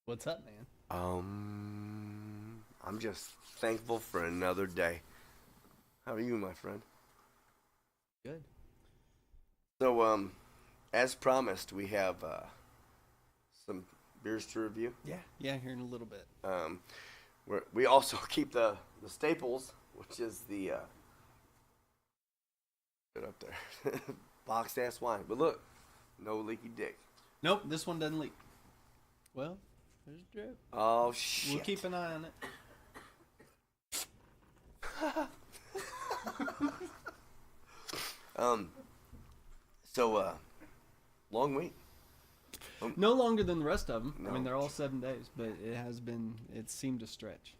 What's up, man? I'm just thankful for another day. How are you, my friend? Good. So, as promised, we have some beers to review. Yeah, here in a little bit. Um, we also keep the staples, which is the get up there, boxed ass wine. But look, no leaky dick. Nope, this one doesn't leak. Well, there's a drip. Oh shit! We'll keep an eye on it. Um, so long wait. No longer than the rest of them. I No. mean, they're all 7 days, but it seemed to stretch.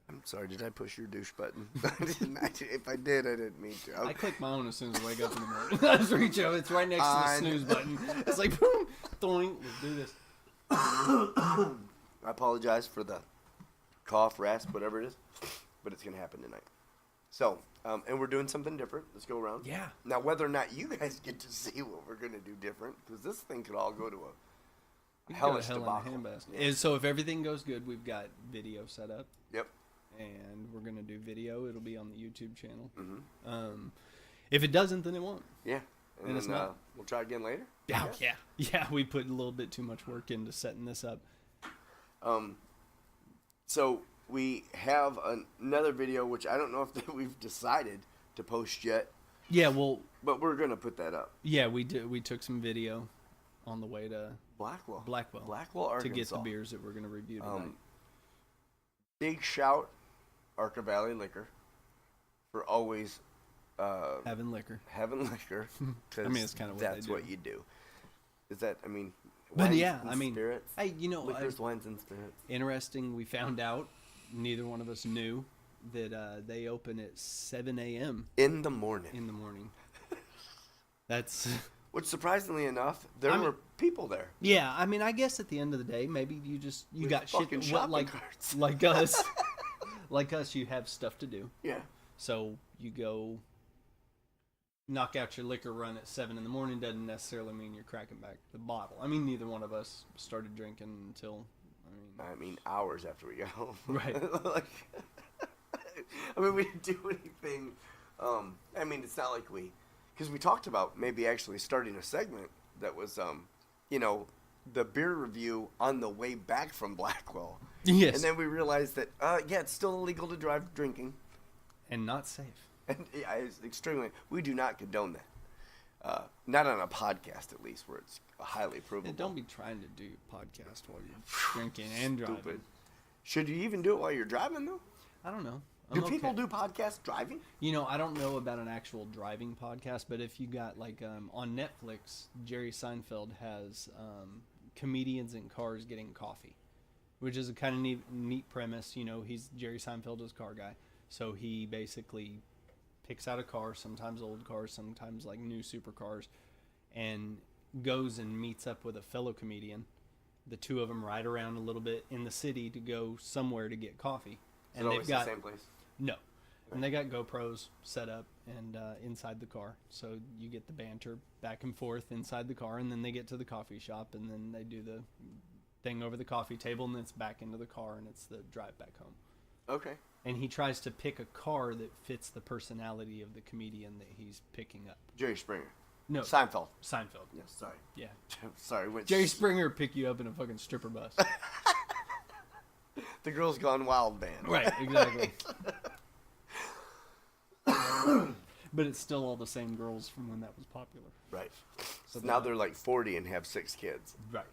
I'm sorry, did I push your douche button? If I did, I didn't mean to. I click my own as soon as I wake up in the morning. I just reach out. It's right next to the snooze button. It's like, boom, doing. Let's do this. I apologize for the cough, rasp, whatever it is, but it's going to happen tonight. So, and we're doing something different. Let's go around. Yeah. Now, whether or not you guys get to see what we're going to do different, because this thing could all go to a hellish debacle. And so if everything goes good, we've got video set up. Yep. And we're going to do video. It'll be on the YouTube channel. Mm-hmm. If it doesn't, then it won't. Yeah. And it's not. We'll try again later. Yeah. We put a little bit too much work into setting this up. So we have another video, which I don't know if we've decided to post yet, Yeah, well, but we're going to put that up. yeah, we did. We took some video on the way to Blackwell, to Arkansas. get the beers that we're going to review tonight. Big shout, Arca Valley Liquor, for always Having liquor. having liquor. I mean, it's kind of what that's they do. what you do. Is that? I mean, But wines yeah, and I mean, spirits, hey, liquors, wines, and spirits. interesting. We found out, neither one of us knew, that they open at 7 a.m. In the morning. in the morning. That's Which, surprisingly enough, there I mean- were people there. yeah. I mean, I guess at the end of the day, maybe you With got shit fucking what, shopping carts. like us, like us. You have stuff to do. Yeah. So you go knock out your liquor run at 7 in the morning doesn't necessarily mean you're cracking back the bottle. I mean, neither one of us started drinking until, I mean, hours after we got home. Right. Like, I mean, we didn't do anything. I mean, it's not like because we talked about maybe actually starting a segment that was, the beer review on the way back from Blackwell. yes, And then we realized that, it's still illegal to drive drinking. and not safe. And yeah, it's extremely, we do not condone that. Not on a podcast, at least, where it's highly provable. Yeah, don't be trying to do podcast while you're drinking and driving. Stupid. Should you even do it while you're driving, though? I don't know. Do people do podcasts driving? I don't know about an actual driving podcast, but if you got like on Netflix, Jerry Seinfeld has comedians in cars getting coffee, which is a kind of neat premise. He's Jerry Seinfeld is a car guy, so he basically picks out a car, sometimes old cars, sometimes like new supercars, and goes and meets up with a fellow comedian. The two of them ride around a little bit in the city to go somewhere to get coffee, Is it always the same place? no. And they got GoPros set up and inside the car. So you get the banter back and forth inside the car, and then they get to the coffee shop, and then they do the thing over the coffee table, and then it's back into the car, and it's the drive back home. Okay. And he tries to pick a car that fits the personality of the comedian that he's picking up. Jerry Springer. No, Seinfeld. Seinfeld. Yes, sorry. Yeah. Sorry. Jerry Springer pick you up in a fucking stripper bus. The Girls Gone Wild band. Right, exactly. But it's still all the same girls from when that was popular. Right. So Now they're like 40 and have 6 kids. Right.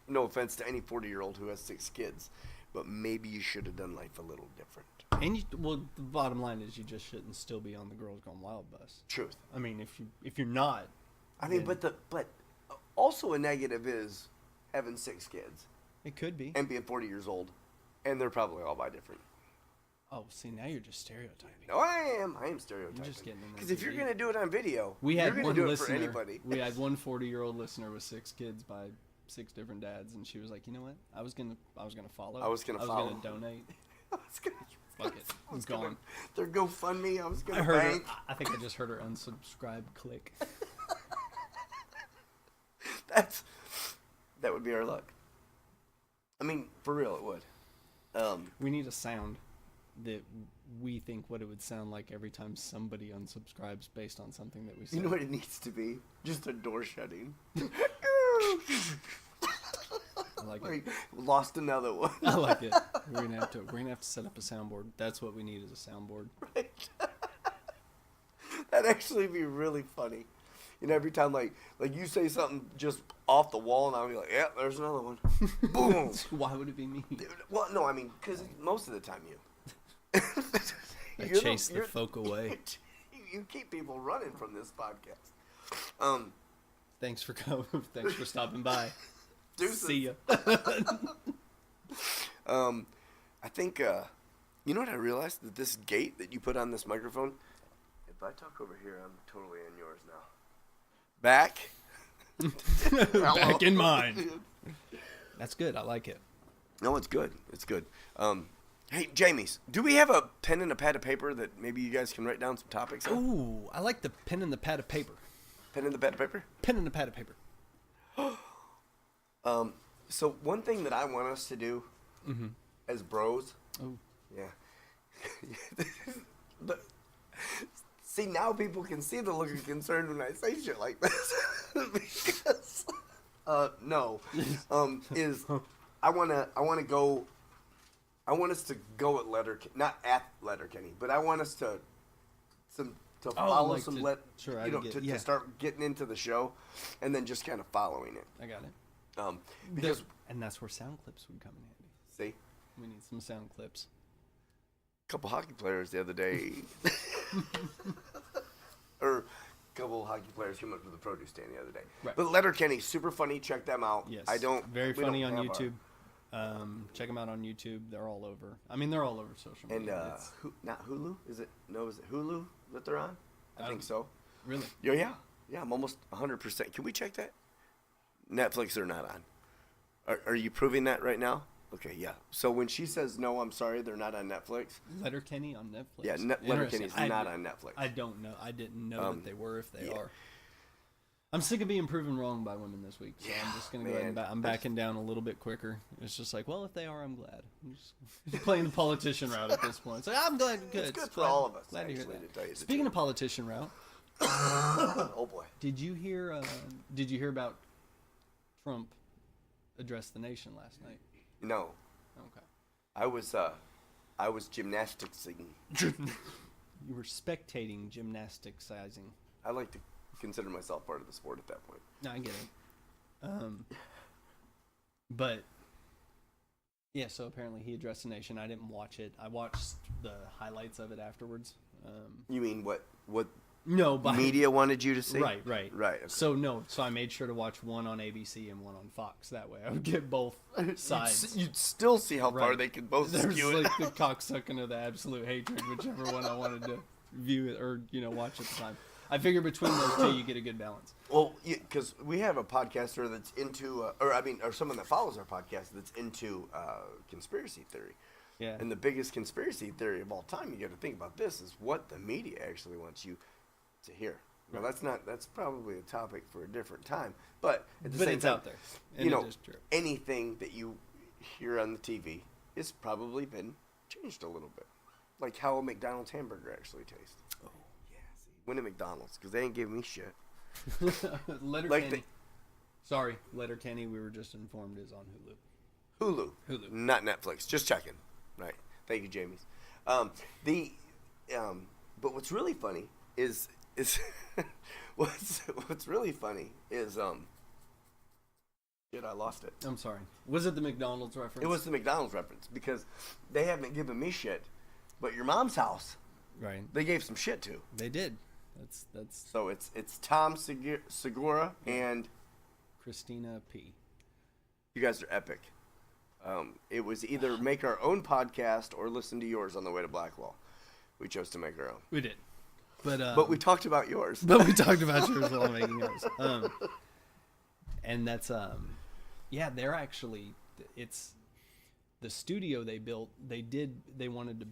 No offense to any 40-year-old who has 6 kids, but maybe you should have done life a little different. And the bottom line is you just shouldn't still be on the Girls Gone Wild bus. Truth. I mean, if you're not, I mean, then but also a negative is having 6 kids it could be. and being 40 years old, and they're probably all by different. Oh, see, now you're just stereotyping. No, I am stereotyping. You're just getting in there Because if too you're deep. going to do it on video, We you're had going one to do listener. it for anybody. We had one 40-year-old listener with 6 kids by 6 different dads, and she was like, you know what? I was gonna follow. I was gonna follow. gonna donate. I was gonna, Fuck it. I was It's gone. gonna, their GoFundMe, I was going I to heard her. bank. I think I just heard her unsubscribe click. That would be our luck. I mean, for real, it would. We need a sound that we think what it would sound like every time somebody unsubscribes based on something that we say. You know what it needs to be? Just a door shutting. I like Like, it. lost another one. I like it. We're gonna have to set up a soundboard. That's what we need is a soundboard. That'd actually be really funny. You know, every time like you say something just off the wall, and I'll be like, yeah, there's another one. Boom. Why would it be me? Well, no, I mean, because most of the time you. I You're chase the folk away. You keep people running from this podcast. Thanks for coming. Thanks for stopping by. Deuces. See ya. I think, you know what I realized? That this gate that you put on this microphone, if I talk over here, I'm totally in yours now. Back. Back in mine. That's good. I like it. No, it's good. It's good. Hey, Jamie's, do we have a pen and a pad of paper that maybe you guys can write down some topics on? Ooh, I like the pen and the pad of paper. Pen and the pad of paper? Pen and the pad of paper. So one thing that I want us to do as bros, Oh, yeah. But, see, now people can see the look of concern when I say shit like this. Because, I want us to go at not at Letterkenny, but I want us to follow like some to- sure, I get- to yeah. start getting into the show, and then just kind of following it. I got it. Because And that's where sound clips would come in handy. see, We need some sound clips. a couple hockey players the other day, or a couple hockey players came up to the produce stand the other day. Right. But Letterkenny, super funny. Check them out. Yes. Very we funny don't on have YouTube. Check them out on YouTube. They're all over. I mean, they're all over social And media. It's- not Hulu? Is it Hulu that they're on? I think so. really? Yeah. I'm almost 100%. Can we check that? Netflix they're not on. Are you proving that right now? Okay, yeah. So when she says no, I'm sorry, they're not on Netflix. Letterkenny on Netflix. Yeah, Interesting. Letterkenny's not on Netflix. I don't know. I didn't know that they were. If they yeah. are, I'm sick of being proven wrong by women this week. So I'm just gonna go ahead and man. I'm backing down a little bit quicker. It's just like, well, if they are, I'm glad. I'm just playing the politician route at this point. It's like, I'm glad. Good. It's good for all of us, Glad to hear actually, that. to tell you the Speaking of politician route, Oh boy. did you hear? Did you hear about Trump address the nation last night? No, Okay. I was gymnasticsing. You were spectating gymnasticsizing. I like to consider myself part of the sport at that point. No, I get it. But yeah, so apparently he addressed the nation. I didn't watch it. I watched the highlights of it afterwards. You mean what No, but media wanted you to see? Right. Right. Okay. So I made sure to watch one on ABC and one on Fox. That way, I would get both sides. You'd still see how far Right. they could both There's skew it. like the cocksucking of the absolute hatred, whichever one I wanted to view it or watch at the time. I figure between those two, you get a good balance. Well, because we have a podcaster that's into, or someone that follows our podcast that's into conspiracy theory. Yeah. And the biggest conspiracy theory of all time, you got to think about this, is what the media actually wants you to hear. Now, that's probably a topic for a different time. But at the But same it's time, out there. And it is true. anything that you hear on the TV has probably been changed a little bit. Like how a McDonald's hamburger actually tastes. Oh. Yeah, see, went to McDonald's because they ain't giving me shit. Letterkenny. Sorry, Letterkenny, we were just informed, is on Hulu. Hulu. Not Netflix. Just checking. Right. Thank you, Jamie's. But what's really funny is what's really funny is shit, I lost it. I'm sorry. Was it the McDonald's reference? It was the McDonald's reference because they haven't given me shit, but your mom's house right. they gave some shit to. They did. That's So it's Tom Segura and Christina P. you guys are epic. It was either make our own podcast or listen to yours on the way to Blackwall. We chose to make our own. We did. But we talked about yours. But we talked about yours while making yours. And that's yeah, they're actually it's the studio they built. They wanted to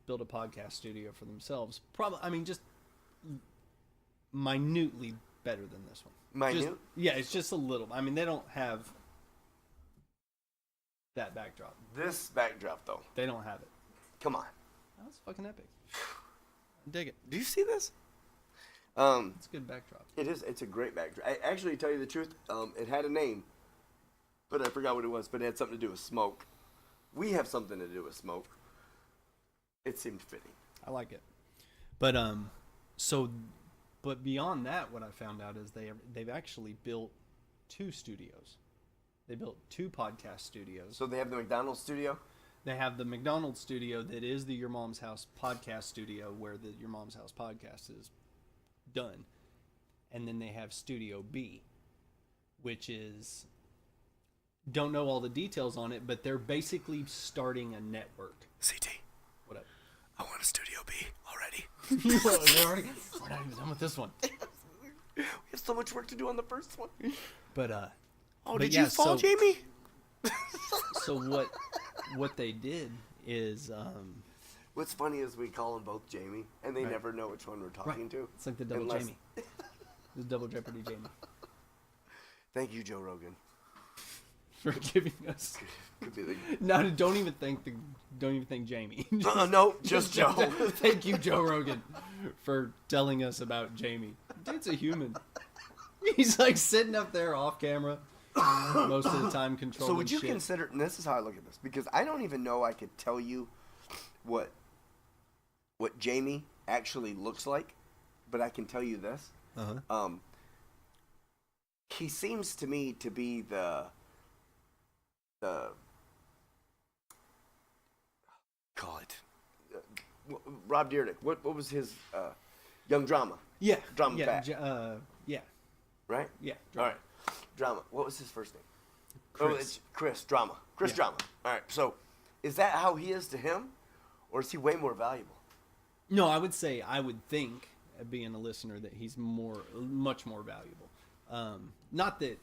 build a podcast studio for themselves. Probably, I mean, just minutely better than this one. Minute? Yeah, it's just a little. I mean, they don't have That backdrop. This backdrop, though. They don't have it. Come on. That was fucking epic. I dig it. Do you see this? It's a good backdrop. It is. It's a great backdrop. I actually, to tell you the truth, it had a name, but I forgot what it was. But it had something to do with smoke. We have something to do with smoke. It seemed fitting. I like it. But but beyond that, what I found out is they've actually built 2 studios. They built 2 podcast studios. So they have the McDonald's studio? They have the McDonald's studio that is the Your Mom's House podcast studio where the Your Mom's House podcast is done. And then they have Studio B, which is, don't know all the details on it, but they're basically starting a network. CT. What up? I want a Studio B already. We're not even done with this one. We have so much work to do on the first one. But did you fall, Jamie? So what they did is What's funny is we call them both Jamie, and they never know which one we're talking to. It's like the double Jamie. The double Jeopardy Jamie. Thank you, Joe Rogan, for giving us. Could be the... No, don't even thank Jamie. No, just Joe. Thank you, Joe Rogan, for telling us about Jamie. Dude's a human. He's like sitting up there off camera most of the time controlling. So would you shit. consider? And this is how I look at this, because I don't even know I could tell you what Jamie actually looks like, but I can tell you this. He seems to me to be the call it Rob Dyrdek. What was his Young Drama? Yeah. Drama yeah. Fat. Yeah. Right? Yeah. All right. Drama. What was his first name? Chris. Oh, it's Chris Drama. Chris Yeah. Drama. All right. So, is that how he is to him, or is he way more valuable? No, I would think, being a listener, that he's much more valuable. Not that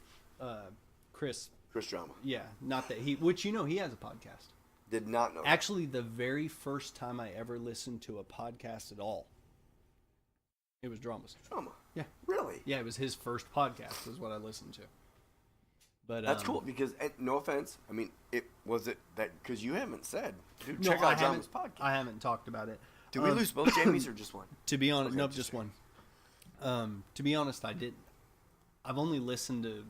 Chris Drama. Yeah, not that which he has a podcast. Did not know. Actually, the very first time I ever listened to a podcast at all, it was Drama's. Drama. Yeah. Really? Yeah, it was his first podcast is what I listened to. But That's cool because, no offense, I mean, because you haven't said, dude, no, check out Drama's podcast. I haven't talked about it. Did we lose both Jamies or just one? To be honest, Okay, nope, just one. To be honest, I didn't. I've only listened to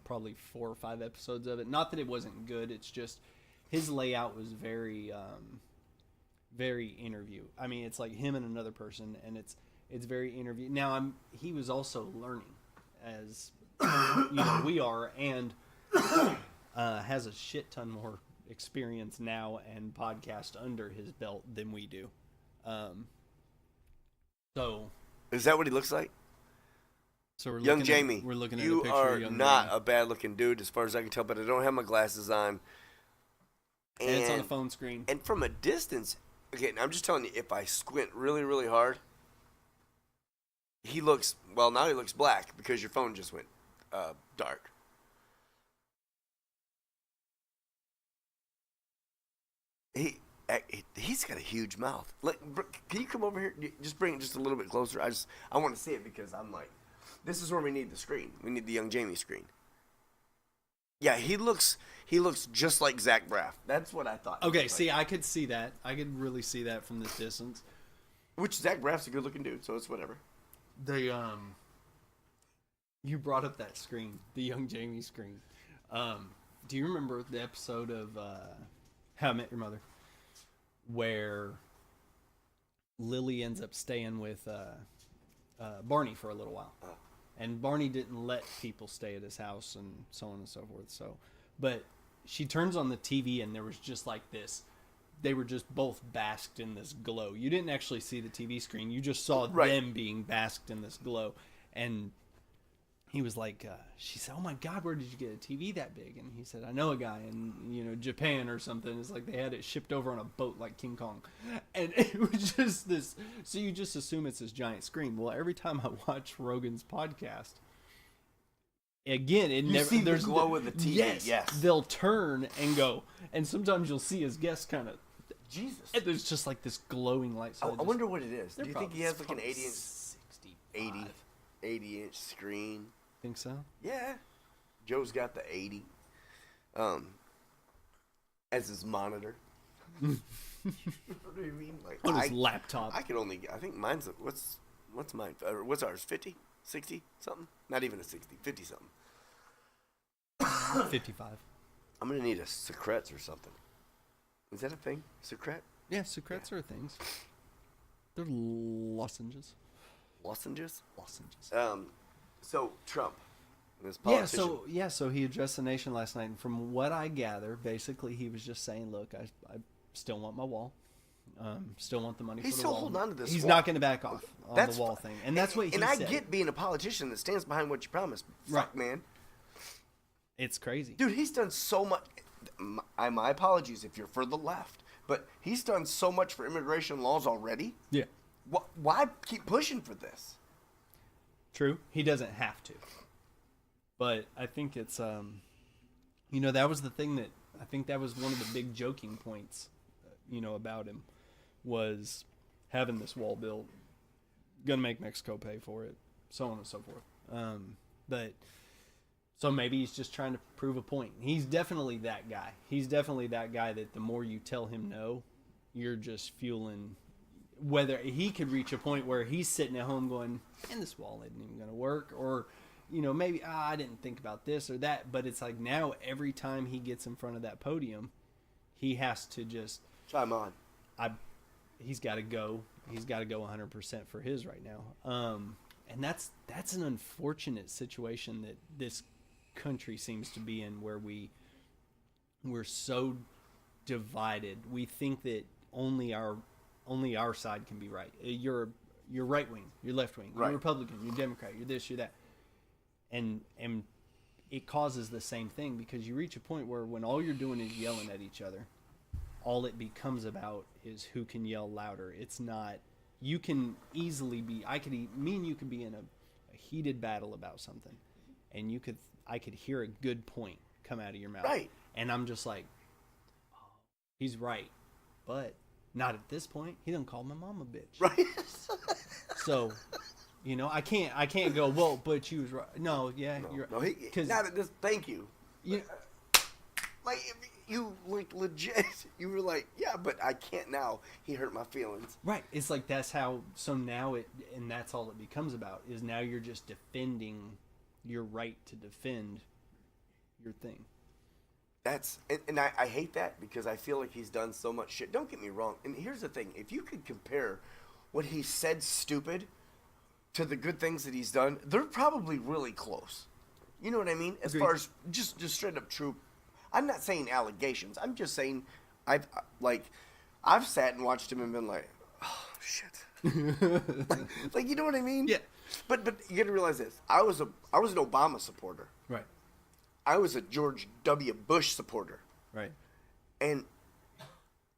probably 4 or 5 episodes of it. Not that it wasn't good. It's just his layout was very, very interview. I mean, it's like him and another person, and it's very interview. Now he was also learning, as we are, and has a shit ton more experience now and podcast under his belt than we do. So is that what he looks like? So we're young Jamie. We're looking at you a picture are of young not Jamie. a bad-looking dude, as far as I can tell, but I don't have my glasses on. And it's on a phone screen. And from a distance, again, I'm just telling you, if I squint really, really hard, he looks black because your phone just went dark. He's got a huge mouth. Can you come over here? Just bring it just a little bit closer. I want to see it because I'm like, this is where we need the screen. We need the young Jamie screen. Yeah, he looks just like Zach Braff. That's what I thought. Okay, see, I could see that. I could really see that from this distance. Which Zach Braff's a good-looking dude, so it's whatever. You brought up that screen, the young Jamie screen. Do you remember the episode of How I Met Your Mother, where Lily ends up staying with Barney for a little while? And Barney didn't let people stay at his house and so on and so forth. But she turns on the TV and there was just like this. They were just both basked in this glow. You didn't actually see the TV screen. You just saw them being basked in this glow. And he was like, she said, "Oh my God, where did you get a TV that big?" And he said, "I know a guy in Japan or something. It's like they had it shipped over on a boat like King Kong." And it was just this. So you just assume it's this giant screen. Well, every time I watch Rogan's podcast, again, there's the glow of the TV. Yes. They'll turn and go, and sometimes you'll see his guests kind of. Jesus. And there's just like this glowing light. So I wonder what it is. Do you think he has like an 80-inch 80-inch screen? Think so? Yeah. Joe's got the 80. as his monitor. You know what I mean? Like On his laptop. I think mine's what's mine? What's ours? 50, 60 something? Not even a 60, 50 something. 55. I'm gonna need a secrets or something. Is that a thing? Secret? Yeah, secrets are things. They're lozenges. Lozenges? Lozenges. So Trump, this politician. So he addressed the nation last night, and from what I gather, basically he was just saying, "Look, I still want my wall, still want the money He's for the still wall. holding on to this He's wall. not going to back off on That's the wall thing, and that's what he and said. I get being a politician that stands behind what you promised. Right. Fuck, man. It's crazy, Dude, he's done so much. My apologies if you're for the left, but he's done so much for immigration laws already. Yeah, Why keep pushing for this? true. He doesn't have to, but I think it's that was the thing that I think that was one of the big joking points, about him, was having this wall built, gonna make Mexico pay for it, so on and so forth. But. So maybe he's just trying to prove a point. He's definitely that guy. He's definitely that guy that the more you tell him no, you're just fueling. Whether he could reach a point where he's sitting at home going, "And this wall isn't even going to work," or, maybe I didn't think about this or that. But it's like now every time he gets in front of that podium, he has to just chime on. He's got to go. He's got to go 100% for his right now. And that's an unfortunate situation that this country seems to be in, where we're so divided. We think that only our side can be right. You're right wing, you're left wing, right. You're Republican, you're Democrat, you're this, you're that, and it causes the same thing, because you reach a point where when all you're doing is yelling at each other, all it becomes about is who can yell louder. It's not. You can easily be. Me and you could be in a heated battle about something, and I could hear a good point come out of your mouth. Right. And I'm just like, oh, he's right. But not at this point. He done called my mom a bitch. Right. So, I can't go, well, but you was right. No, yeah, you're right. No, not at this. Thank you. Like, you looked legit. You were like, yeah, but I can't now. He hurt my feelings. Right. It's like that's how. So now and that's all it becomes about, is now you're just defending your right to defend your thing. And I hate that, because I feel like he's done so much shit. Don't get me wrong. And here's the thing: if you could compare what he said stupid to the good things that he's done, they're probably really close. You know what I mean? As Agreed. far as just straight up true. I'm not saying allegations. I'm just saying I've sat and watched him and been like, oh shit. like you know what I mean? Yeah. But you got to realize this. I was an Obama supporter. Right. I was a George W. Bush supporter. Right. And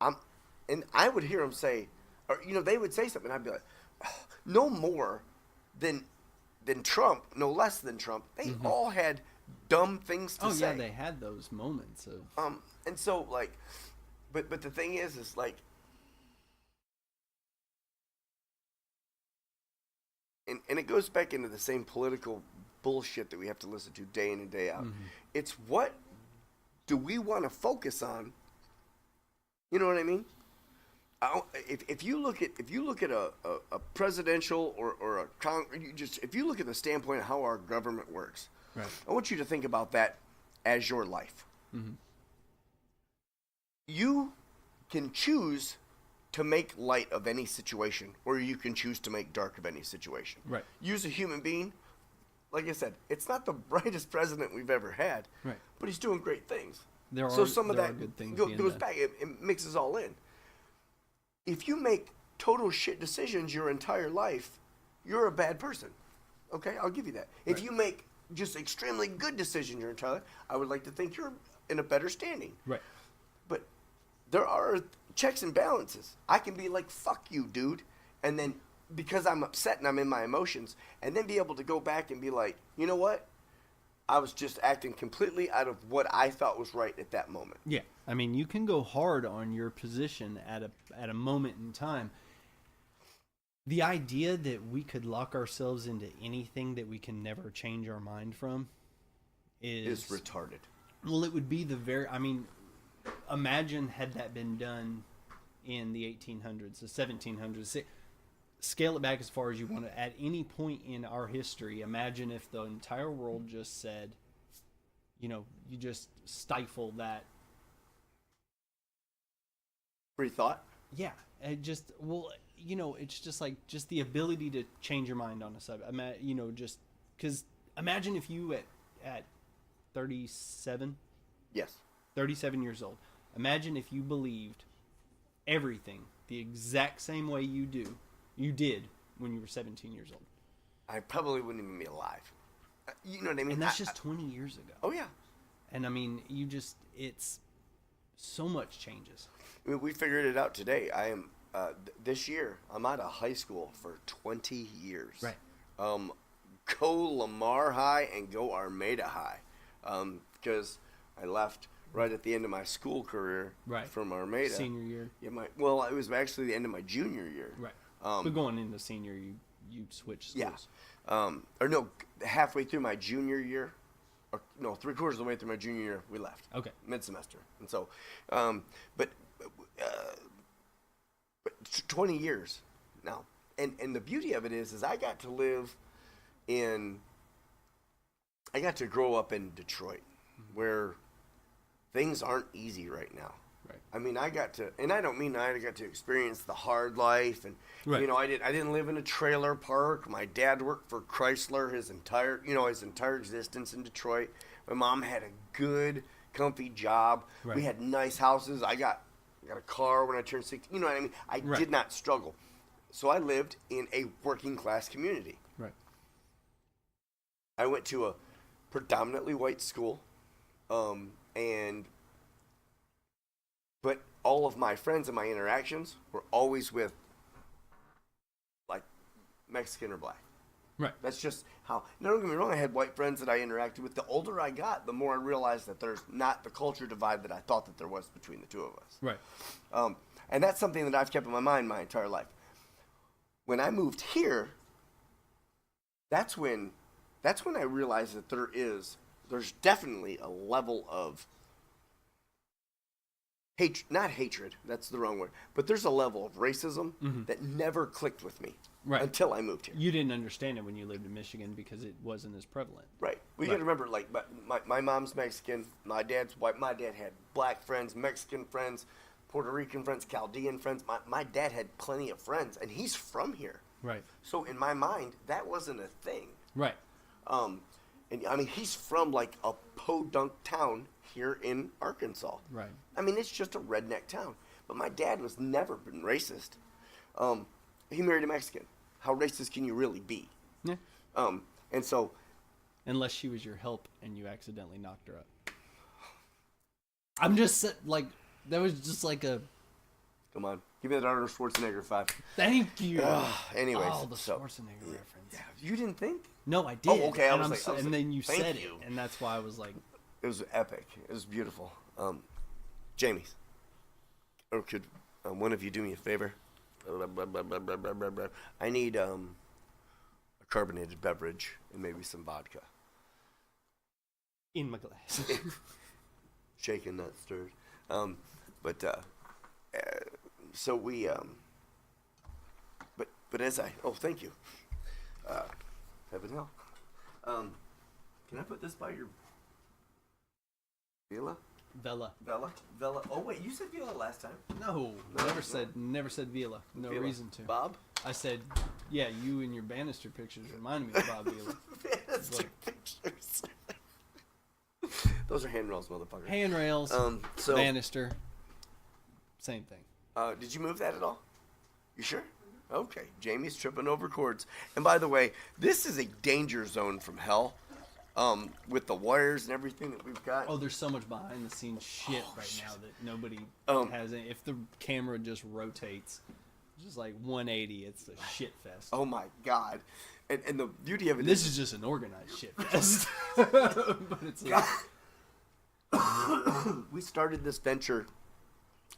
I would hear him say, or they would say something, and I'd be like, oh, no more than Trump, no less than Trump. They all had dumb things to say. Oh yeah, they had those moments of. And so like, but the thing is like, and it goes back into the same political bullshit that we have to listen to day in and day out. It's what do we want to focus on? You know what I mean? If you look at a presidential or if you look at the standpoint of how our government works, right. I want you to think about that as your life. You can choose to make light of any situation, or you can choose to make dark of any situation. Right. Use a human being. Like I said, it's not the brightest president we've ever had, right. but he's doing great things. Some of that good things goes back. It mixes all in. If you make total shit decisions your entire life, you're a bad person. Okay, I'll give you that. If Right. you make just extremely good decisions your entire life, I would like to think you're in a better standing. Right. But there are checks and balances. I can be like, fuck you, dude. And then because I'm upset and I'm in my emotions, and then be able to go back and be like, you know what? I was just acting completely out of what I thought was right at that moment. Yeah. I mean, you can go hard on your position at a moment in time. The idea that we could lock ourselves into anything that we can never change our mind from is retarded. Well, it would be imagine had that been done in the 1800s, the 1700s. Scale it back as far as you want to. At any point in our history, imagine if the entire world just said, you just stifle that. Free thought. Yeah, it just it's just like just the ability to change your mind on a subject. Just because imagine if you at 37, Yes. 37 years old. Imagine if you believed everything the exact same way you did when you were 17 years old. I probably wouldn't even be alive. You know what I mean? And that's just 20 years ago. Oh yeah. And I mean, it's so much changes. I mean, we figured it out today. I am this year. I'm out of high school for 20 years. Right. Go Lamar High and go Armada High, because I left right at the end of my school career. Right. From Armada. Senior year. Yeah. It was actually the end of my junior year. Right. But going into senior, you switch schools. Yeah. Halfway through my junior year. Or, no, 3/4 of the way through my junior year, we left. Okay. Mid-semester. And so, but 20 years now. And the beauty of it is I got to grow up in Detroit, where things aren't easy right now. Right. I mean, I got to experience the hard life, and Right. I didn't live in a trailer park. My dad worked for Chrysler his entire existence in Detroit. My mom had a good, comfy job. Right. We had nice houses. I got a car when I turned 16. You know what I mean? I Right. did not struggle. So I lived in a working class community. Right. I went to a predominantly white school, but all of my friends and my interactions were always with, like, Mexican or black. Right. That's just how. Now, don't get me wrong. I had white friends that I interacted with. The older I got, the more I realized that there's not the culture divide that I thought that there was between the two of us. Right. And that's something that I've kept in my mind my entire life. When I moved here, that's when I realized that there's definitely a level of not hatred, that's the wrong word, but there's a level of racism that never clicked with me until I moved here. You didn't understand it when you lived in Michigan because it wasn't as prevalent. Right. Well, you got to remember, like, my mom's Mexican, my dad's white. My dad had black friends, Mexican friends, Puerto Rican friends, Chaldean friends. My dad had plenty of friends, and he's from here. Right. So in my mind, that wasn't a thing. Right. And I mean, he's from like a podunk town here in Arkansas. Right. I mean, it's just a redneck town. But my dad was never been racist. He married a Mexican. How racist can you really be? Yeah. And so, unless she was your help and you accidentally knocked her up. I'm just like, that was just like a. Come on, give me that Arnold Schwarzenegger 5. Thank you. Anyways, oh, the Schwarzenegger reference. Yeah, you didn't think? No, I did. Oh, okay. And then you thank said you. it, and that's why I was like, it was epic. It was beautiful. Jamie's. Or could one of you do me a favor? I need a carbonated beverage and maybe some vodka. in my glass. Shaken, not stirred. So we, but as thank you. Heaven hell. Can I put this by your Villa? Vela. Oh wait, you said Villa last time. No, never said Vila. No Villa. reason to. Bob? I said, yeah, you and your Bannister pictures remind me of Bob Vila. Bannister pictures. Those are handrails, motherfucker. Handrails, So Bannister, same thing. did you move that at all? You sure? Okay. Jamie's tripping over cords. And by the way, this is a danger zone from hell. With the wires and everything that we've got. Oh, there's so much behind the scenes shit now that nobody has any. If the camera just rotates, just like 180, it's a shit fest. Oh my god. And the beauty of it This is just an organized shit fest. But it's like, we started this venture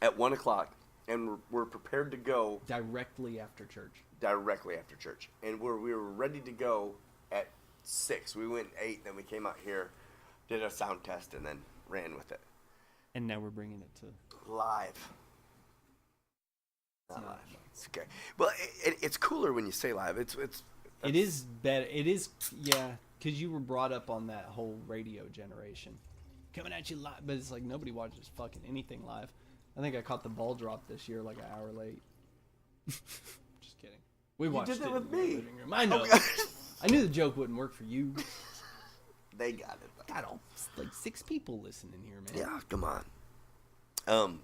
at 1 o'clock, and we're prepared to go directly after church. And we were ready to go at 6. We went 8, then we came out here, did a sound test, and then ran with it. And now we're bringing it to live. Not not live. It's okay. Well, it's cooler when you say live. It is better. It is, yeah, because you were brought up on that whole radio generation. Coming at you live. But it's like nobody watches fucking anything live. I think I caught the ball drop this year like an hour late. Just kidding. We watched did that it with in the me. living room. I know. I knew the joke wouldn't work for you. They got it. God, like 6 people listening here, man. Yeah, come on.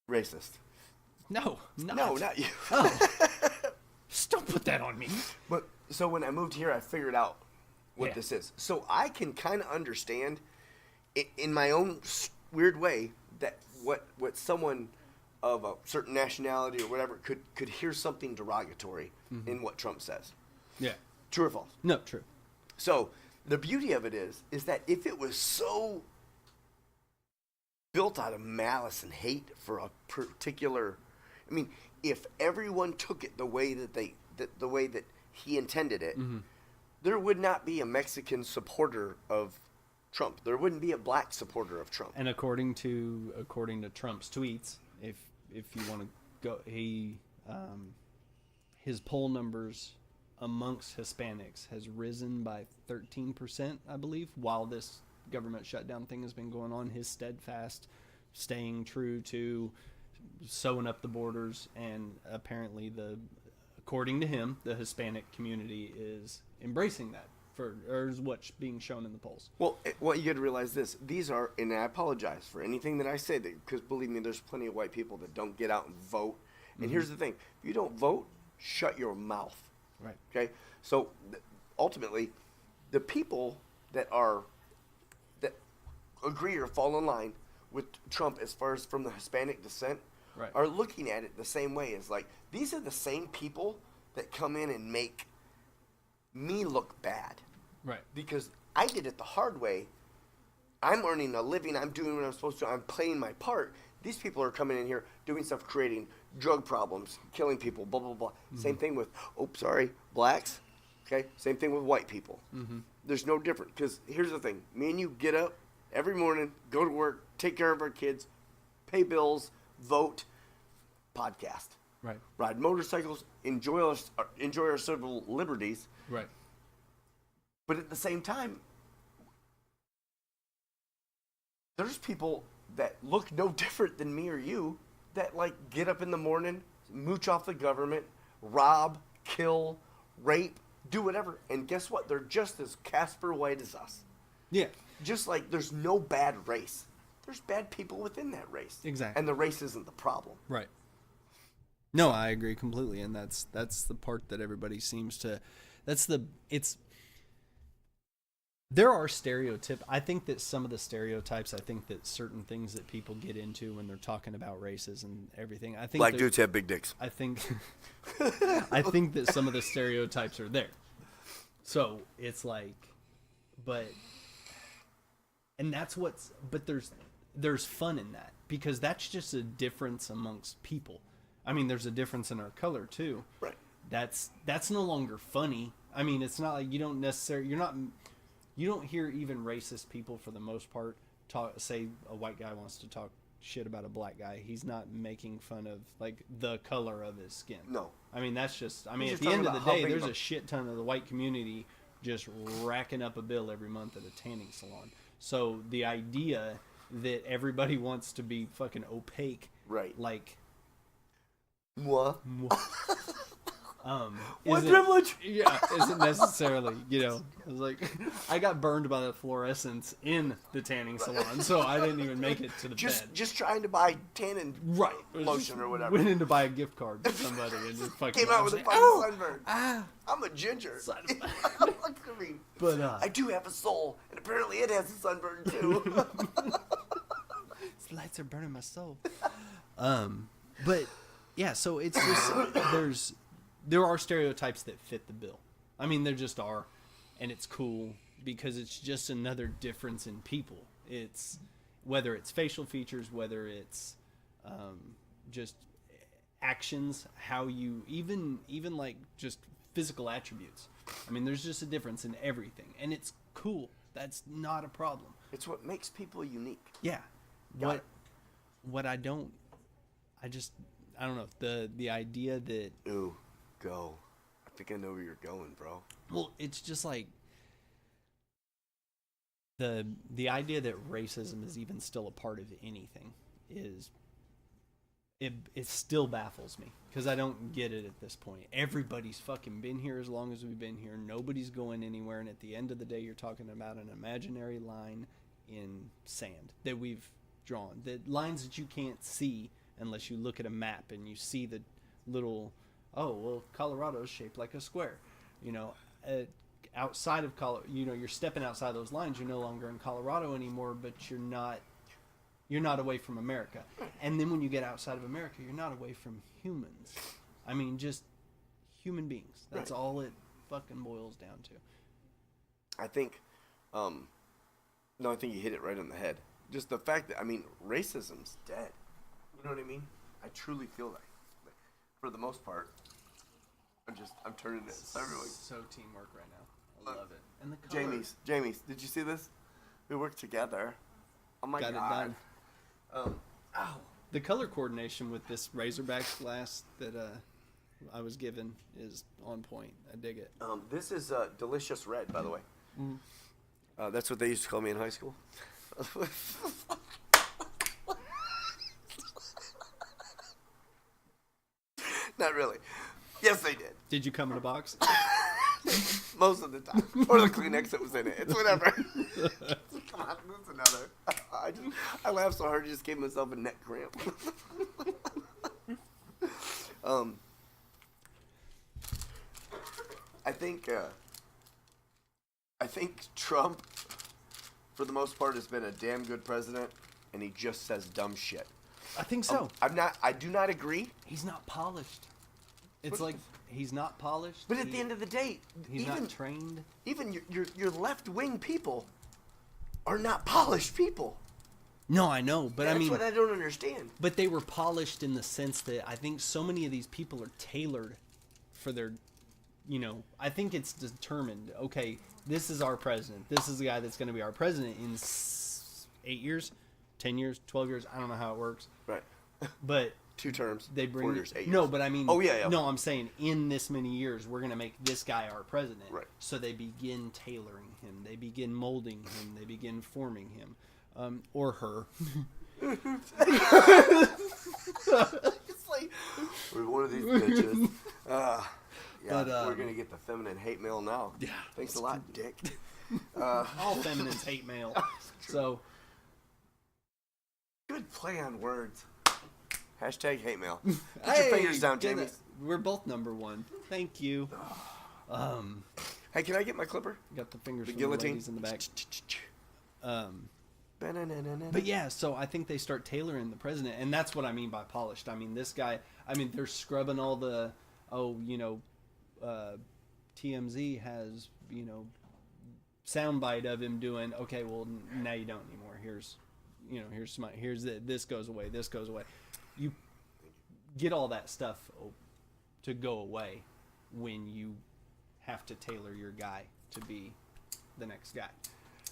Racist. No, not. No, not you. Oh. Just don't put that on me. But so when I moved here, I figured out what Yeah. this is. So I can kind of understand, in my own weird way, that what someone of a certain nationality or whatever could hear something derogatory in what Trump says. Yeah. True or false? No, true. So the beauty of it is that if it was so built out of malice and hate for a particular, I mean, if everyone took it the way that he intended it, there would not be a Mexican supporter of Trump. There wouldn't be a black supporter of Trump. And according to Trump's tweets, if you want to go, his poll numbers amongst Hispanics has risen by 13%, I believe, while this government shutdown thing has been going on. His steadfast staying true to sewing up the borders, and apparently according to him, the Hispanic community is embracing that or is what's being shown in the polls. Well, what you got to realize these are, and I apologize for anything that I say, because believe me, there's plenty of white people that don't get out and vote. And here's the thing: if you don't vote, shut your mouth. Right. Okay. So ultimately, the people that agree or fall in line with Trump as far as from the Hispanic descent Right. are looking at it the same way as like, these are the same people that come in and make me look bad. Right. Because I did it the hard way. I'm earning a living. I'm doing what I'm supposed to. I'm playing my part. These people are coming in here doing stuff, creating drug problems, killing people, blah, blah, blah. Same thing with, blacks. Okay? Same thing with white people. There's no different. Because here's the thing. Me and you get up every morning, go to work, take care of our kids, pay bills, vote, podcast. Right. Ride motorcycles, enjoy our civil liberties. Right. But at the same time, there's people that look no different than me or you that like get up in the morning, mooch off the government, rob, kill, rape, do whatever. And guess what? They're just as Casper White as us. Yeah. Just like there's no bad race. There's bad people within that race. Exactly. And the race isn't the problem. Right. No, I agree completely, and that's the part that everybody seems to. There are stereotypes. I think that some of the stereotypes. I think that certain things that people get into when they're talking about races and everything. I think Black dudes have big dicks. I think. I think that some of the stereotypes are there. So it's like, and that's what's. But there's fun in that because that's just a difference amongst people. I mean, there's a difference in our color too. Right. That's no longer funny. I mean, it's not like you don't hear even racist people for the most part say a white guy wants to talk shit about a black guy. He's not making fun of like the color of his skin. No. I mean, that's just. I mean, He's at just the end talking of the about day, how big there's of a- a shit ton of the white community just racking up a bill every month at a tanning salon. So the idea that everybody wants to be fucking opaque, Right. like. Moi. What isn't- privilege? Yeah, isn't necessarily, I was like, I got burned by the fluorescence in the tanning salon, so I didn't even make it to the bed. Just trying to buy tannin Right. It was lotion just- or whatever. Went in to buy a gift card for somebody and just fucking Came out with a like, fucking "Oh, sunburn. I'm a ginger. Son of I mean, But, I do have a soul, and apparently it has a sunburn too. These lights are burning my soul. But yeah, so it's just there are stereotypes that fit the bill. I mean, there just are, and it's cool because it's just another difference in people. It's whether it's facial features, whether it's just actions, how you even like just physical attributes. I mean, there's just a difference in everything, and it's cool. That's not a problem. It's what makes people unique. Yeah. Got What I don't know, the idea that, Ooh, go. I think I know where you're going, bro. well, it's just like the idea that racism is even still a part of anything is it still baffles me because I don't get it at this point. Everybody's fucking been here as long as we've been here. Nobody's going anywhere, and at the end of the day, you're talking about an imaginary line in sand that we've drawn. The lines that you can't see unless you look at a map and you see the little, oh, well, Colorado's shaped like a square. You know, outside of Colorado, you know, you're stepping outside those lines. You're no longer in Colorado anymore, but you're not away from America. And then when you get outside of America, you're not away from humans. I mean, just human beings. That's all it fucking boils down to. I think, no, I think you hit it right on the head. Just the fact that, I mean, racism's dead. You know what I mean? I truly feel that. Like, for the most part, I'm turning it. So teamwork right now. I love it. And the color. Jamie's, did you see this? We work together. Oh my God. Got it done. Ow. The color coordination with this Razorback glass that I was given is on point. I dig it. This is Delicious Red, by the way. Mm. That's what they used to call me in high school. Not really. Yes, they did. Did you come in a box? Most of the time. Or the Kleenex that was in it. It's whatever. Come on, that's another. I laughed so hard I just gave myself a neck cramp. I think Trump, for the most part, has been a damn good president, and he just says dumb shit. I think so. I do not agree. He's not polished. It's like he's not polished. But at the end of the day, he's not trained. Even your left-wing people are not polished people. No, I know, but That's what I don't understand. But they were polished in the sense that I think so many of these people are tailored for their, you know, I think it's determined, okay, this is our president. This is the guy that's going to be our president in 8 years, 10 years, 12 years. I don't know how it works. Right. But 2 terms, they bring 4 years, 8 years. No, but I mean, oh yeah. No, I'm saying in this many years, we're going to make this guy our president. Right. So they begin tailoring him. They begin molding him. They begin forming him. Or her. It's like, we're one of these bitches. Yeah, but, we're going to get the feminine hate mail now. Yeah. Thanks a lot, dick. All feminines hate male. So. Good play on words. Hashtag hate mail. Put Hey, your fingers down, Jamie. We're both number one. Thank you. Hey, can I get my clipper? Got the fingers The from guillotine? the ladies in the back. But yeah, so I think they start tailoring the president, and that's what I mean by polished. I mean, this guy, they're scrubbing all the, TMZ has, soundbite of him doing, okay, well, now you don't anymore. This goes away, this goes away. You get all that stuff to go away when you have to tailor your guy to be the next guy.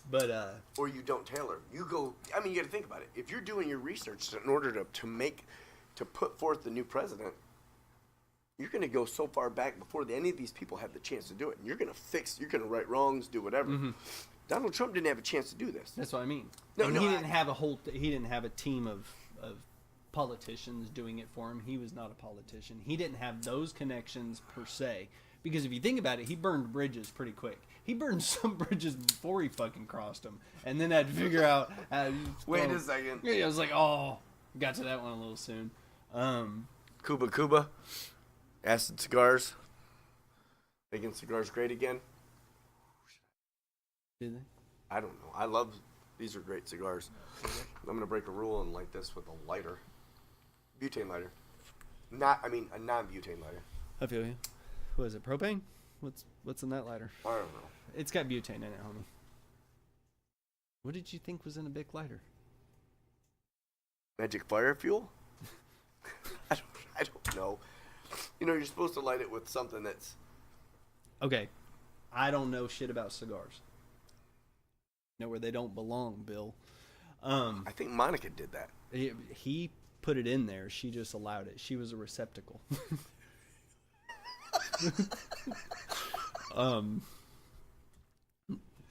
But or you don't tailor. You go. I mean, you got to think about it. If you're doing your research in order to put forth the new president, you're going to go so far back before any of these people have the chance to do it. And you're going to right wrongs, do whatever. Mm-hmm. Donald Trump didn't have a chance to do this. That's what I mean. He didn't have a team of politicians doing it for him. He was not a politician. He didn't have those connections per se. Because if you think about it, he burned bridges pretty quick. He burned some bridges before he fucking crossed them. And then had to figure out how to... Wait a second. Yeah, I was like, got to that one a little soon. Cuba. Acid cigars. Making cigars great again. Did they? I don't know. These are great cigars. I'm going to break a rule and light this with a lighter. Butane lighter. A non-butane lighter. I feel you. What is it, propane? What's in that lighter? I don't know. It's got butane in it, homie. What did you think was in a big lighter? Magic fire fuel? I don't know. You're supposed to light it with something that's... Okay. I don't know shit about cigars. know where they don't belong, Bill. I think Monica did that. He put it in there. She just allowed it. She was a receptacle.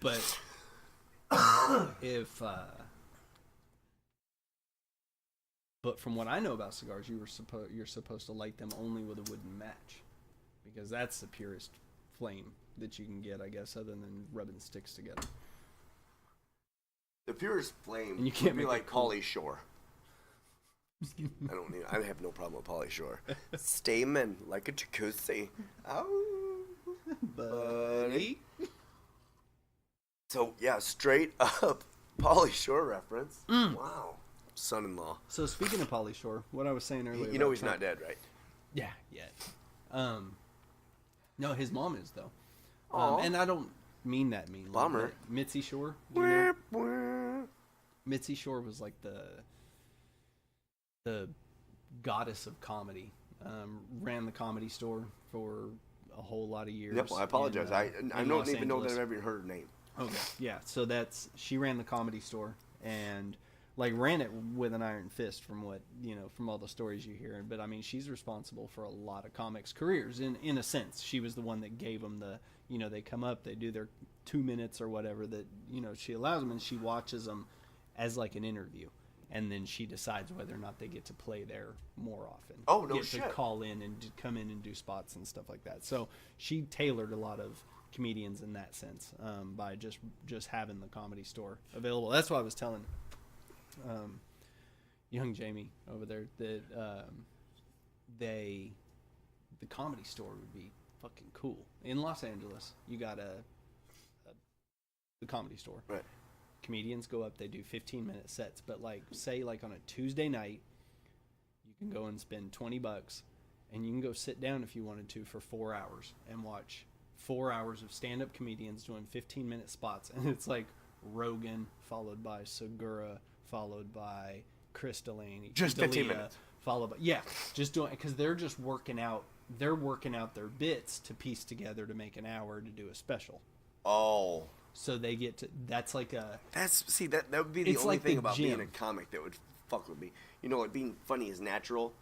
But if but from what I know about cigars, you're supposed to light them only with a wooden match, because that's the purest flame that you can get, I guess, other than rubbing sticks together. The purest flame And you can't would be make like it cool. Pauly Shore. I have no problem with Pauly Shore. Stamen like a jacuzzi. Oh, buddy. So yeah, straight up Pauly Shore reference. Wow, son-in-law. So speaking of Pauly Shore, what I was saying earlier, You know about he's Trump- not dead, right? Yeah, yet. No, his mom is though. Aw. And I don't mean that meanly. Bummer. but Mitzi Shore. Do you know? Wah, wah. Mitzi Shore was like the goddess of comedy. Ran the Comedy Store for a whole lot of years. Yep, well, I apologize. I in don't Los even know that Angeles. I've ever heard her name. Okay, yeah. So she ran the Comedy Store and like ran it with an iron fist, from what from all the stories you hear. But I mean, she's responsible for a lot of comics' careers in a sense. She was the one that gave them the they come up, they do their 2 minutes or whatever that she allows them, and she watches them as like an interview, and then she decides whether or not they get to play there more often. Oh, no get shit. to call in and come in and do spots and stuff like that. So she tailored a lot of comedians in that sense, by just having the Comedy Store available. That's why I was telling young Jamie over there that the Comedy Store would be fucking cool. In Los Angeles, you got the Comedy Store. Right. Comedians go up, they do 15-minute sets, but like say like on a Tuesday night, you can go and spend $20 and you can go sit down if you wanted to for 4 hours and watch 4 hours of stand-up comedians doing 15-minute spots. And it's like Rogan followed by Segura followed by Chris Delaney, Just 15 D'Elia, minutes. followed by just doing, because they're just working out their bits to piece together to make an hour to do a special. Oh. So they get to, that's like a, That would be the It's only like thing the about gym. being a comic that would fuck with me. Like being funny is natural,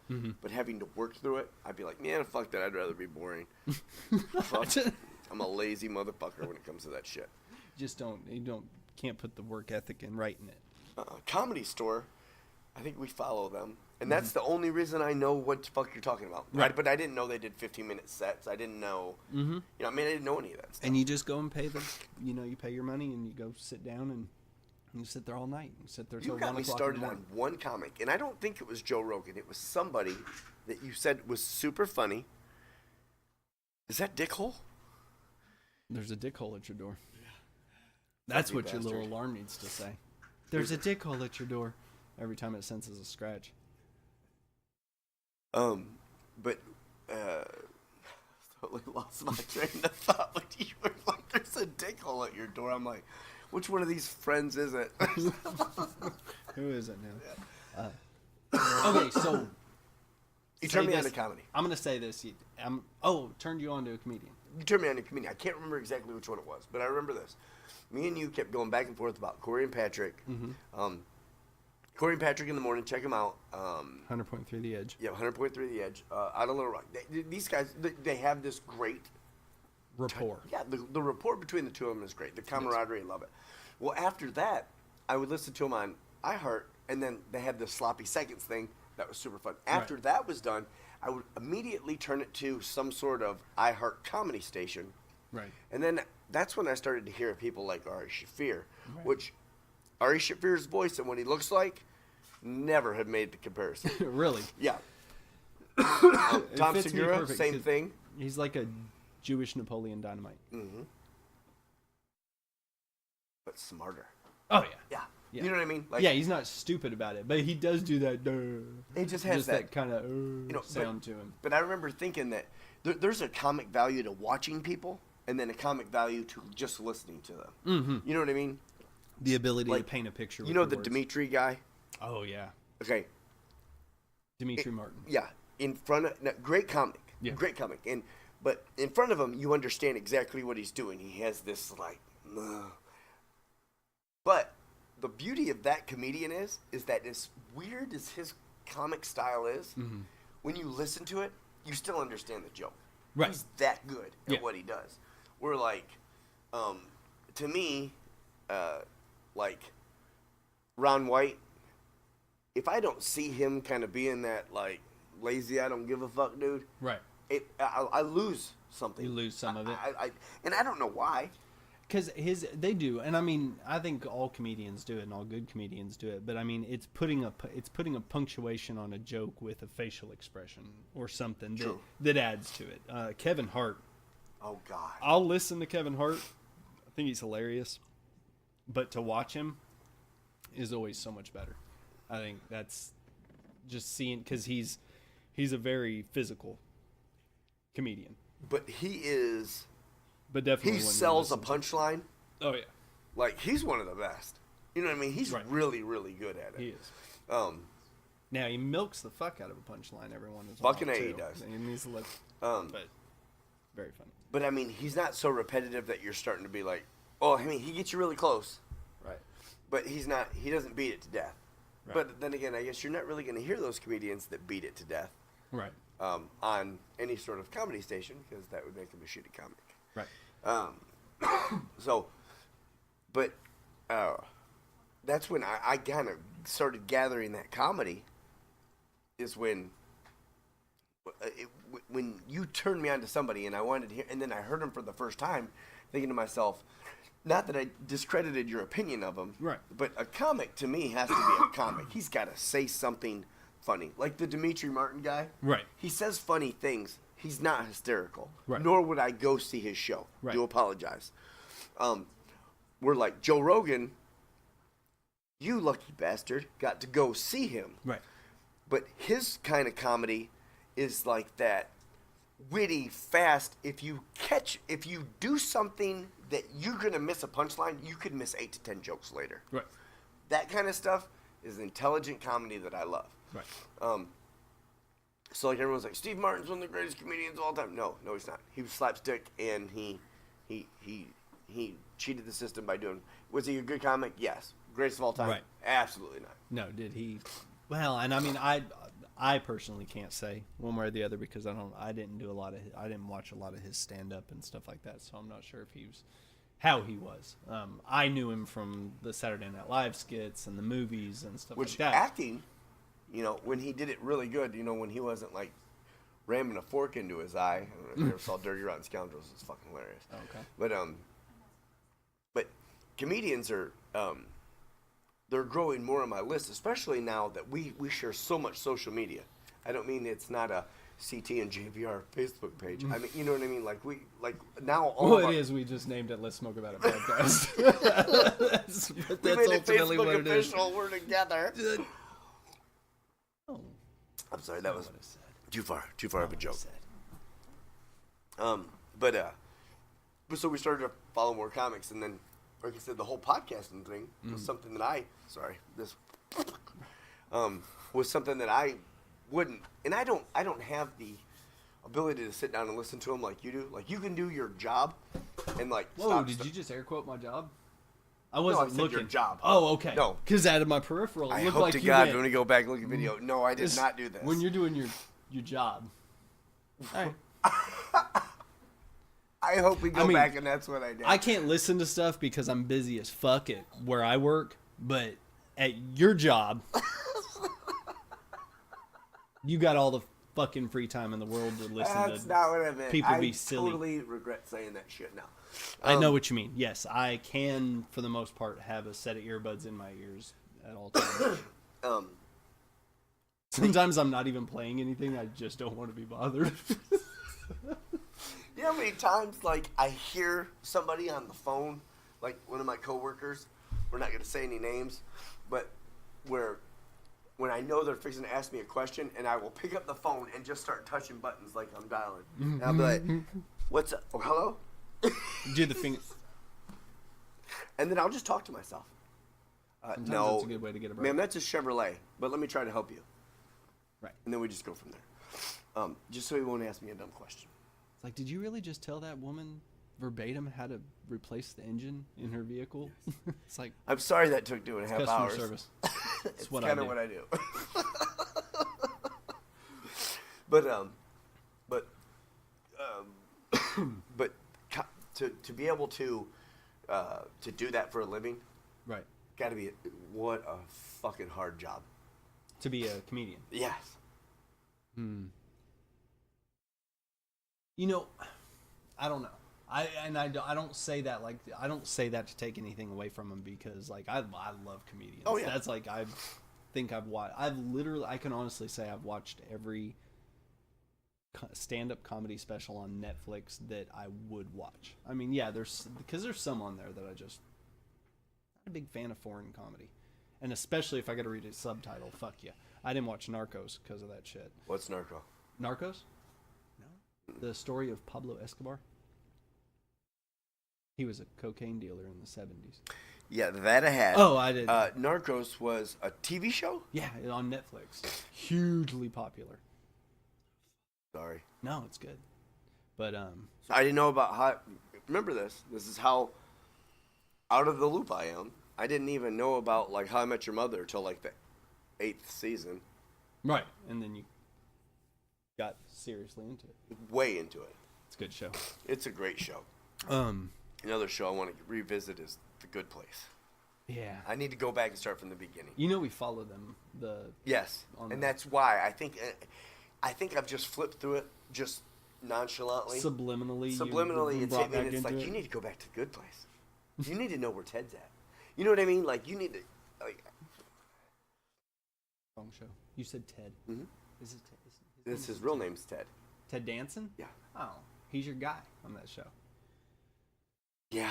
but having to work through it, I'd be like, man, fuck that. I'd rather be boring. Fuck. I'm a lazy motherfucker when it comes to that shit. just can't put the work ethic in writing it. Comedy Store, I think we follow them, and that's the only reason I know what the fuck you're talking about. Right. But I didn't know they did 15-minute sets. I didn't know. I didn't know any of that stuff. And you just go and pay you pay your money and you go sit down and you sit there all night. You sit there till You got 1 me o'clock. started on one comic, and I don't think it was Joe Rogan. It was somebody that you said was super funny. Is that Dick Hole? There's a dick hole at your door. That's Fucking what your little bastard. alarm needs to say. There's a dick hole at your door. Every time it senses a scratch. But totally lost my train of thought when you were like, "There's a dick hole at your door." I'm like, which one of these friends is it? Who is it now? Okay, so You say turned me on this- to comedy. I'm gonna say this. Turned you on to a comedian. You turned me on to comedy. I can't remember exactly which one it was, but I remember this. Me and you kept going back and forth about Corey and Patrick. Corey and Patrick in the morning. Check them out. 100.3 The Edge. Yeah, 100.3 The Edge. Out of Little Rock. These guys, they have this great Rapport. Yeah, the rapport between the two of them is great. The camaraderie, love it. Well, after that, I would listen to them on iHeart, and then they had the Sloppy Seconds thing. That was super fun. After that was done, I would immediately turn it to some sort of iHeart comedy station. Right. And then that's when I started to hear people like Ari Shaffir, Right. which Ari Shaffir's voice and what he looks like never had made the comparison. Really. Yeah. It Tom fits me Segura, perfect, same 'cause thing. He's like a Jewish Napoleon Dynamite. But smarter. Oh yeah. Yeah. Yeah. You know what I mean? Like, Yeah, he's not stupid about it, but he does do that. he just has that that. kind of know, sound to him. But I remember thinking that there's a comic value to watching people, and then a comic value to just listening to them. Mm-hmm. You know what I mean? The ability Like, to paint a picture. You with know your the words. Dimitri guy? Oh yeah, Okay. Dimitri Martin. Yeah. In front of great comic. Yeah. Great comic. But in front of him, you understand exactly what he's doing. He has this like, But the beauty of that comedian is that as weird as his comic style is, when you listen to it, you still understand the joke. Right. He's that good at Yeah. what he does. We're like, to me, like Ron White, if I don't see him kind of being that like lazy, I don't give a fuck dude, Right. I lose something. You lose some of it. And I don't know why. Because they do, and I mean, I think all comedians do it, and all good comedians do it. But I mean, it's putting a punctuation on a joke with a facial expression or something that adds to it. Kevin Hart. Oh God. I'll listen to Kevin Hart. I think he's hilarious, but to watch him is always so much better. I think that's just seeing, because he's a very physical comedian. But he is. But definitely He sells a punchline. Oh yeah, Like, he's one of the best. You know what I mean? He's Right. really, really good at it. he is. Now he milks the fuck out of a punchline every one in a while. Fucking A, he too. does. He needs to let, Um, but very funny. But I mean, he's not so repetitive that you're starting to be like, oh, I mean, he gets you really close, Right. but he's not. He doesn't beat it to death. Right. But then again, I guess you're not really going to hear those comedians that beat it to death Right. on any sort of comedy station, because that would make him a shitty comic. Right. So, but that's when I kind of started gathering that comedy. Is when when you turned me on to somebody and I wanted to hear, and then I heard him for the first time, thinking to myself, not that I discredited your opinion of him, Right. but a comic to me has to be a comic. He's got to say something funny, like the Dimitri Martin guy. Right. He says funny things. He's not hysterical. Right. Nor would I go see his show. Right. Do apologize. We're like Joe Rogan. You lucky bastard got to go see him. Right. But his kind of comedy is like that witty, fast. If you do something that you're gonna miss a punchline, you could miss 8 to 10 jokes later. Right. That kind of stuff is intelligent comedy that I love. Right. So like everyone's like, Steve Martin's one of the greatest comedians of all time. No, he's not. He was slapstick, and he cheated the system by doing. Was he a good comic? Yes. Greatest of all time? Right. Absolutely not. No, did he? Well, and I mean, I personally can't say one way or the other, because I didn't watch a lot of his stand up and stuff like that, so I'm not sure if he was how he was. I knew him from the Saturday Night Live skits and the movies and stuff Which like that. acting, when he did it really good, when he wasn't like ramming a fork into his eye. I don't know if you ever saw Dirty Rotten Scoundrels. It's fucking hilarious. Okay. But comedians are they're growing more on my list, especially now that we share so much social media. I don't mean it's not a CT and JVR Facebook page. I mean, you know what I mean? Like now all Well, of our, it is. We just named it "Let's Smoke About It" podcast. that's we made it ultimately Facebook what it is. official. We're together. Oh, I'm sorry, that was what I said. too far of a What I joke. said. But so we started to follow more comics, and then, like I said, the whole podcasting thing was something that was something that I wouldn't, and I don't have the ability to sit down and listen to them like you do. Like, you can do your job, and like. Whoa! Did you just air quote my job? I I wasn't said looking. your job. Oh, okay. No. Because out of my peripheral, it I looked hope like to you God went, when we go back and look at video. No, I did This- not do this. When you're doing your job. All right. I hope we go I mean, back and that's what I did. I can't listen to stuff because I'm busy as fuck at where I work, but at your job, you got all the fucking free time in the world to listen That's to. not what I meant. people I be silly. totally regret saying that shit now. I know what you mean. Yes, I can, for the most part, have a set of earbuds in my ears at all times. Sometimes I'm not even playing anything. I just don't want to be bothered. You know how many times, like, I hear somebody on the phone, like one of my coworkers, we're not going to say any names, but when I know they're fixing to ask me a question, and I will pick up the phone and just start touching buttons like I'm dialing. And I'll be like, what's up? Oh, hello? Do the thing. And then I'll just talk to myself. Sometimes No, that's a good way to get a break. ma'am, that's a Chevrolet, but let me try to help you. Right. And then we just go from there. Just so he won't ask me a dumb question. It's like, did you really just tell that woman verbatim how to replace the engine in her vehicle. It's like I'm sorry that took 2.5 customer hours. service. It's what I kind do. of what I do. but to be able to do that for a living, Right. got to be what a fucking hard job. To be a comedian. Yes. You know, I don't know. I don't say that like I don't say that to take anything away from him, because like I love comedians. Oh, yeah. That's like I can honestly say I've watched every stand-up comedy special on Netflix that I would watch. I mean, yeah, there's some on there that I just not a big fan of foreign comedy, and especially if I got to read a subtitle. Fuck yeah, I didn't watch Narcos because of that shit. What's Narco? Narcos? No. The story of Pablo Escobar. He was a cocaine dealer in the 70s. Yeah, that I had. Oh, I did. Narcos was a TV show? Yeah, on Netflix. Hugely popular. Sorry. No, it's good. But I didn't know about how. Remember this. This is how out of the loop I am. I didn't even know about like How I Met Your Mother till like the 8th season. right, and then you got seriously into it. Way into it. It's a good show. It's a great show. Another show I want to revisit is The Good Place. Yeah. I need to go back and start from the beginning. You know we follow them. Yes, and that's why I think I've just flipped through it just nonchalantly. Subliminally, It's hit me, and it's like, you need to go back to The Good Place. You need to know where Ted's at. You know what I mean? Like, you need to, like... Wrong show. You said Ted. Mhm. Is it Ted? His real name's Ted. Ted Danson? Yeah. Oh, he's your guy on that show. Yeah.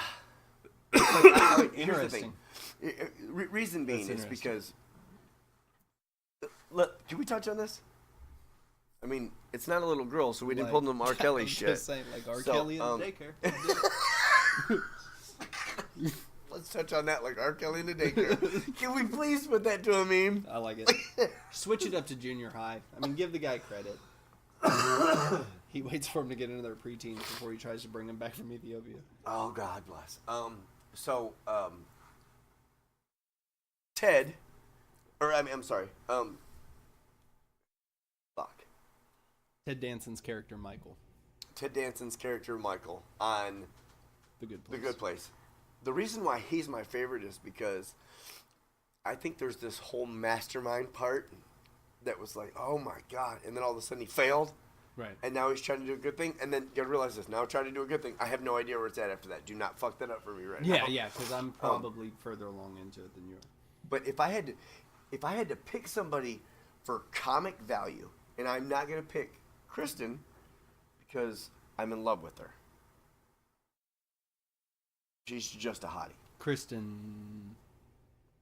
Here's the Interesting. thing. Reason being That's is because... Can we touch on this? I mean, it's not a little girl, so we didn't pull them R. Kelly I'm shit. Just saying, like R. Kelly in the daycare. Let's touch on that like R. Kelly in the daycare. Can we please put that to a meme? I like it. Switch it up to junior high. I mean, give the guy credit. He waits for him to get into their preteens before he tries to bring him back from Ethiopia. Oh, God bless. Ted, I'm sorry. Fuck. Ted Danson's character, Michael. Ted Danson's character, Michael, on The Good Place. The Good Place. The reason why he's my favorite is because I think there's this whole mastermind part that was like, oh my God. And then all of a sudden he failed. Right. And now he's trying to do a good thing. And then you gotta realize this. Now trying to do a good thing. I have no idea where it's at after that. Do not fuck that up for me right now. Yeah, because I'm probably further along into it than you are. But if I had to pick somebody for comic value, and I'm not gonna pick Kristen because I'm in love with her. She's just a hottie. Kristen,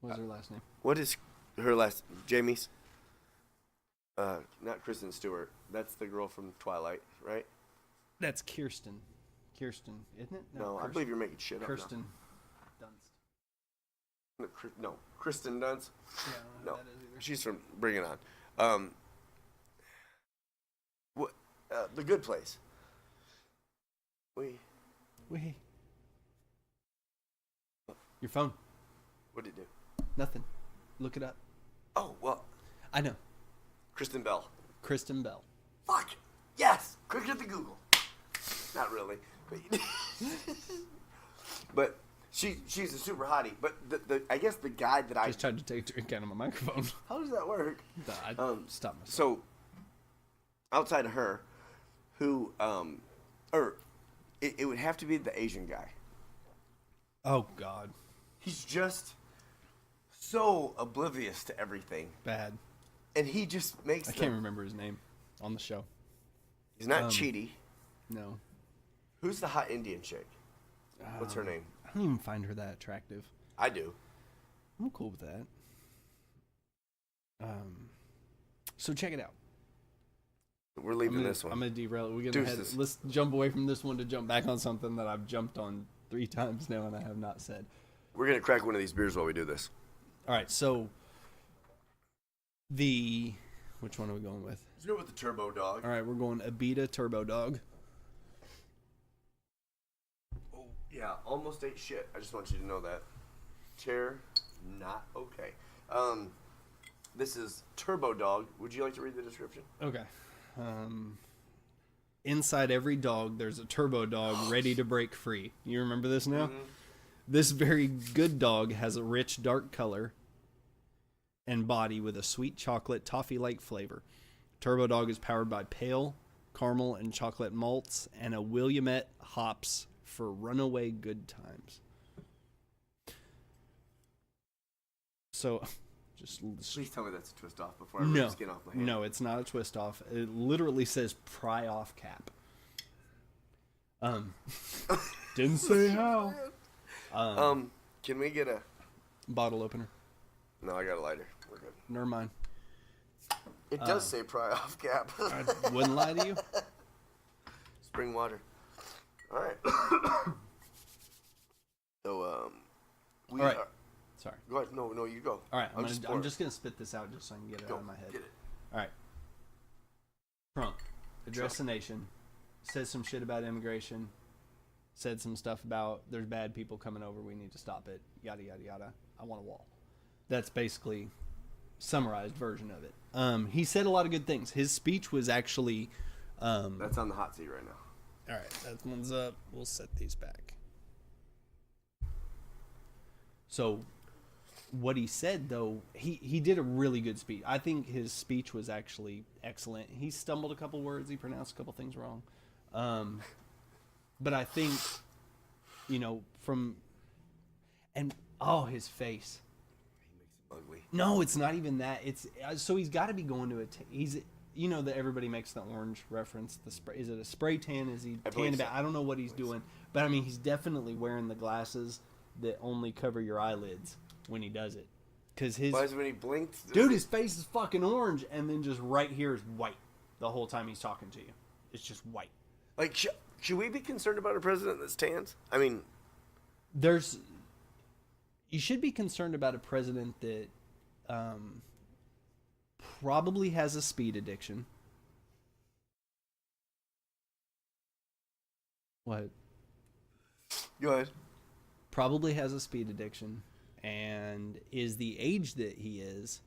what was her last name? What is her last? Jamie's? Not Kristen Stewart. That's the girl from Twilight, right? That's Kirsten. Kirsten, isn't it? No, I believe you're making shit Kirsten up Dunst. now. No, Kristen Dunst. Yeah, I don't know No, who that is either. she's from Bring It On. What? The Good Place. Wait. Your phone. What did it do? Nothing. Look it up. Oh well, I know. Kristen Bell. Kristen Bell. Fuck. Yes. Quicker than Google. Not really. But she's a super hottie. But the I guess the guy that I Just tried to take a drink out of my microphone. how does that work? I stopped myself. So outside of her, who it would have to be the Asian guy. Oh God. He's just so oblivious to everything, Bad. and he just makes. I can't remember his name on the show. He's not Cheaty. No. Who's the hot Indian chick? What's her name? I don't even find her that attractive. I do. I'm cool with that. So check it out. We're leaving this one. I'm gonna derail it. We're gonna let's jump away from this one to jump back on something that I've jumped on 3 times now and I have not said. We're gonna crack one of these beers while we do this. All right, so which one are we going with? Let's go with the Turbo Dog. All right, we're going Abita Turbo Dog. Yeah, almost ate shit. I just want you to know that. Chair, not okay. This is Turbo Dog. Would you like to read the description? Okay. Inside every dog, there's a turbo dog ready to break free. You remember this now? Mm-hmm. This very good dog has a rich, dark color and body with a sweet chocolate toffee-like flavor. Turbo Dog is powered by pale, caramel, and chocolate malts and a Willamette hops for runaway good times. So, just Please tell me that's a twist off before I rip skin off my hand. no, it's not a twist off. It literally says pry off cap. Didn't say how. Can we get a Bottle opener. No, I got a lighter. We're good. Never mind. It does say pry off cap. I wouldn't lie to you. Spring water. All right. So we All right. are, Sorry. go ahead. No, you go. All right, I'll I'm just gonna spit this out just so I can get it go. out of my head. Get it. All right. Trump addressed the nation, said some shit about immigration, said some stuff about there's bad people coming over, we need to stop it, yada yada yada. I want a wall. That's basically summarized version of it. He said a lot of good things. His speech was actually. That's on the hot seat right now. All right, that one's up. We'll set these back. So, what he said, though, he did a really good speech. I think his speech was actually excellent. He stumbled a couple words. He pronounced a couple things wrong. But I think, his face. He makes it ugly. No, it's not even that. It's so he's got to be going to he's that everybody makes the orange reference. The spray, is it a spray tan? Is he tan? So. I don't know what he's doing, but I mean he's definitely wearing the glasses that only cover your eyelids when he does it. Because Why is when he blinked? Dude, his face is fucking orange, and then just right here is white the whole time he's talking to you. It's just white. Like, should we be concerned about a president that's tans? I mean, you should be concerned about a president that probably has a speed addiction. What? Go ahead. Probably has a speed addiction and is the age that he is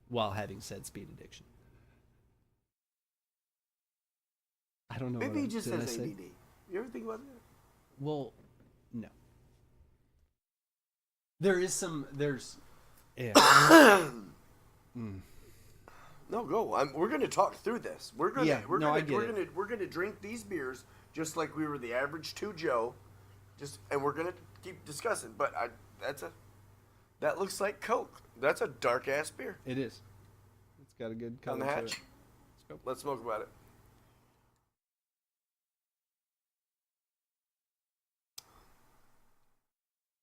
while having said speed addiction. I don't know. Maybe he just has ADD. You ever think about that? Well, no. There's yeah. No, go. We're going to talk through this. We're going to drink these beers just like we were the average 2 Joe, and we're going to keep discussing. But that looks like Coke. That's a dark ass beer. It is. It's got a good color on the to hatch. it. Let's smoke about it.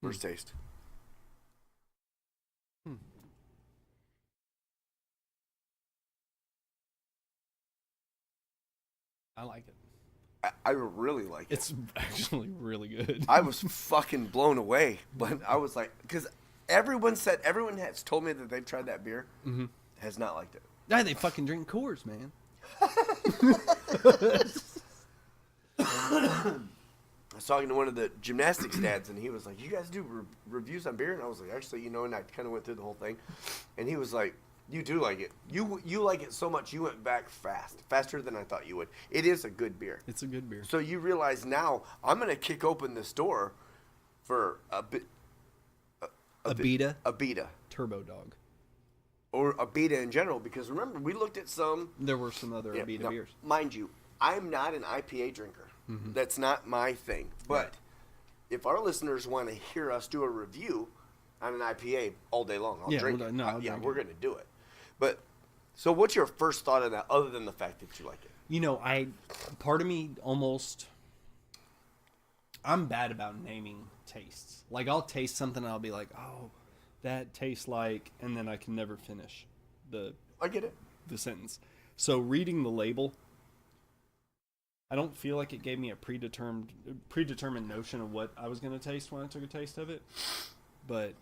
First taste. I like it. I really like it. It's actually really good. I was fucking blown away, but I was like, because everyone has told me that they've tried that beer, has not liked it. Yeah, they fucking drink Coors, man. I was talking to one of the gymnastics dads, and he was like, "You guys do reviews on beer?" And I was like, "Actually, and I kind of went through the whole thing." And he was like, "You do like it. You like it so much you went back faster than I thought you would. It is a good beer. It's a good beer." So you realize now I'm gonna kick open this door for a Abita Turbo Dog, or Abita in general, because remember we looked at some. There were some other Abita beers. Mind you, I'm not an IPA drinker. That's not my thing. But if our listeners want to hear us do a review on an IPA all day long, I'll drink it. We're going to do it. But so what's your first thought on that other than the fact that you like it? Part of me I'm bad about naming tastes. Like I'll taste something and I'll be like, "Oh, that tastes like," and then I can never finish I get it. The sentence. So reading the label, I don't feel like it gave me a predetermined notion of what I was going to taste when I took a taste of it. But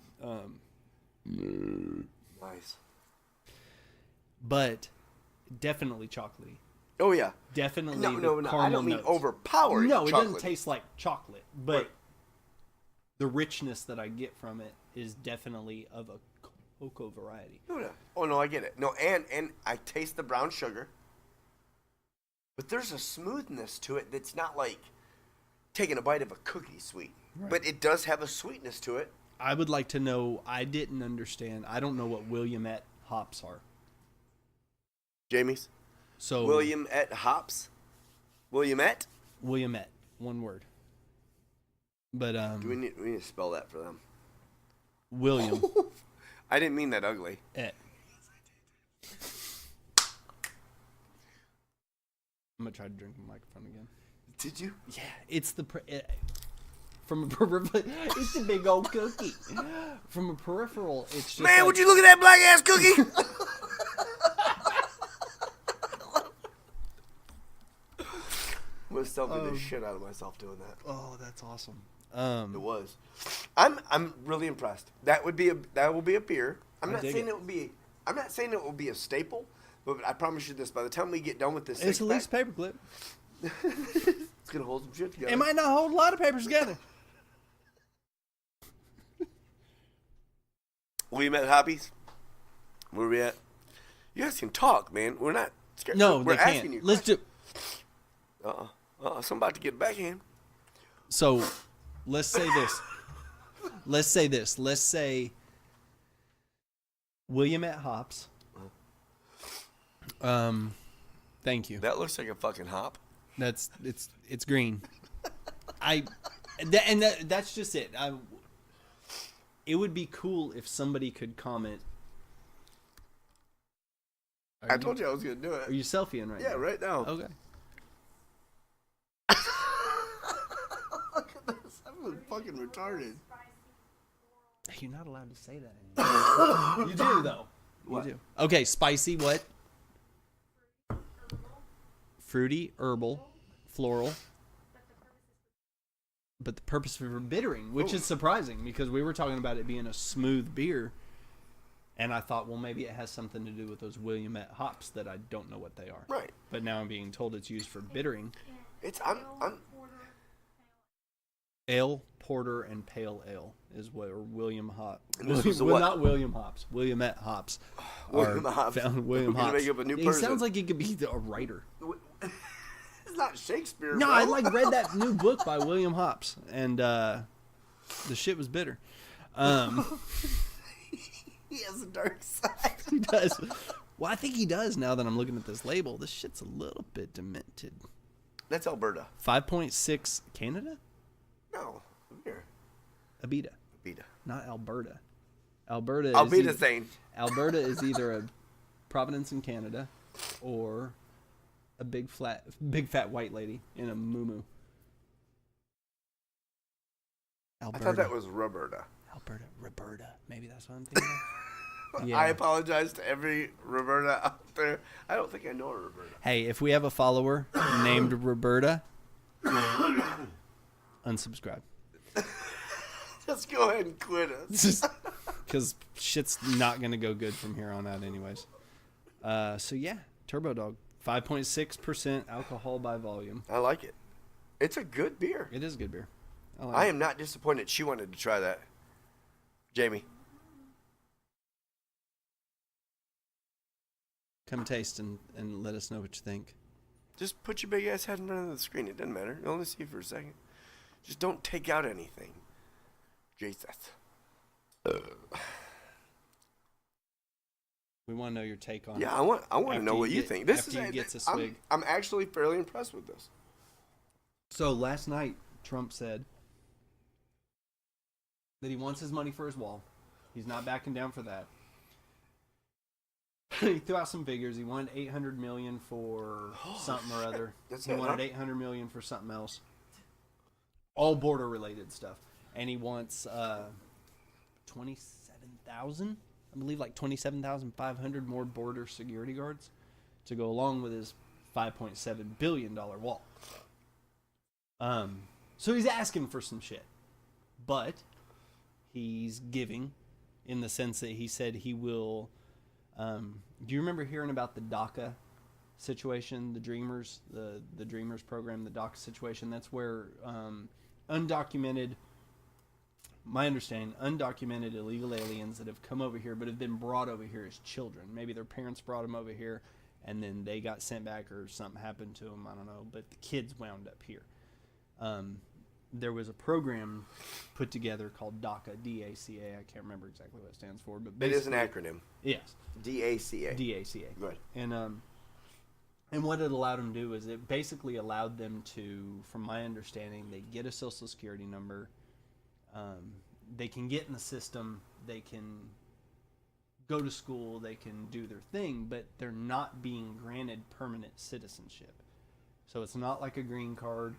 nice. But definitely chocolatey. Oh yeah. Definitely No. I don't mean notes. overpowering. No, it chocolate. doesn't taste like chocolate, but the richness that I get from it is definitely of a cocoa variety. Oh no, I get it. No, and I taste the brown sugar, but there's a smoothness to it that's not like taking a bite of a cookie sweet. Right. But it does have a sweetness to it. I would like to know. I didn't understand. I don't know what Williamette hops are. Jamie's. So Williamette hops. Williamette. Williamette, one word. But We need to spell that for them. William. I didn't mean that ugly. I'm gonna try to drink the microphone again. Did you? Yeah, it's from a peripheral. It's a big old cookie. From a peripheral, it's just Man, would you look at that black ass cookie? I'm gonna selfie the shit out of myself doing that. Oh, that's awesome. It was. I'm really impressed. That will be a beer. I'm not saying it will be a staple, but I promise you this: by the time we get done with this, It's at least paperclip. it's gonna hold some shit together. It might not hold a lot of papers together. We met hobbies. Where we at? You guys can talk, man. We're not scared. No, we're they asking can't. you. Let's do. So I'm about to get backhand. So, let's say this. Let's say Williamette hops. Thank you. That looks like a fucking hop. It's green. That's just it. It would be cool if somebody could comment. I told you I was gonna do it. Are you selfieing right now? Yeah, right now. Okay. Look at this. I'm fucking retarded. You're not allowed to say that anymore. You do though. What? You do. Okay, spicy. What? Fruity, herbal, floral. But the purpose for bittering, which is surprising because we were talking about it being a smooth beer, and I thought, well, maybe it has something to do with those Williamette hops that I don't know what they are. Right. But now I'm being told it's used for bittering. I'm Ale, porter, and pale ale is what William hop. this was what? Not William hops. Williamette hops. William hops. Found William We're gonna hops. make up a new He person. sounds like he could be a writer. It's not Shakespeare. No, bro. I read that new book by William Hops, and the shit was bitter. He has a dark side. He does. Well, I think he does now that I'm looking at this label. This shit's a little bit demented. That's Alberta. 5.6 Canada? No, here. Abita, Alberta. not Alberta. Alberta. I'll is be the same. Alberta is either a Providence in Canada, or a big fat white lady in a muumuu. I thought that was Roberta. Roberta. Maybe that's what I'm thinking of. Yeah. I apologize to every Roberta out there. I don't think I know a Roberta. Hey, if we have a follower named Roberta, unsubscribe. Just go ahead and quit us. Because shit's not going to go good from here on out anyways. So yeah, Turbo Dog. 5.6% alcohol by volume. I like it. It's a good beer. It is good beer. I am not disappointed she wanted to try that. Jamie. Come taste and let us know what you think. Just put your big ass head in front of the screen. It doesn't matter. You'll only see for a second. Just don't take out anything. Jesus. We want to know your take on it. Yeah, I want to After know you what you get- think. This after is you gets a swig. I'm actually fairly impressed with this. So last night, Trump said that he wants his money for his wall. He's not backing down for that. He threw out some figures. He wanted $800 million for something or other. That's He it, wanted huh? $800 million for something else. All border related stuff. And he wants 27,000, I believe, like 27,500 more border security guards to go along with his $5.7 billion wall. So he's asking for some shit, but he's giving, in the sense that he said he will. Do you remember hearing about the DACA situation, the Dreamers, the Dreamers program, the DACA situation? That's where undocumented my understanding, undocumented illegal aliens that have come over here but have been brought over here as children. Maybe their parents brought them over here and then they got sent back or something happened to them. I don't know. But the kids wound up here. There was a program put together called DACA, D-A-C-A. I can't remember exactly what it stands for. But it is an acronym. Yes. D-A-C-A. D-A-C-A. Good. And what it allowed them to do is it basically allowed them to, from my understanding, they get a social security number. They can get in the system. They can go to school. They can do their thing, but they're not being granted permanent citizenship. So it's not like a green card.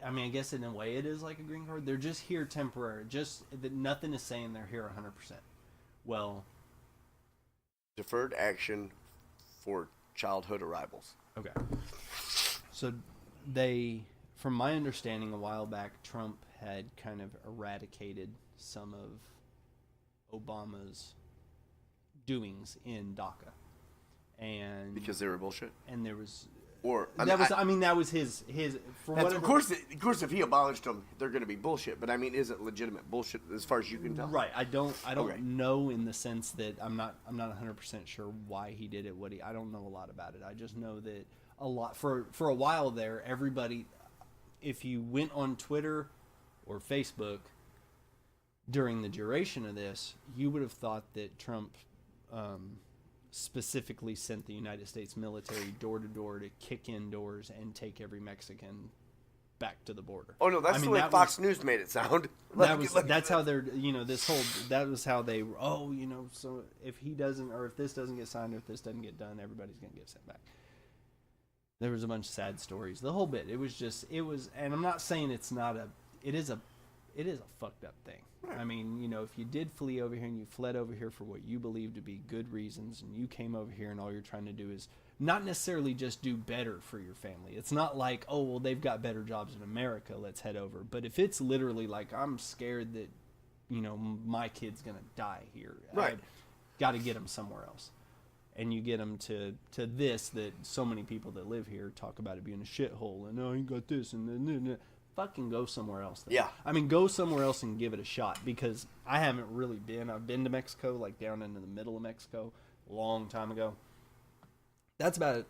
I mean, I guess in a way it is like a green card. They're just here temporary. Just that nothing is saying they're here 100%. Well, deferred action for childhood arrivals. Okay. So they, from my understanding, a while back, Trump had kind of eradicated some of Obama's doings in DACA, and because they were bullshit. And there was. Or that was his. For of course, if he abolished them, they're going to be bullshit. But I mean, is it legitimate bullshit as far as you can tell? Right. I don't know in the sense that I'm not 100% sure why he did it. I don't know a lot about it. I just know that a lot for a while there, everybody, if you went on Twitter or Facebook during the duration of this, you would have thought that Trump. Specifically sent the United States military door to door to kick in doors and take every Mexican back to the border. Oh no, that's the way Fox News made it sound. That's how they're, that was how they, so if he doesn't, or if this doesn't get signed, or if this doesn't get done, everybody's going to get sent back. There was a bunch of sad stories. The whole bit. It was, and I'm not saying it is a fucked up thing. I mean, if you did flee over here and you fled over here for what you believe to be good reasons, and you came over here and all you're trying to do is not necessarily just do better for your family. It's not like, oh, well, they've got better jobs in America, let's head over. But if it's literally like, I'm scared that, my kid's going to die here. Right. I've got to get them somewhere else. And you get them to this that so many people that live here talk about it being a shithole. And, oh, you got this and then. Fucking go somewhere else then. Yeah. I mean, go somewhere else and give it a shot, because I haven't really been. I've been to Mexico, like down into the middle of Mexico, a long time ago. That's about it.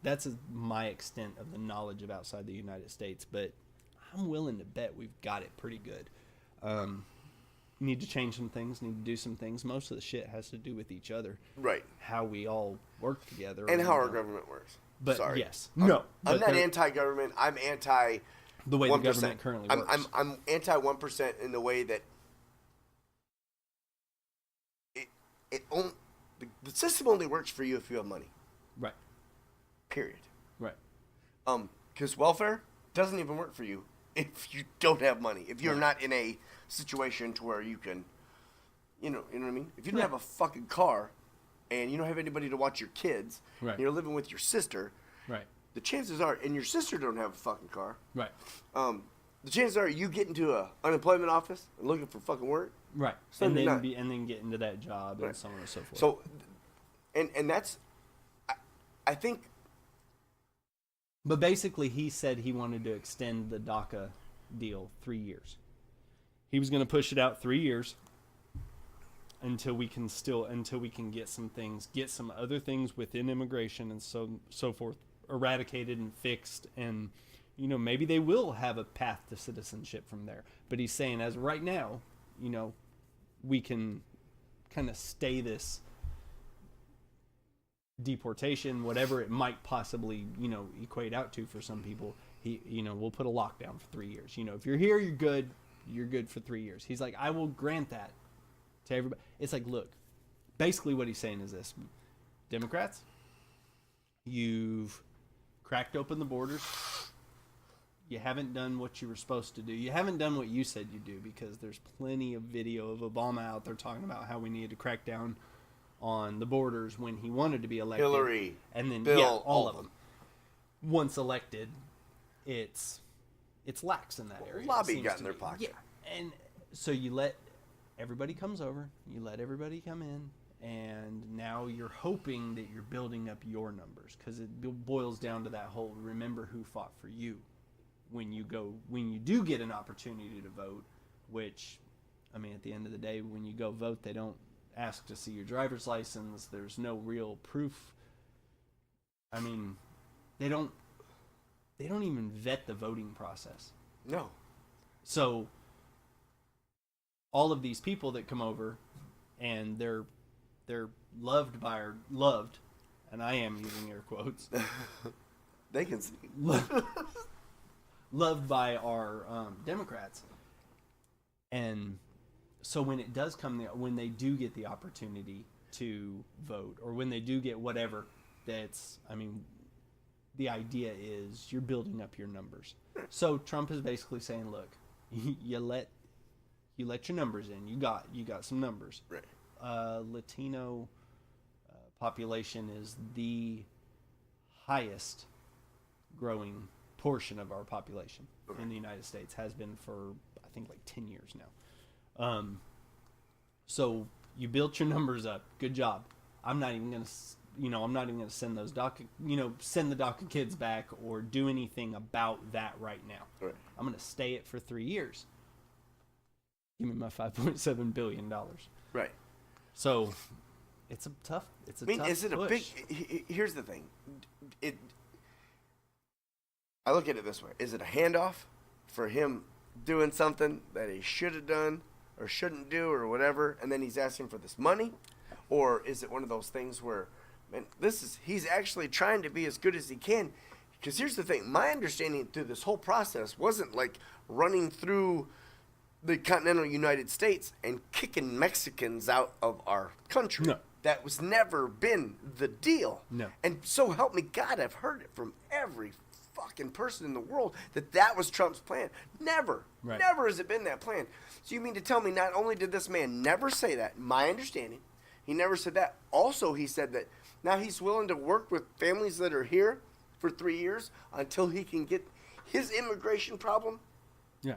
That's my extent of the knowledge of outside the United States, but I'm willing to bet we've got it pretty good. Need to change some things, need to do some things. Most of the shit has to do with each other. Right. How we all work together. And how our government works. But Sorry. yes. No. I'm not anti-government. I'm anti... the way 1%. The government currently works. I'm anti 1% in the way that the system only works for you if you have money. Right. Period. Right. Because welfare doesn't even work for you if you don't have money. If you're not in a situation to where you can, you know what I mean? If you don't have a fucking car and you don't have anybody to watch your kids, right. and you're living with your sister, right. The chances are, and your sister don't have a fucking car. Right. The chances are you get into a unemployment office and looking for fucking work. Right. And then get into that job and so on and so forth. So, and that's, I think. But basically, he said he wanted to extend the DACA deal 3 years. He was going to push it out 3 years until we can get some things, get some other things within immigration and so forth eradicated and fixed, and maybe they will have a path to citizenship from there. But he's saying, as of right now, we can kind of stay this deportation, whatever it might possibly equate out to for some people. We'll put a lockdown for 3 years. If you're here, you're good for 3 years. He's like, I will grant that to everybody. It's like, look, basically what he's saying is this: Democrats, you've cracked open the borders. You haven't done what you were supposed to do. You haven't done what you said you'd do, because there's plenty of video of Obama out there talking about how we needed to crack down on the borders when he wanted to be elected. Hillary, and then Bill, all of them. Once elected, it's lax in that area. Lobby got in their pocket. Yeah, and so you let everybody comes over. You let everybody come in. And now you're hoping that you're building up your numbers, because it boils down to that whole remember who fought for you when you do get an opportunity to vote, which I mean, at the end of the day, when you go vote, they don't ask to see your driver's license. There's no real proof. I mean, they don't even vet the voting process. No. So all of these people that come over and they're loved, and I am using air quotes. They can see. Loved by our Democrats. And so when it does come there, when they do get the opportunity to vote, or when they do get whatever, the idea is you're building up your numbers. So Trump is basically saying, look, you let your numbers in. You got some numbers. Right. Latino population is the highest growing portion of our population in the United States. Has been for, I think, like 10 years now. So you built your numbers up. Good job. I'm not even going to send those send the DACA kids back or do anything about that right now. Right. I'm going to stay it for 3 years. Give me my $5.7 billion. Right. So it's a tough is it push. a big, here's the thing. I look at it this way. Is it a handoff for him doing something that he should have done or shouldn't do or whatever, and then he's asking for this money? Or is it one of those things where, man, he's actually trying to be as good as he can? Because here's the thing. My understanding through this whole process wasn't like running through the continental United States and kicking Mexicans out of our country. No. That was never been the deal. No. And so help me God, I've heard it from every fucking person in the world that was Trump's plan. Never. Right. Never has it been that plan. So you mean to tell me not only did this man never say that, my understanding, he never said that. Also, he said that now he's willing to work with families that are here for 3 years until he can get his immigration problem. Yeah.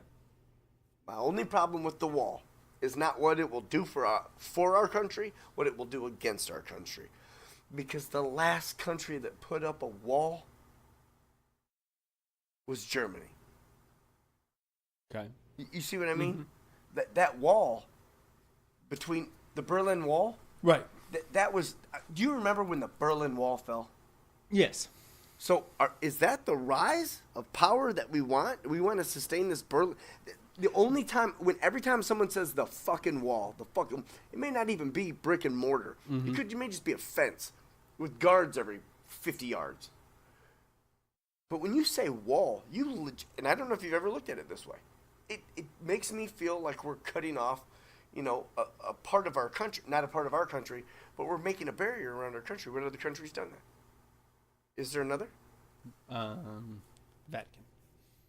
My only problem with the wall is not what it will do for our country, what it will do against our country. Because the last country that put up a wall was Germany. Okay. You see what I mean? Mm-hmm. That wall between the Berlin Wall. Right. That was. Do you remember when the Berlin Wall fell? Yes. So is that the rise of power that we want? We want to sustain this Berlin. The only time every time someone says the fucking wall, it may not even be brick and mortar. Mm-hmm. It may just be a fence with guards every 50 yards. But when you say wall, and I don't know if you've ever looked at it this way. It makes me feel like we're cutting off, a part of our country, not a part of our country, but we're making a barrier around our country. What other country's done that? Is there another? Vatican.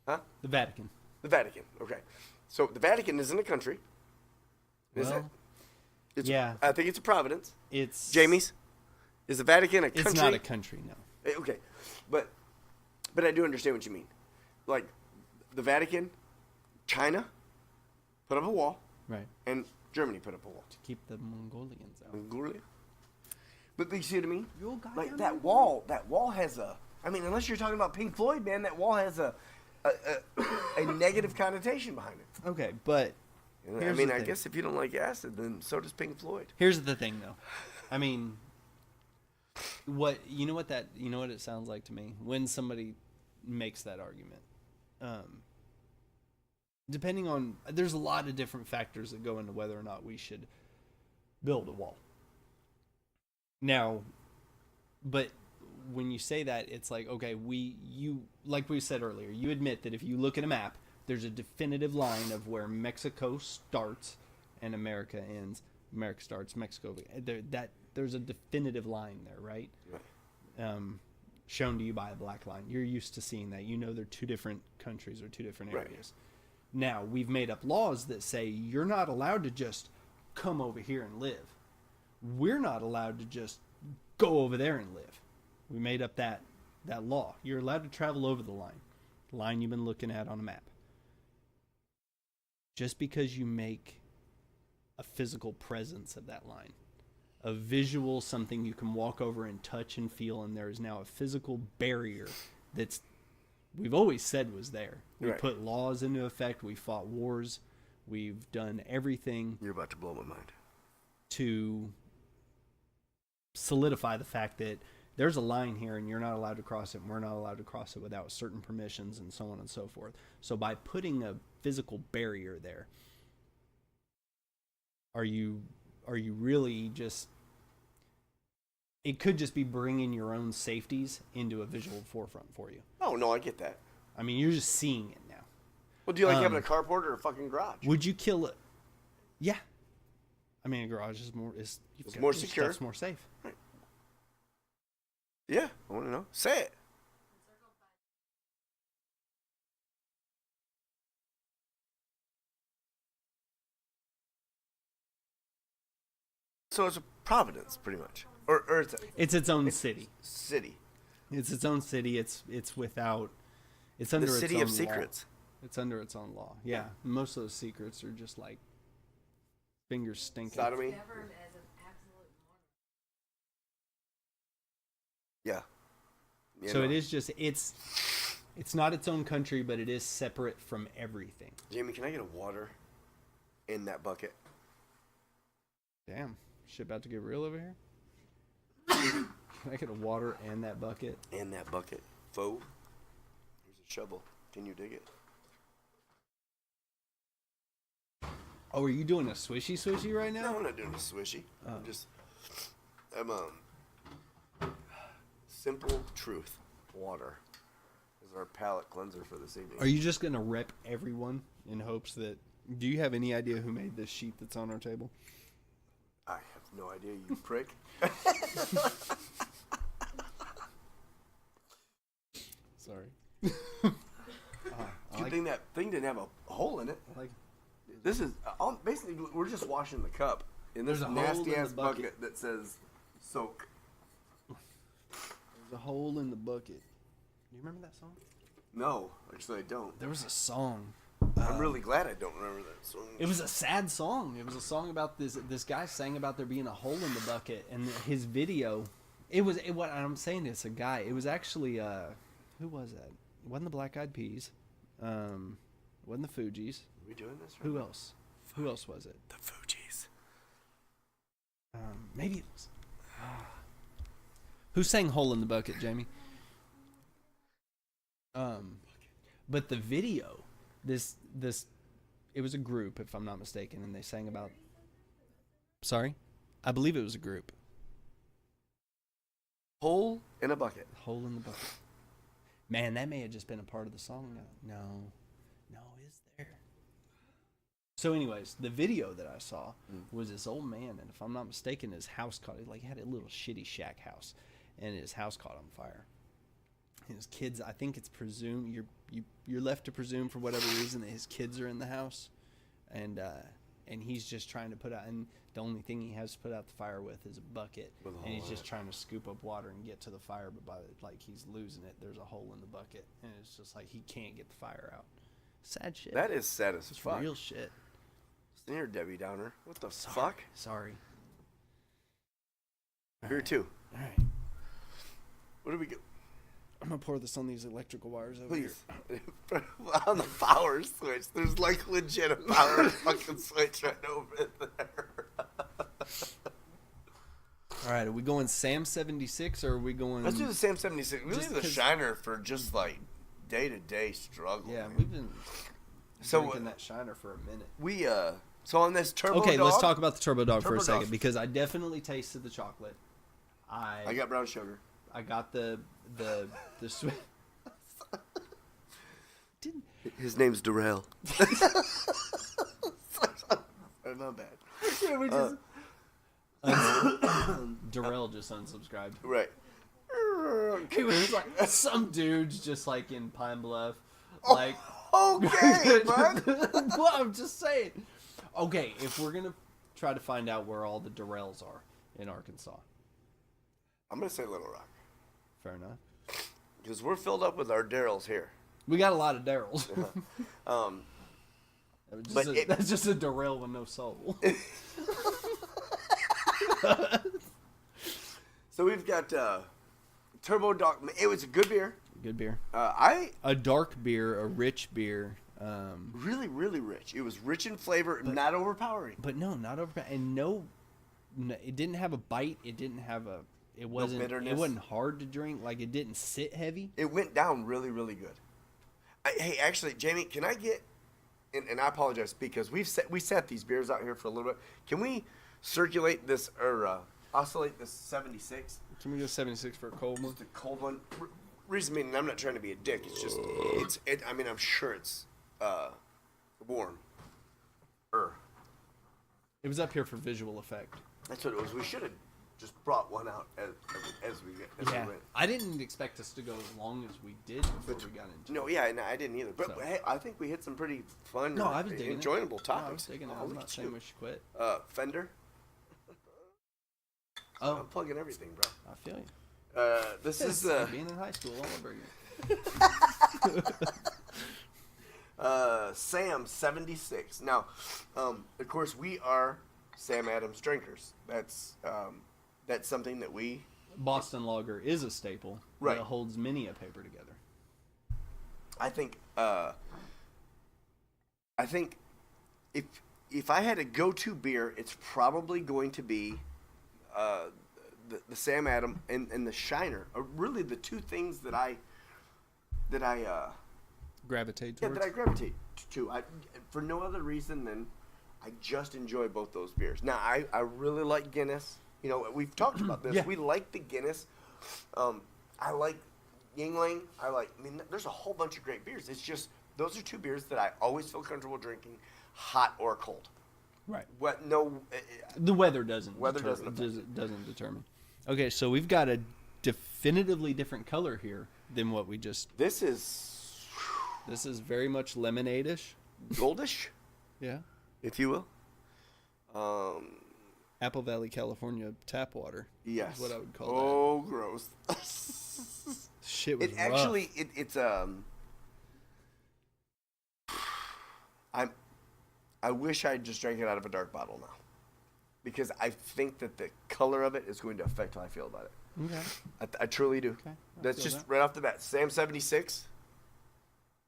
Huh? The Vatican. The Vatican. Okay. So the Vatican isn't a country. Is it? Yeah. I think it's a province. It's Jamie's. Is the Vatican a country? It's not a country, no. Okay. But I do understand what you mean. Like the Vatican, China put up a wall. Right. And Germany put up a wall. To keep the Mongolians out. Mongolia? But you see what I mean? Like that that wall has unless you're talking about Pink Floyd, man, that wall has a negative connotation behind it. Okay, but I guess if you don't like acid, then so does Pink Floyd. Here's the thing, though. I mean, what it sounds like to me when somebody makes that argument. Depending on, there's a lot of different factors that go into whether or not we should build a wall. Now, but when you say that, it's like, okay, like we said earlier, you admit that if you look at a map, there's a definitive line of where Mexico starts and America ends. America starts, Mexico. There's a definitive line there, right? Shown to you by a black line. You're used to seeing that. They're two different countries or two different areas. Right. Now, we've made up laws that say you're not allowed to just come over here and live. We're not allowed to just go over there and live. We made up that law. You're allowed to travel over the line you've been looking at on a map. Just because you make a physical presence of that line, a visual, something you can walk over and touch and feel, and there is now a physical barrier we've always said was there. We right. put laws into effect. We fought wars. We've done everything You're about to blow my mind. to solidify the fact that there's a line here and you're not allowed to cross it and we're not allowed to cross it without certain permissions and so on and so forth. So by putting a physical barrier there, are you really just, it could just be bringing your own safeties into a visual forefront for you. Oh, no, I get that. I mean, you're just seeing it now. Well, do you like having a carport or a fucking garage? Would you kill it? Yeah. I mean, a garage is more, it's more secure. It's more safe. Right. Yeah, I want to know. Say it. So it's a Providence, pretty much, or It's its own city. City. It's its own city. It's without. It's under The its city own of secrets. Law. It's under its own law. Yeah, most of those secrets are just like fingers stinking. Sodomy. Yeah. So it is just it's not its own country, but it is separate from everything. Jamie, can I get a water in that bucket? Damn, shit about to get real over here. Can I get a water and that bucket? And that bucket. Faux. Here's a shovel. Can you dig it? Oh, are you doing a swishy right now? No, I'm not doing a swishy. Oh. I'm simple truth. Water is our palate cleanser for this evening. Are you just gonna rep everyone in hopes that? Do you have any idea who made this sheet that's on our table? I have no idea, you prick. Sorry. Good thing that thing didn't have a hole in it. Like, This is basically we're just washing the cup in this There's a hole nasty in ass the bucket. bucket that says soak. there's a hole in the bucket. Do you remember that song? No, actually I don't. There was a song. I'm really glad I don't remember that song. It was a sad song. It was a song about this guy sang about there being a hole in the bucket, and his video. What I'm saying, it's a guy. It was actually who was that? It wasn't the Black Eyed Peas. Wasn't the Fugees. Are we doing this? Right Who now? else? Who else was it? The Fugees. Maybe it was. Who sang "Hole in the Bucket"? Jamie. But the video, this it was a group, if I'm not mistaken, and they sang about. Sorry, I believe it was a group. Hole in a bucket. Hole in the bucket. Man, that may have just been a part of the song. No, is there? So, anyways, the video that I saw was this old man, and if I'm not mistaken, his house he had a little shitty shack house, and his house caught on fire. And his kids, I think it's presumed you're left to presume for whatever reason that his kids are in the house, and he's just trying to put out, and the only thing he has to put out the fire with is a bucket, and he's just trying to scoop up water and get to the fire, but he's losing it. There's a hole in the bucket, and it's just like he can't get the fire out. Sad shit. That is sad as It's fuck. real shit. Listen here, Debbie Downer. What the fuck? Sorry. Here too. All right. What do we get? I'm gonna pour this on these electrical wires over here. Please. On the power switch. There's like legit a power fucking switch right over there. All right, are we going Sam 76 or are we going? Let's do the Sam 76. We Just leave the 'cause- Shiner for just like day-to-day struggle. Yeah, man. we've been So, drinking that Shiner for a minute. we so on this Turbo Okay, Dog, let's talk about the Turbo Dog for Turbo a second Dog. because I definitely tasted the chocolate. I got brown sugar. I got the sweet. Didn't His name's Darrell. My bad. yeah, we just Darrell just unsubscribed. Right. He was like some dudes just like in Pine Bluff, like. Okay, bud. Well, I'm just saying. Okay, if we're gonna try to find out where all the Darrells are in Arkansas, I'm gonna say Little Rock fair enough. because we're filled up with our Darrells here. We got a lot of Darrells. But That's just a Darrell with no soul. So we've got Turbo Dog. It was a good beer. Good beer. I A dark beer, a rich beer. Really, really rich. It was rich in flavor, not overpowering. But no, not over. And it didn't have a bite. It didn't have a. It wasn't. bitterness. It wasn't hard to drink. Like it didn't sit heavy. It went down really, really good. Hey, actually, Jamie, can I get? And I apologize because we sat these beers out here for a little bit. Can we circulate this or oscillate this 76? Can we go 76 for a cold one? Just a cold one. Reason being, I'm not trying to be a dick. It's just I mean, I'm sure it's warm. It was up here for visual effect. That's what it was. We should have just brought one out as we went. I didn't expect us to go as long as we did before we got into. No, yeah, no, I didn't either. But So. hey, I think we hit some pretty fun, No, I was digging enjoyable it. No, I was topics. digging it. Oh, I'm look not at saying you. we should quit. Fender. Oh, I'm plugging everything, bro. I feel you. This It's is like being in high school all over again. Sam 76. Now, of course, we are Sam Adams drinkers. That's something that we. Boston Lager is a staple. Right. That holds many a paper together. I think if I had a go-to beer, it's probably going to be the Sam Adams and the Shiner are really the two things that I Gravitate yeah, towards. that I gravitate to. For no other reason than I just enjoy both those beers. Now I really like Guinness. You know, we've talked about this. Yeah. We like the Guinness. I like Yingling. I mean, there's a whole bunch of great beers. It's just those are two beers that I always feel comfortable drinking, hot or cold. Right. What? No. The weather doesn't. Doesn't affect doesn't determine. Okay, so we've got a definitively different color here than what we just. This is This is very much lemonade-ish. goldish, Yeah. if you will. Apple Valley, California tap water. Yes. Is what I would call Oh, gross. that. Shit was It rough. actually, it's I wish I just drank it out of a dark bottle now, because I think that the color of it is going to affect how I feel about it. Okay. I truly do. Okay, I That's feel just that. right off the bat. Sam 76.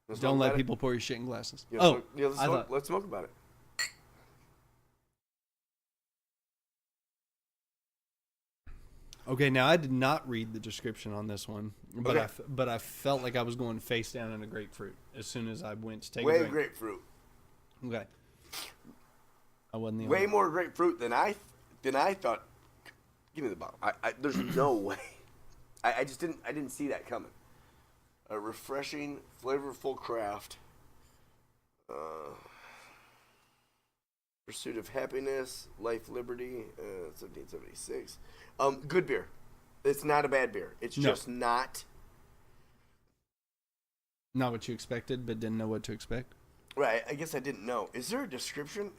Let's Don't smoke let about it. people pour your shit in glasses. Yeah, Oh, smoke- yeah, let's I smoke, thought. let's smoke about it. Okay, now I did not read the description on this one, but Okay. but I felt like I was going face down in a grapefruit as soon as I went to take a Way drink. grapefruit. Okay. I wasn't the Way only more grapefruit than I thought. Give me the bottle. There's no way. I just didn't see that coming. A refreshing, flavorful craft. Pursuit of happiness, life, liberty. 1776. Good beer. It's not a bad beer. It's No. just not. Not what you expected, but didn't know what to expect. Right. I guess I didn't know. Is there a description?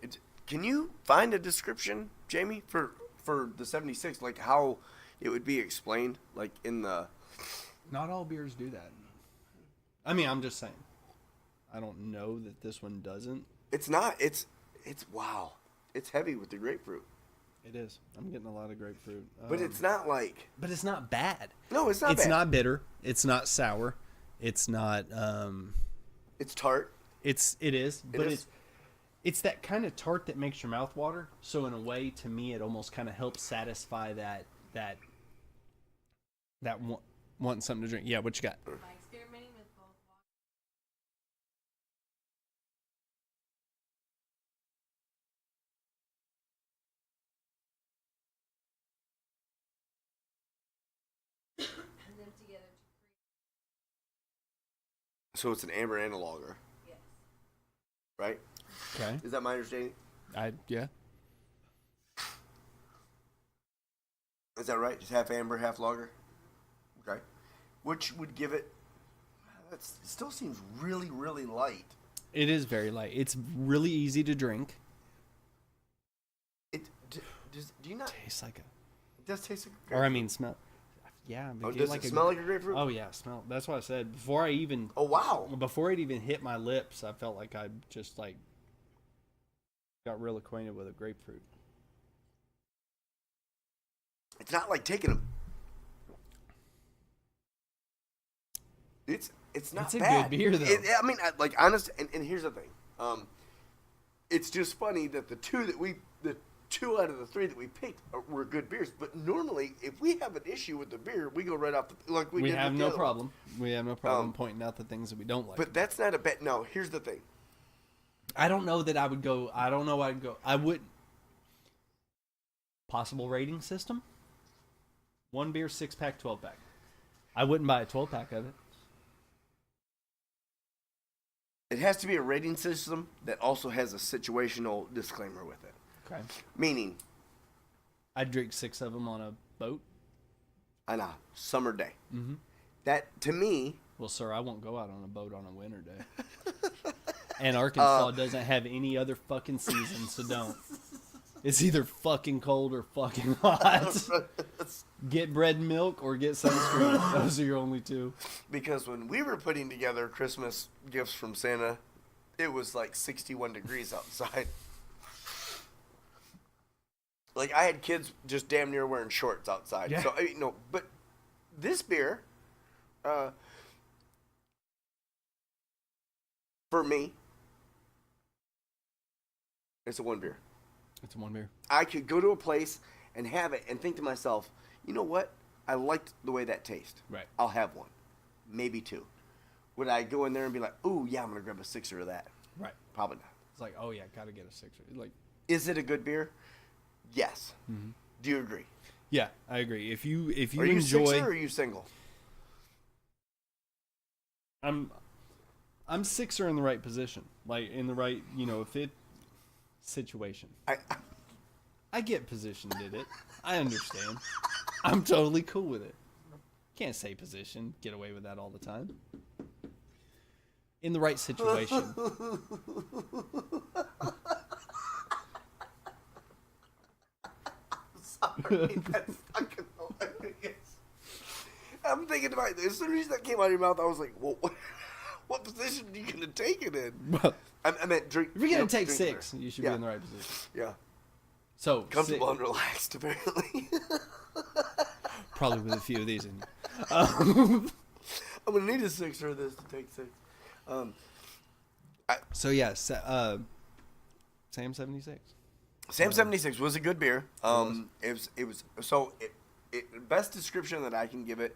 Can you find a description, Jamie, for the 76? Like how it would be explained, like in the. Not all beers do that. I mean, I'm just saying. I don't know that this one doesn't. It's not. It's wow. It's heavy with the grapefruit, It is. I'm getting a lot of grapefruit. but it's not like. But it's not bad. No, it's not. It's bad. not bitter. It's not sour. It's not. It's tart. It is. But is. it's that kind of tart that makes your mouth water. So in a way, to me, it almost kind of helps satisfy that wanting something to drink. Yeah, what you got? By experimenting with both water. And them together to create. So it's an amber and a lager, Yes. right? Okay. Is that my understanding? Yeah. Is that right? Just half amber, half lager. Okay. Which would give it. It still seems really, really light. It is very light. It's really easy to drink. Do you not? Tastes like It does taste like. a, or I mean, smell. Yeah. Oh, get does like it smell like a grapefruit? Oh yeah, smell. That's what I said before Oh wow. before it even hit my lips. I felt like I just like got real acquainted with a grapefruit. It's not like taking them. It's not It's a bad. good beer, though. I mean, like honest. And here's the thing. It's just funny that the two out of the three that we picked were good beers. But normally, if we have an issue with the beer, we go right off the like we We did have with the no other problem. We have no problem Um, pointing out the things that we don't like. But that's not a bad. No, here's the thing. I don't know that I would go. I don't know. I'd go. I would. Possible rating system. 1 beer, 6-pack, 12-pack. I wouldn't buy a 12-pack of it. It has to be a rating system that also has a situational disclaimer with it. Okay. Meaning, I'd drink 6 of them on a boat. on a summer day. Mm-hmm. That, to me, Well, sir, I won't go out on a boat on a winter day. And Arkansas doesn't have any other fucking season, so don't. It's either fucking cold or fucking hot. Get bread and milk or get sunscreen. Those are your only two. because when we were putting together Christmas gifts from Santa, it was like 61 degrees outside. Like, I had kids just damn near wearing shorts outside. Yeah. So, I mean, no, but this beer, for me, it's a 1 beer. It's a 1 beer. I could go to a place and have it and think to myself, you know what? I liked the way that tastes. Right. I'll have 1, maybe 2. Would I go in there and be like, ooh, yeah, I'm going to grab a 6er of that? Right. Probably not. It's like, oh yeah, gotta get a 6er. Like, Is it a good beer? Yes. Mm-hmm. Do you agree? yeah, I agree. If you Are you enjoy, 6er or are you single? I'm 6er in the right position, like in the right, if it situation. I get positioned in it. I understand. I'm totally cool with it. Can't say position. Get away with that all the time. In the right situation. Sorry, that's fucking hilarious. I'm thinking about this. As soon as that came out of your mouth, I was like, well, what position are you going to take it in? Well, I meant drink. if you're gonna yep, take drink 6, beer. you should Yeah. be in the right position. Yeah. So Comfortable and relaxed, apparently. probably with a few of these in you. I'm going to need a 6er of this to take 6. So yeah, Sam 76. Sam 76 was a good beer. It was best description that I can give it.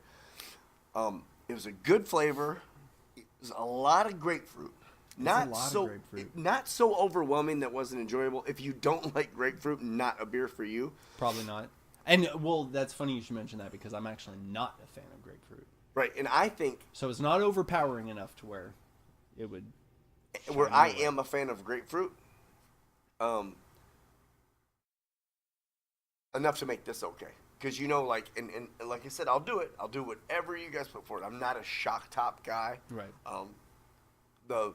It was a good flavor. It was a lot of grapefruit. Not so overwhelming that wasn't enjoyable. If you don't like grapefruit, not a beer for you. Probably not. And well, that's funny you should mention that because I'm actually not a fan of grapefruit. Right, and I think So it's not overpowering enough to where it would. where I am a fan of grapefruit, enough to make this okay. Because and like I said, I'll do it. I'll do whatever you guys put forward. I'm not a shock top guy. Right. The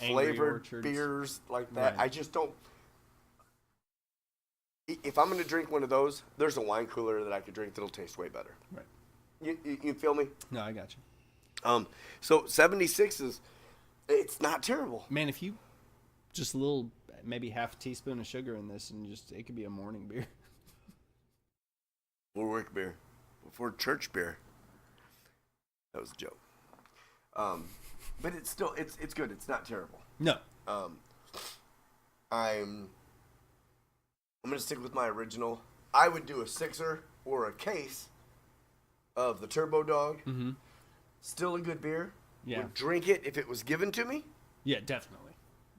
Angry flavored Orchards. beers like that, Right. I just don't. If I'm going to drink one of those, there's a wine cooler that I could drink that'll taste way better. Right. You feel me? No, I got you. So 76 it's not terrible. Man, if you just a little, maybe half a teaspoon of sugar in this, and it could be a morning beer. For work beer, for church beer. That was a joke. But it's still it's good. It's not terrible. No. I'm gonna stick with my original. I would do a 6er or a case of the Turbo Dog. Mm-hmm. Still a good beer. Yeah. Would drink it if it was given to me. Yeah, definitely.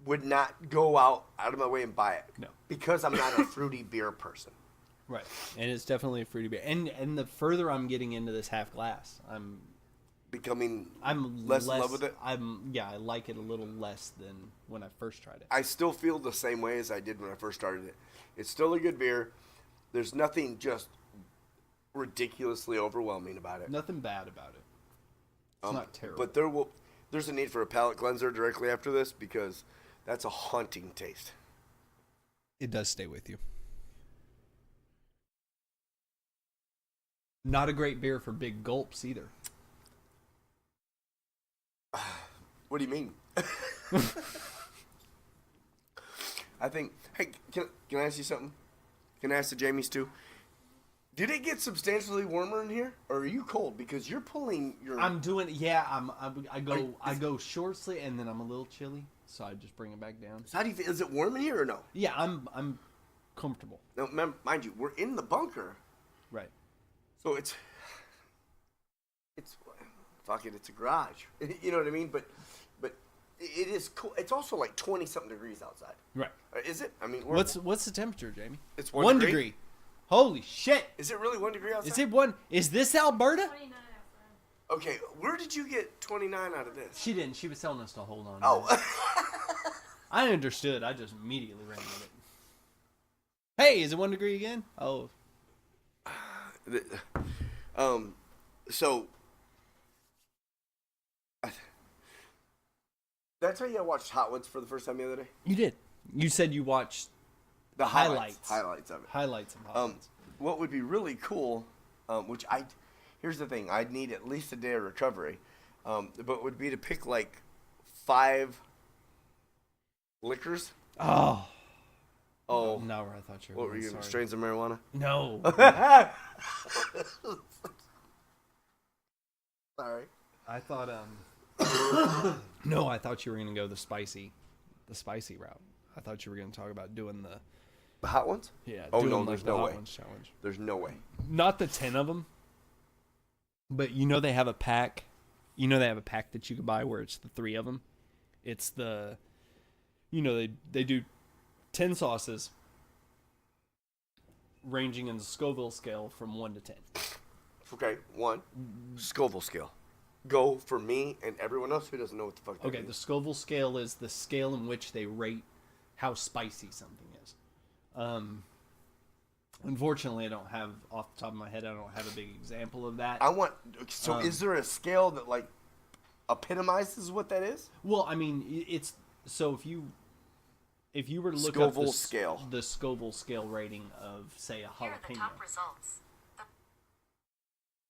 Would not go out of my way and buy it. No. Because I'm not a fruity beer person. Right. And it's definitely a fruity beer. And the further I'm getting into this half glass, I'm Becoming less in love with it. I like it a little less than when I first tried it. I still feel the same way as I did when I first started it. It's still a good beer. There's nothing just ridiculously overwhelming about it. Nothing bad about it. It's not terrible. But there's a need for a palate cleanser directly after this because that's a haunting taste. It does stay with you. Not a great beer for big gulps either. What do you mean? I think. Hey, can I ask you something? Can I ask the Jamies too? Did it get substantially warmer in here, or are you cold? Because you're pulling your. I'm doing. Yeah, I go short sleeve, and then I'm a little chilly, so I just bring it back down. So how do you feel? Is it warm in here or no? Yeah, I'm comfortable. No, mind you, we're in the bunker, Right. so it's fuck it, it's a garage. You know what I mean? But it is cool. It's also like 20-something degrees outside. Right. Is it? I mean, What's the temperature, Jamie? It's 1 degree? degree. Holy shit! Is it really 1 degree outside? Is it one? Is this Alberta? 29 outside. Okay, where did you get 29 out of this? She didn't. She was telling us to hold on. Oh. I understood. I just immediately ran with it. Hey, is it 1 degree again? Oh. So. Did I tell you I watched Hot Ones for the first time the other day? You did. You said you watched The Highlights. Highlights of it. highlights of Hot Ones. What would be really cool, here's the thing, I'd need at least a day of recovery, but would be to pick like 5 liquors. Oh. Oh, Not where I thought you were what were going. you? Sorry. Strains of marijuana? No. Sorry. I thought no, I thought you were gonna go the spicy route. I thought you were gonna talk about doing the Hot Ones? yeah. Oh, doing no, like there's the no Hot way. Ones challenge. There's no way. Not the 10 of them, but you know they have a pack. You know they have a pack that you can buy where it's the 3 of them. It's the, you know they do 10 sauces, ranging in the Scoville scale from 1 to 10. Okay, 1, Scoville scale. Go for me and everyone else who doesn't know what the fuck that Okay, the means. Scoville scale is the scale in which they rate how spicy something is. Unfortunately, I don't have, off the top of my head, I don't have a big example of that. Is there a scale that like epitomizes what that is? Well, I mean, it's so if you were to look Scoville up scale. the Scoville scale rating of, say, a Here are the jalapeno, top results.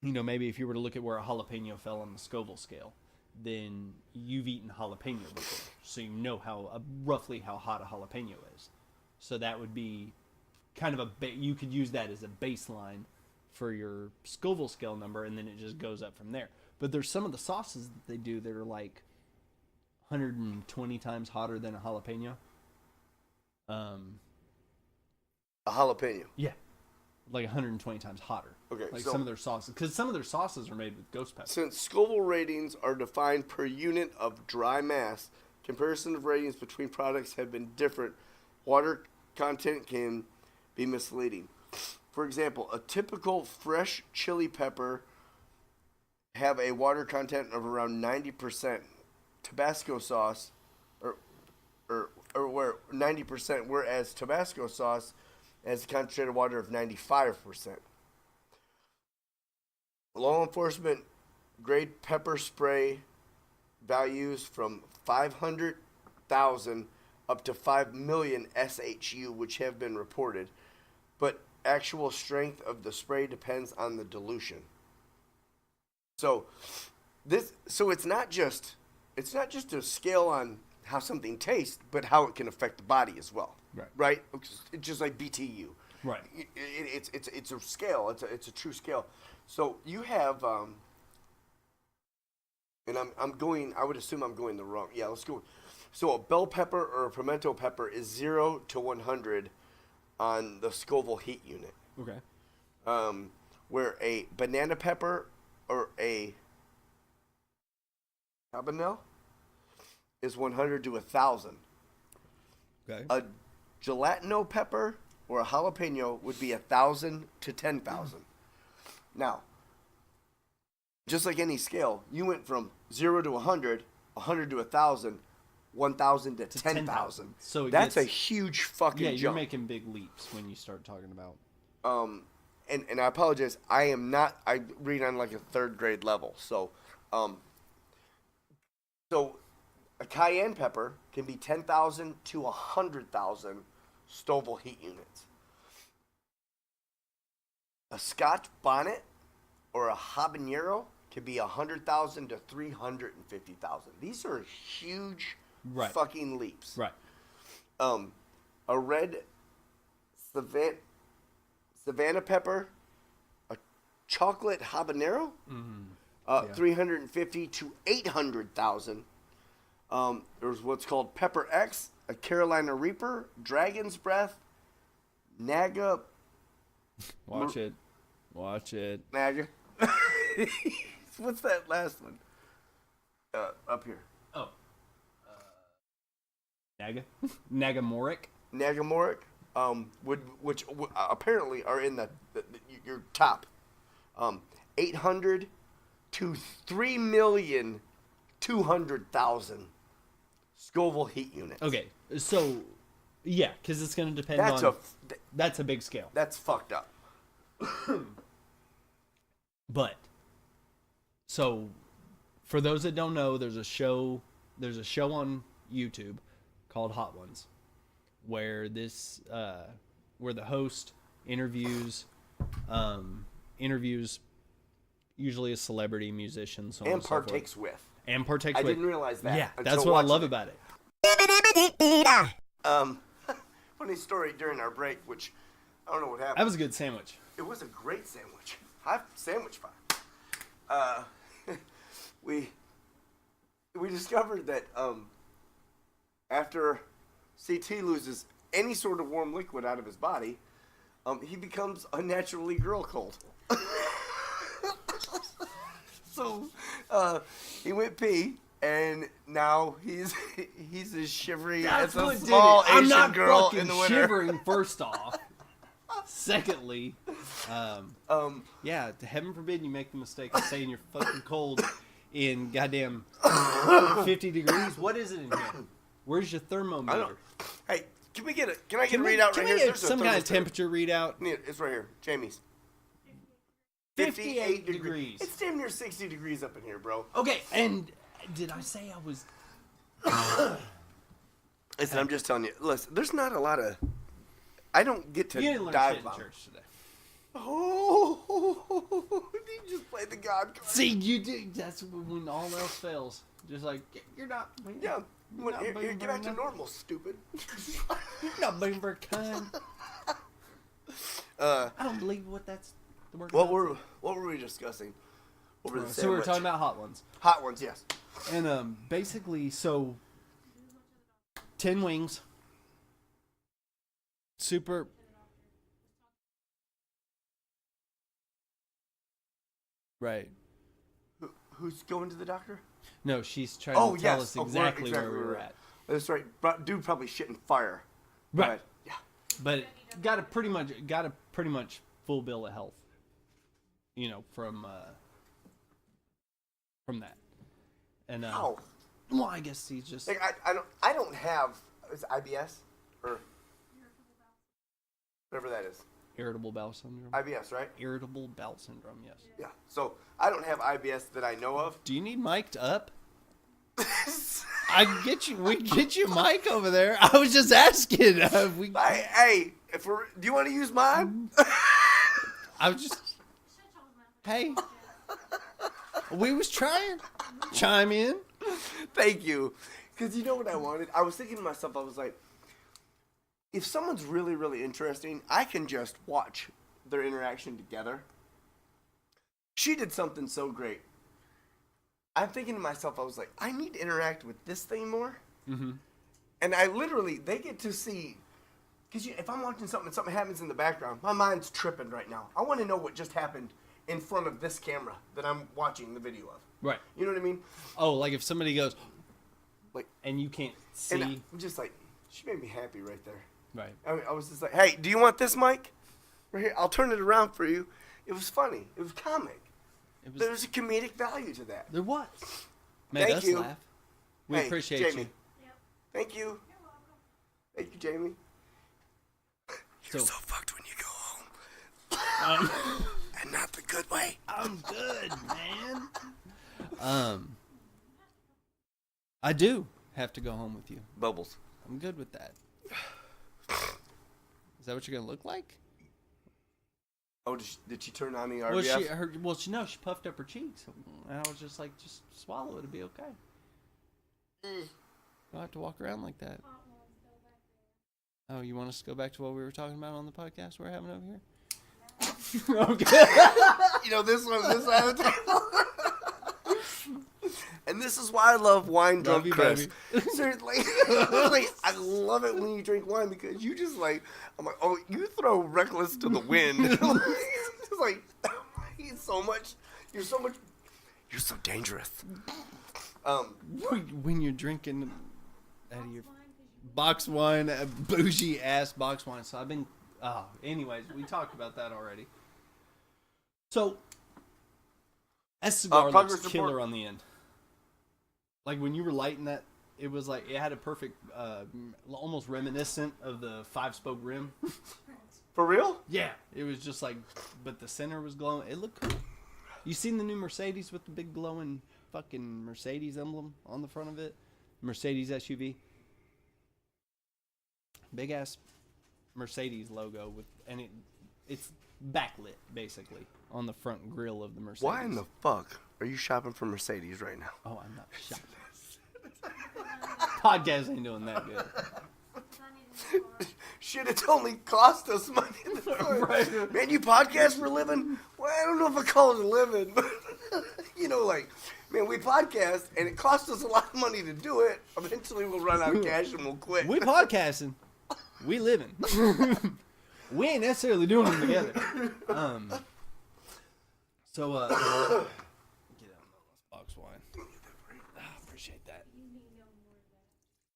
you know, maybe if you were to look at where a jalapeno fell on the Scoville scale, then you've eaten jalapeno before, so you know roughly how hot a jalapeno is. So that would be kind of you could use that as a baseline for your Scoville scale number, and then it just goes up from there. But there's some of the sauces that they do that are like 120 times hotter than a jalapeno. A jalapeno. Yeah, like 120 times hotter. Okay, like so- some of their sauces, because some of their sauces are made with ghost pepper. Since Scoville ratings are defined per unit of dry mass, comparison of ratings between products have been different. Water content can be misleading. For example, a typical fresh chili pepper have a water content of around 90%. Tabasco sauce, or where 90%, whereas Tabasco sauce has a concentrated water of 95%. Law enforcement grade pepper spray values from 500,000 up to 5 million SHU, which have been reported, but actual strength of the spray depends on the dilution. So it's not just a scale on how something tastes, but how it can affect the body as well. Right. Right. It's just like BTU. Right. It's a scale. It's a true scale. So you have and I'm going. I would assume I'm going the wrong. Yeah, let's go. So a bell pepper or a pimento pepper is 0 to 100 on the Scoville heat unit. Okay. Where a banana pepper or a habanero is 100 to 1,000. Okay. A gelatino pepper or a jalapeno would be 1,000 to 10,000. Now, just like any scale, you went from 0 to 100, 100 to 1,000, 1,000 to 10,000. So that's a huge fucking yeah, jump. you're making big leaps when you start talking about. And I apologize. I read on like a 3rd grade level. So a cayenne pepper can be 10,000 to 100,000 Scoville heat units. A Scotch bonnet or a habanero can be 100,000 to 350,000. These are huge Right. fucking leaps. Right. A red Savannah pepper chocolate habanero, Yeah. 350 to 800,000. There's what's called Pepper X, a Carolina Reaper, Dragon's Breath, Naga. Watch it. Naga. What's that last one? Up here. Oh. Nagamoric. Nagamoric, which apparently are in your top. 800 to 3,200,000 Scoville heat units. Okay, so yeah, because it's going to depend on. That's a big scale. That's fucked up. But so, for those that don't know, there's a show on YouTube called Hot Ones, where where the host interviews usually a celebrity musician, so on And and so forth. partakes with. And partakes I with. didn't realize that. Yeah, until that's what I watching love it. about it. Funny story during our break, which I don't know what happened. That was a good sandwich. It was a great sandwich. High sandwich fire. We discovered that after CT loses any sort of warm liquid out of his body, he becomes unnaturally girl cold. So he went pee, and now he's as shivery as a small I'm Asian not girl fucking in the winter. shivering. First off, secondly, yeah, heaven forbid you make the mistake of saying you're fucking cold in goddamn 50 degrees. What is it in here? Where's your I thermometer? don't. Hey, can I get a readout right here? Get There's a some kind of thermostat. temperature readout. It's right here, Jamie's. 58 degrees. It's damn near 60 degrees up in here, bro. Okay, and did I say I was? Listen, I'm just telling you. Listen, there's not a lot of. I don't get to You didn't learn dive shit in bomb. church today. Oh, you just played the God card. See, you do. That's when all else fails. Just like you're not. Yeah. You're not Here, being get back to very normal, stupid. You're not being very kind. I don't believe what that's the word. What were we discussing? Over the So we were sandwich? talking about hot ones, Hot ones, yes. and basically, so 10 wings, super. Right. Who's going to the doctor? No, she's trying Oh, to tell yes. us Oh, we're exactly exactly where we were right. at. That's right. Dude probably shitting fire. Right. But, yeah. But got a pretty much full bill of health. You know, from that. And How? well, I guess he's just Like I don't have is it IBS or whatever that is. irritable bowel syndrome. IBS, right? Irritable bowel syndrome, yes. Yeah. So I don't have IBS that I know of. Do you need mic'd up? I can get you. We can get you a mic over there. I was just asking. Hey, do you want to use mine? I was just. Hey, we was trying. Chime in. Thank you. Because you know what I wanted? I was thinking to myself, I was like, if someone's really, really interesting, I can just watch their interaction together. She did something so great. I'm thinking to myself, I was like, I need to interact with this thing more. Mm-hmm. And I literally, they get to see, because if I'm watching something and something happens in the background, my mind's tripping right now. I want to know what just happened in front of this camera that I'm watching the video of. Right. You know what I mean? Oh, like if somebody goes, Like, and you can't see. and I'm just like, she made me happy right there. Right. I was just like, hey, do you want this mic? Right here, I'll turn it around for you. It was funny. It was comic. It was. There's a comedic value to that. There was. Made Thank us you. laugh. We Hey, appreciate Jamie. you. Thank you. Thank you, Jamie. You're So- so fucked when you go home. And not the good way. I'm good, man. I do have to go home with you. Bubbles. I'm good with that. Is that what you're gonna look like? Oh, did she turn on the RBF? Well, she puffed up her cheeks, and I was just like, just swallow it, it'll be okay. Don't have to walk around like that. Oh, you want us to go back to what we were talking about on the podcast we're having over here? Okay. You know, this one, this side of the table. And this is why I love wine drunk you, Chris. Seriously, like, I love it when you drink wine because you just like, I'm like, oh, you throw reckless to the wind. It's like, he's so much, you're so dangerous. When you're drinking out of your box wine, bougie ass box wine. So I've been. Anyways, we talked about that already. So, that cigar looks progress killer report. on the end. Like when you were lighting that, it was like it had a perfect, almost reminiscent of the 5-spoke rim. For real? Yeah, it was just like, but the center was glowing. It looked cool. You seen the new Mercedes with the big glowing fucking Mercedes emblem on the front of it? Mercedes SUV. Big ass Mercedes logo with, and it's backlit basically on the front grille of the Mercedes. Why in the fuck are you shopping for Mercedes right now? Oh, I'm not shopping. Podcast ain't doing that good. Shit, it's only cost us money. Right. Man, you podcast for a living? Well, I don't know if I call it a living, but you know, like, man, we podcast and it costs us a lot of money to do it. Eventually, we'll run out of cash and we'll quit. We podcasting. We living. We ain't necessarily doing them together. So, get out this box wine. Appreciate that.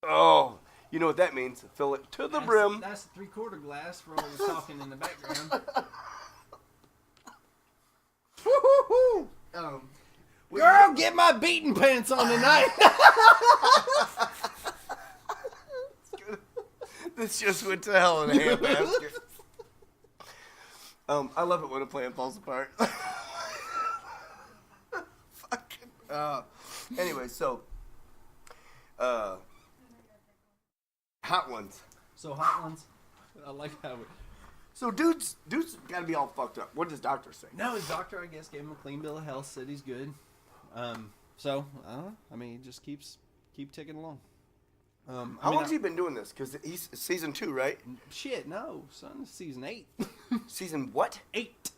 Oh, you know what that means? Fill it to the brim. That's a 3/4 glass for all the talking in the background. Woo-hoo-hoo. Girl, get my beating pants on tonight. This just went to hell in a handbasket. I love it when a plan falls apart. Fucking. Anyway, so, hot ones. So hot ones. I like how. So dude's got to be all fucked up. What does doctor say? No, his doctor, I guess, gave him a clean bill of health. Said he's good. So I don't know. I mean, he just keep ticking along. How long has he been doing this? Because he's season 2, right? Shit, no, son. It's season 8. Season what? 8.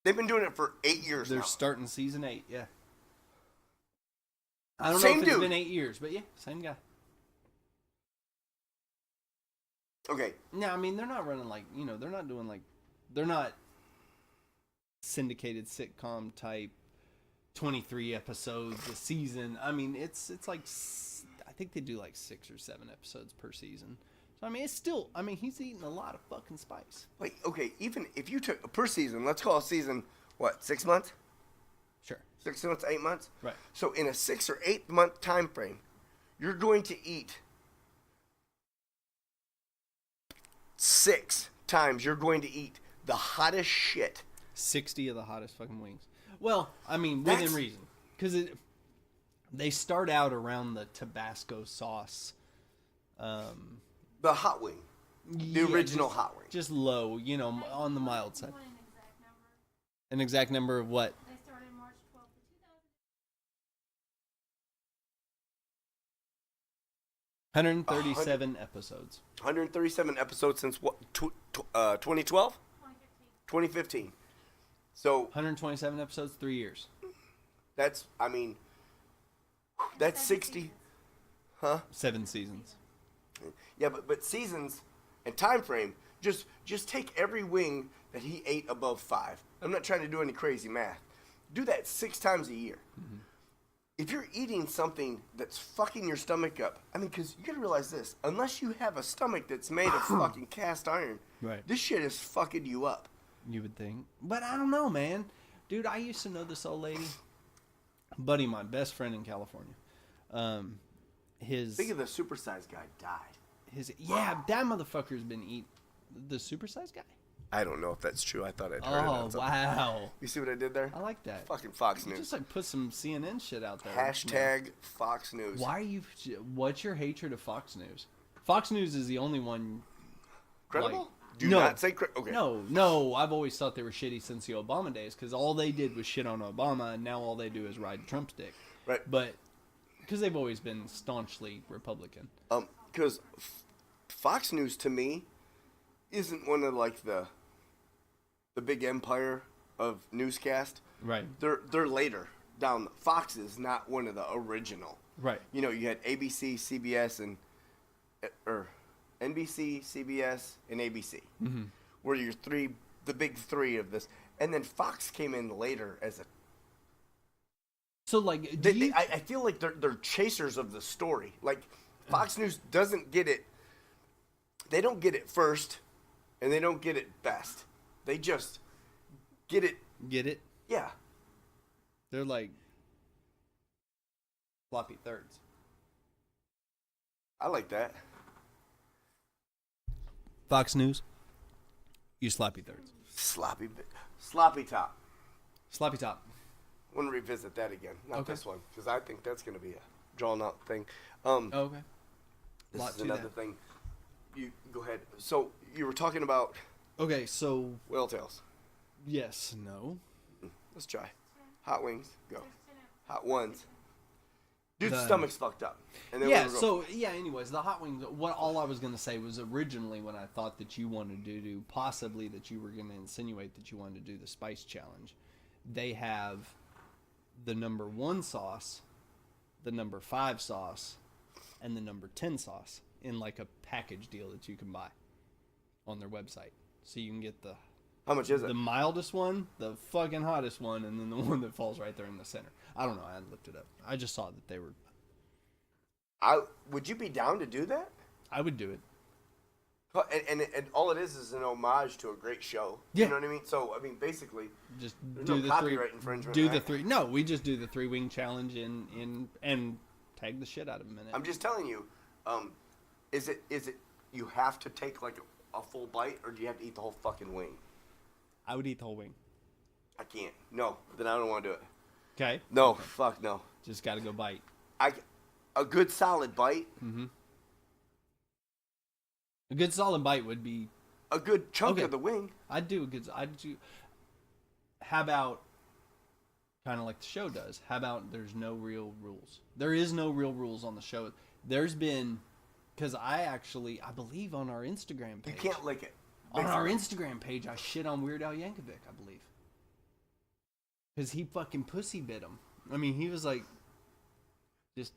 They've been doing it for 8 years They're now. starting season 8. Yeah. I don't Same know if it's dude. been 8 years, but yeah, same guy. Okay. No, I mean they're not running like they're not doing like they're not syndicated sitcom type 23 episodes a season. I mean it's like I think they do like 6 or 7 episodes per season. So I mean it's still he's eating a lot of fucking spice. Like, okay, even if you took per season, let's call a season, what, 6 months? Sure. 6 months, 8 months? Right. So in a 6 or 8 month time frame, you're going to eat 6 times. You're going to eat the hottest shit. 60 of the hottest fucking wings. Well, I mean That's- within reason, because they start out around the Tabasco sauce. The hot wing. The original hot wing. Just low, on the mild side. An exact number of what? They started March 12th of 137 episodes. 137 episodes since what? 2012? 2015. So 127 episodes, 3 years. that's 60. Huh? 7 seasons. Yeah, but seasons and time frame, just take every wing that he ate above 5. I'm not trying to do any crazy math. Do that 6 times a year. Mm-hmm. If you're eating something that's fucking your stomach up, because you gotta realize this, unless you have a stomach that's made of fucking cast iron, Right. this shit is fucking you up. You would think. But I don't know, man. Dude, I used to know this old lady. Buddy, my best friend in California. Think of the supersized guy died. That motherfucker's been eating the supersized guy. I don't know if that's true. I thought I'd heard it. Oh, on something. wow. You see what I did there? I like that. Fucking Fox You News. just like put some CNN shit out there. Hashtag Fox News. Why are you? What's your hatred of Fox News? Fox News is the only one. Credible? Like, Do no. not say okay. No. I've always thought they were shitty since the Obama days because all they did was shit on Obama, and now all they do is ride Trump's dick. Right. But because they've always been staunchly Republican. Because Fox News to me isn't one of like the big empire of newscast. Right. They're later down. Fox is not one of the original. Right. You know, you had ABC, CBS, and or NBC, CBS, and ABC. Mm-hmm. Were your the big three of this, and then Fox came in later as a. So like, I feel like they're chasers of the story. Like Fox News doesn't get it. They don't get it first, and they don't get it best. They just get it. get it? Yeah. They're like floppy thirds. I like that. Fox News, you sloppy thirds. Sloppy top. Sloppy top. I want to revisit that again. Not Okay. this one, because I think that's going to be a drawn out thing. Okay. This lot is to another that. thing. You go ahead. So you were talking about Okay, so whale tails. yes, no. Let's try. Hot wings. Go. Hot ones. Dude's The- stomach's fucked up. And then Yeah, we were so yeah, anyways, the hot wings, what all I was going to say was originally when I thought that you wanted to do, possibly that you were going to insinuate that you wanted to do the spice challenge, they have the number 1 sauce, the number 5 sauce, and the number 10 sauce in like a package deal that you can buy on their website. So you can get How much is it? the mildest one, the fucking hottest one, and then the one that falls right there in the center. I don't know. I hadn't looked it up. I just saw that they were. Would you be down to do that? I would do it. And all it is an homage to a great show. Yeah. You know what I mean? So, I mean, basically, Just there's do no the copyright 3. infringement. Do right? the 3. No, we just do the 3-wing challenge in and tag the shit out of them in it. I'm just telling you, is it you have to take like a full bite, or do you have to eat the whole fucking wing? I would eat the whole wing. I can't. No, then I don't want to do it. Okay. No, fuck no. Just got to go bite. A good solid bite, Mm-hmm. A good solid bite would be. a good chunk Okay. of the wing. I'd do a good. I'd do. How about, kind of like the show does? How about there's no real rules? There is no real rules on the show. There's been, because I believe on our Instagram You page. can't lick it. On our Basically. Instagram page, I shit on Weird Al Yankovic, I believe. Because he fucking pussy bit him. I mean, he was like, just.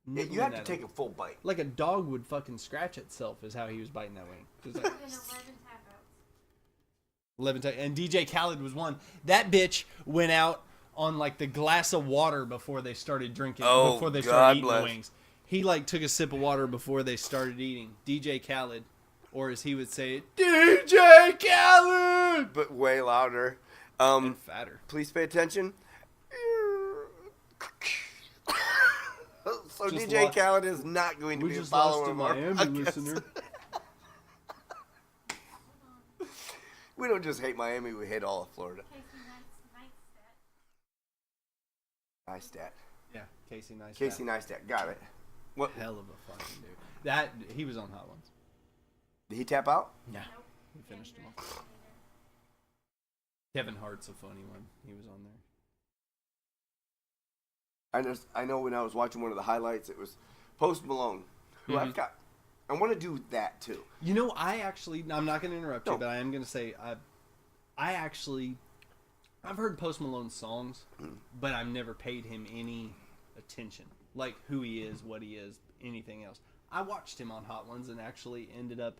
Yeah, you nibbling have to at take him. a full bite. Like a dog would fucking scratch itself, is how he was biting that wing. Just like, Within 11 tap outs. 11 and DJ Khaled was one. That bitch went out on like the glass of water before they started drinking. Oh, Before they God started eating bless. the wings. He like took a sip of water before they started eating. DJ Khaled, or as he would say it, DJ Khaled, But way louder. and fatter. Please pay attention. So Just DJ lost- Khaled is not going to We be a just lost follower a of our Miami podcast. listener. We don't just hate Miami, we hate all of Florida. Casey Neistat. Neistat. Yeah, Casey Neistat. Casey Neistat. Got it. What? Hell of a fucking dude. That he was on Hot Ones. Did he tap out? Yeah, Nope. we finished him off. Either. Kevin Hart's a funny one. He was on there. I know when I was watching one of the highlights, it was Post Malone, who Mhm. I've got. I want to do that too. You know, I'm not going to interrupt you, No. but I am going to say, I've heard Post Malone's songs, but I've never paid him any attention. Like who he is, what he is, anything else. I watched him on Hot Ones and actually ended up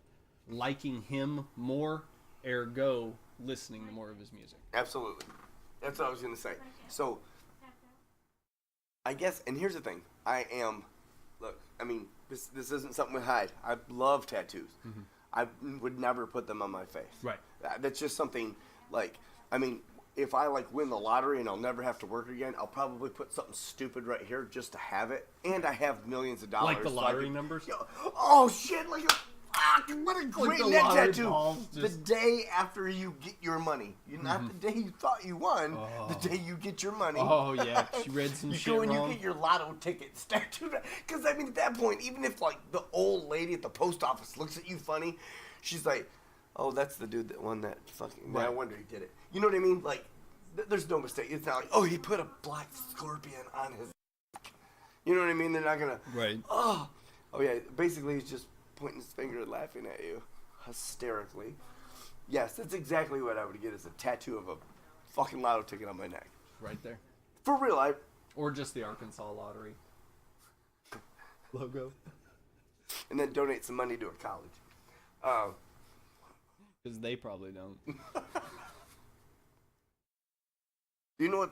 liking him more, ergo listening to more of his music. Absolutely. That's what I was going to say. So, Tap out. I guess, and here's the thing. Look, I mean, this isn't something we hide. I love tattoos. I would never put them on my face. Right. That's just something, like, I mean, if I, like, win the lottery and I'll never have to work again, I'll probably put something stupid right here just to have it. And I have millions of dollars. Like the so I lottery can- numbers? Yo, oh, shit, like, what a great the neck lottery tattoo. balls The just- day after you get your money. Not the day you thought you won, the day you get your money. Oh, yeah. She read some You shit go and wrong. you get your lotto ticket tattooed. Because, I mean, at that point, even if, like, the old lady at the post office looks at you funny, she's like, oh, that's the dude that won that fucking... Right. I wonder he did it. You know what I mean? Like, there's no mistake. It's not like, oh, he put a black scorpion on his... You know what I mean? They're not going to... Right. Oh, yeah. Basically, he's just pointing his finger and laughing at you hysterically. Yes, that's exactly what I would get as a tattoo of a fucking lotto ticket on my neck. Right there. For real, Or just the Arkansas Lottery logo. and then donate some money to a college. Because they probably don't. You know what?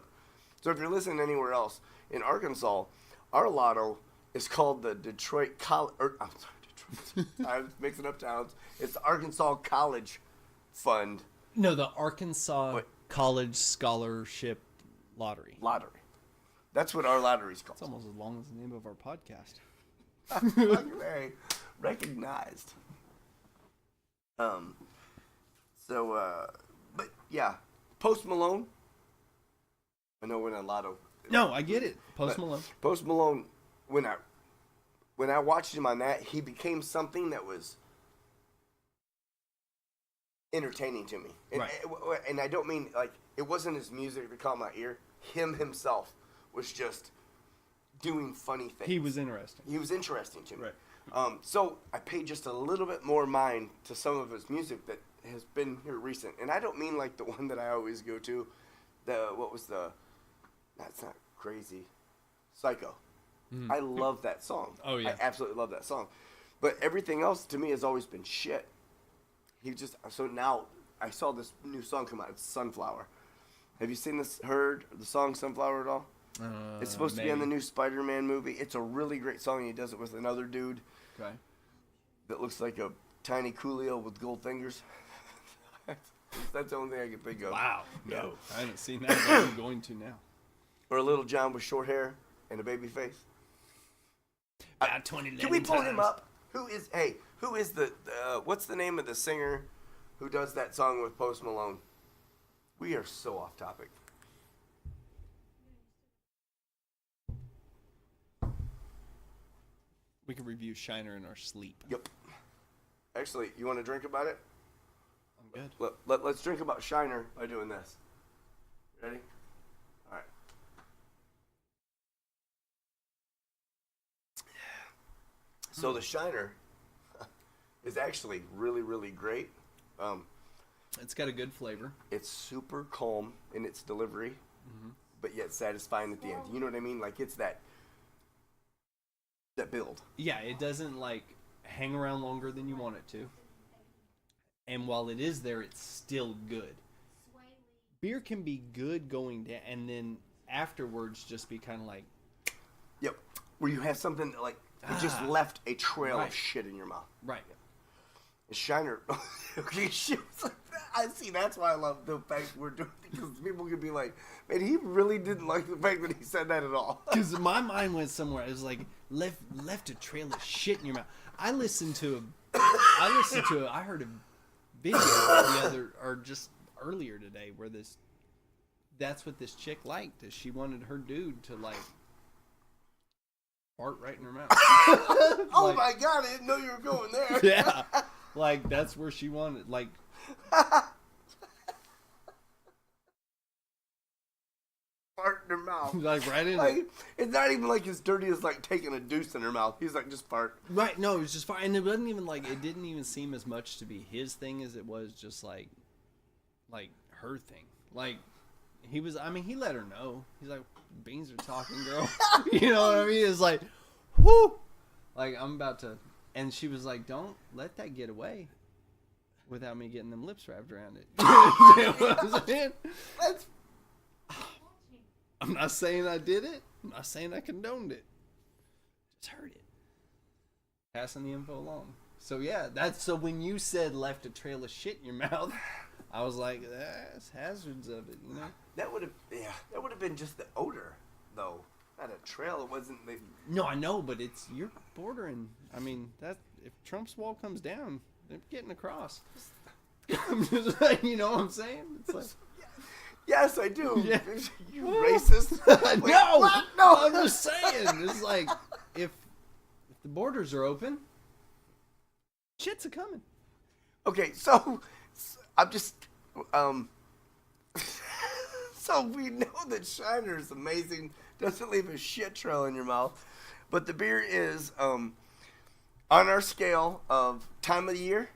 So if you're listening anywhere else, in Arkansas, our lotto is called the Detroit College. I'm sorry, Detroit. I'm mixing up towns. It's the Arkansas College Fund No, the Arkansas What? College Scholarship Lottery. Lottery. That's what our lottery's called. It's almost as long as the name of our podcast. Very recognized. But yeah, Post Malone. I know we're in a lotto. No, I get it. Post But Malone. Post Malone, when I watched him on that, he became something that was entertaining to me. And, Right. and I don't mean like it wasn't his music that caught my ear. Him himself was just doing funny things. He was interesting. He was interesting to me. Right. So I paid just a little bit more mind to some of his music that has been here recent, and I don't mean like the one that I always go to. That's not Crazy, Psycho. I love that song. Oh, yeah. I absolutely love that song. But everything else to me has always been shit. So now I saw this new song come out. It's Sunflower. Have you heard the song Sunflower at all? It's supposed to be on the new Spider-Man movie. It's a really great song. He does it with another dude Okay. that looks like a tiny Coolio with gold fingers. That's the only thing I can think of. Wow. Yeah. No, I haven't seen that, but I'm going to now. Or a little John with short hair and a baby face. About 20 Can we pull him up? Who is what's the name of the singer who does that song with Post Malone? We are so off topic. We can review Shiner in our sleep. Yep. Actually, you want to drink about it? I'm good. Let's drink about Shiner by doing this. Ready? All right. So the Shiner is actually really, really great. It's got a good flavor. It's super calm in its delivery, but yet satisfying at the end. You know what I mean? Like it's that build. Yeah, it doesn't like hang around longer than you want it to. And while it is there, it's still good. Beer can be good going down, and then afterwards just be kind of like, Yep. Where you have something that, like it just left a trail Right. of shit in your mouth. right. And Shiner, she was like, I see. That's why I love the fact we're doing it, because people could be like, man, he really didn't like the fact that he said that at all. Because my mind went somewhere. It was like left a trail of shit in your mouth. I heard a video just earlier today where that's what this chick liked, is she wanted her dude to like fart right in her mouth. Oh Like- my god, I didn't know you were going there. Yeah, like that's where she wanted, like. Fart in her mouth. Like right in Like, it's not even like as dirty as like taking a deuce in her mouth. He's like, just fart. Right, no, it was just fine, and it wasn't even like, it didn't even seem as much to be his thing as it was just like her thing. Like he let her know. He's like, beans are talking, girl. You know what I mean? It's like, whoo, like I'm about to, and she was like, don't let that get away without me getting them lips wrapped around it. You know what I'm saying? That's I'm not saying I did it. I'm not saying I condoned it. Just heard it. Passing the info along. So yeah, so when you said left a trail of shit in your mouth, I was like, that's hazards of it, you know? that would have been just the odor though. Not a trail. It wasn't the. No, I know, but you're bordering. I mean, that if Trump's wall comes down, they're getting across. I'm just like, you know what I'm saying? It's like, Yes, I do. Yeah. You racist. Wait, no, what? No. I'm just saying. It's like if the borders are open, shit's a coming. Okay, so I'm just so we know that Shiner is amazing, doesn't leave a shit trail in your mouth, but the beer is on our scale of time of the year,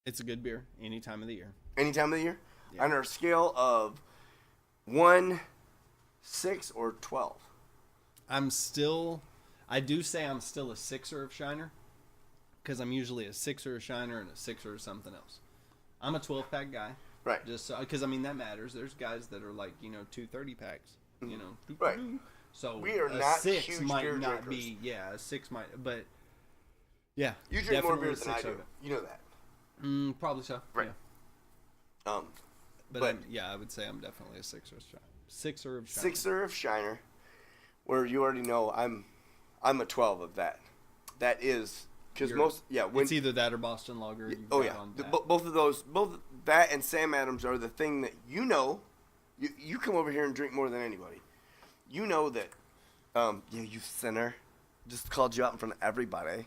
It's a good beer any time of the year. Any time of the year? Yeah. On our scale of 1, 6, or 12? I do say I'm still a sixer of Shiner, because I'm usually a sixer of Shiner and a sixer of something else. I'm a 12-pack guy. Right. Just because, I mean, that matters. There's guys that are like, 2 30-packs, Right. So We are a not 6 huge might beer not drinkers. be, a 6 might, but yeah. You drink more definitely beer than I six do. of it. You know that. Probably so. Right. Yeah. Um, But I would say I'm definitely a sixer of Shiner. Sixer of Shiner. Sixer of Shiner, where you already know I'm a 12 of that. That is because when It's either that or Boston Lager. You've oh got yeah, on tap. both of those, both that and Sam Adams are the thing that you come over here and drink more than anybody. You know that, you sinner, just called you out in front of everybody.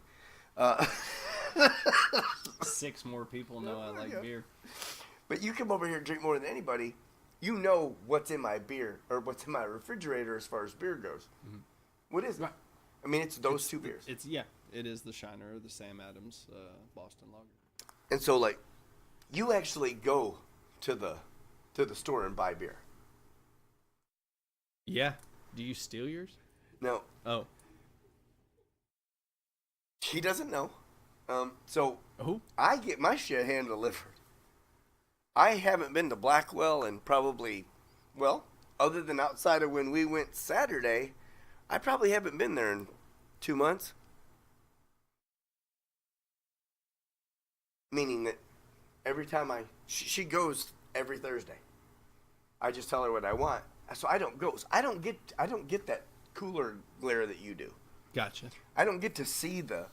6 more people know I like Yeah. beer. But you come over here and drink more than anybody. You know what's in my beer or what's in my refrigerator as far as beer goes. What is it? Right. I mean, it's those two beers. It is the Shiner or the Sam Adams Boston Lager. And so, like, you actually go to the store and buy beer. Yeah. Do you steal yours? Now, Oh. he doesn't know. So Oh. I get my shit hand delivered. I haven't been to Blackwell in probably, well, other than outside of when we went Saturday, I probably haven't been there in 2 months. Meaning that every time she goes every Thursday. I just tell her what I want. So I don't go. So I don't get that cooler glare that you do. Gotcha. I don't get to see the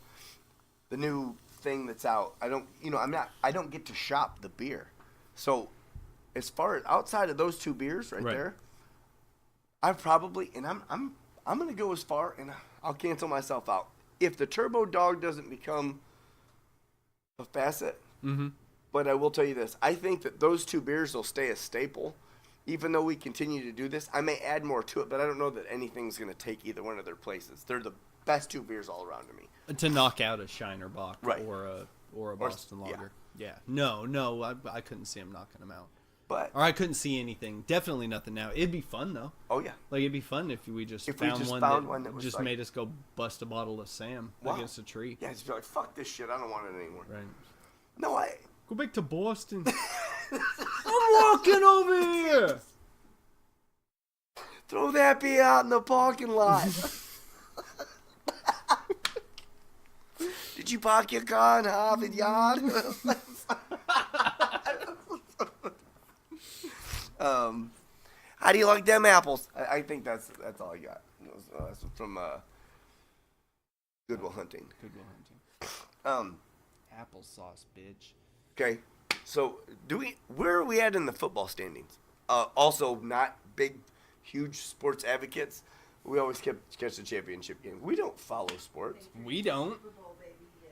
new thing that's out. I don't get to shop the beer. So as far as outside of those 2 beers right there, I've probably, and I'm going to go as far, and I'll cancel myself out. If the Turbo Dog doesn't become a facet, but I will tell you this, I think that those 2 beers will stay a staple. Even though we continue to do this, I may add more to it, but I don't know that anything's going to take either one of their places. They're the best 2 beers all around to me. To knock out a Shiner Bock Right. or a Boston yeah. Lager. Yeah. No, I couldn't see him knocking them out. But Or I couldn't see anything. Definitely nothing now. It'd be fun though. oh yeah, Like it'd be fun if we just If we found, just one, found that one that was just like- made us go bust a bottle of Sam Wow. against a tree. yeah, just be like, fuck this shit. I don't want it anymore. Right. No, Go back to Boston. I'm walking over here. throw that beer out in the parking lot. Did you park your car in Harvard Yard? How do you like them apples? I think that's all I got. That's from Good Will Hunting. Good Will Hunting. Um, Applesauce, bitch. okay, so where are we at in the football standings? Also, not big, huge sports advocates. We always catch the championship game. We don't follow sports. We don't. Super Bowl, baby, yes.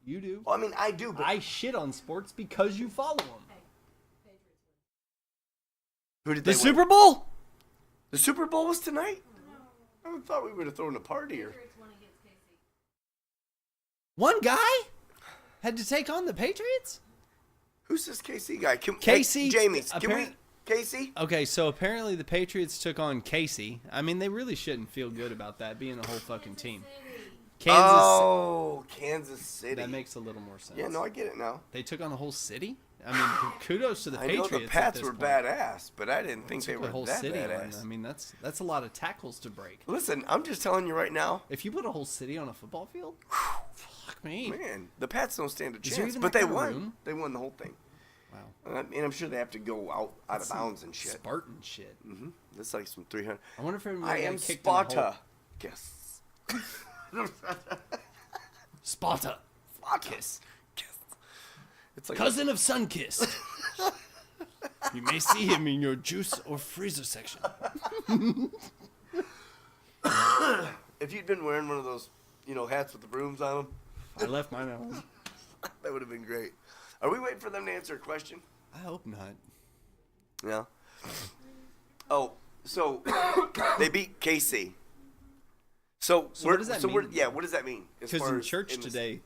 You do. Well, I mean, I do, but I shit on sports because you follow them. Patriots win. who did The they Super win? Bowl? The Super Bowl was tonight? No. I thought we would have thrown a party here. Patriots won against KC. One guy had to take on the Patriots? Who's this KC guy? Casey, Jamie's. Can we? apparent- Casey? Okay, so apparently the Patriots took on Casey. I mean, they really shouldn't feel good about that being a whole fucking team. Kansas. Oh, Kansas City. That makes a little more sense. Yeah, no, I get it now. They took on a whole city? I mean, kudos to the I Patriots. know the at Pats this were point. badass, but I didn't think they Took were a whole that city on. badass. I mean, that's a lot of tackles to break. Listen, I'm just telling you right now, If you put a whole city on a football field, fuck me. man, the Pats don't stand a Is there chance. even But that they kind of won. room? They won the whole thing. Wow. And I'm sure they have to go out of bounds and shit. Spartan shit. That's like some 300. I wonder if I everybody am got kicked in the hole. Sparta. Yes. Sparta. Sparta. Kiss. It's like Cousin of Sunkissed. You may see him in your juice or freezer section. if you'd been wearing one of those, hats with the brooms on them, I left mine at home. that would have been great. Are we waiting for them to answer a question? I hope not. Yeah. Oh, so they beat KC. So what does that mean? What does that mean? As Because far in as church this- today,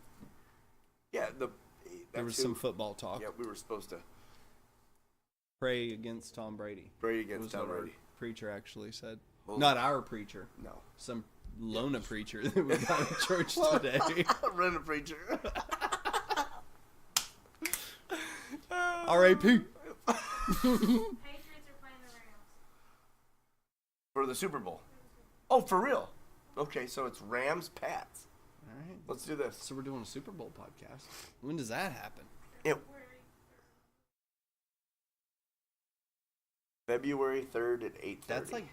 yeah, There was too. some football talk. Yeah, we were supposed to Pray against Tom Brady. pray Was against what Tom our Brady. preacher actually said. Holy- Not our preacher. No. Some Lona preacher that we got in church today. Run a preacher. R.A.P. Patriots are playing the Rams. For the Super Bowl. Oh, for real? Okay, so it's Rams Pats. All right. Let's do this. So we're doing a Super Bowl podcast. When does that happen? February 3rd at 8:30. That's like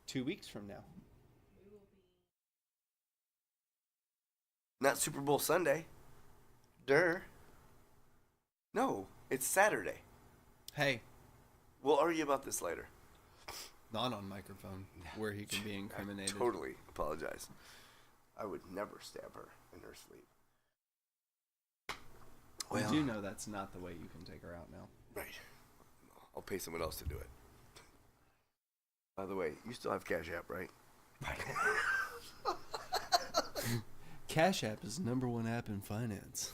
2 weeks from now. Not Super Bowl Sunday. Durr. No, it's Saturday. Hey, We'll argue about this later. not on microphone where he can be incriminated. I totally apologize. I would never stab her in her sleep. We do know that's not the way you can take her out now. Right. I'll pay someone else to do it. By the way, you still have Cash App, right? Right. Cash App is the #1 app in finance.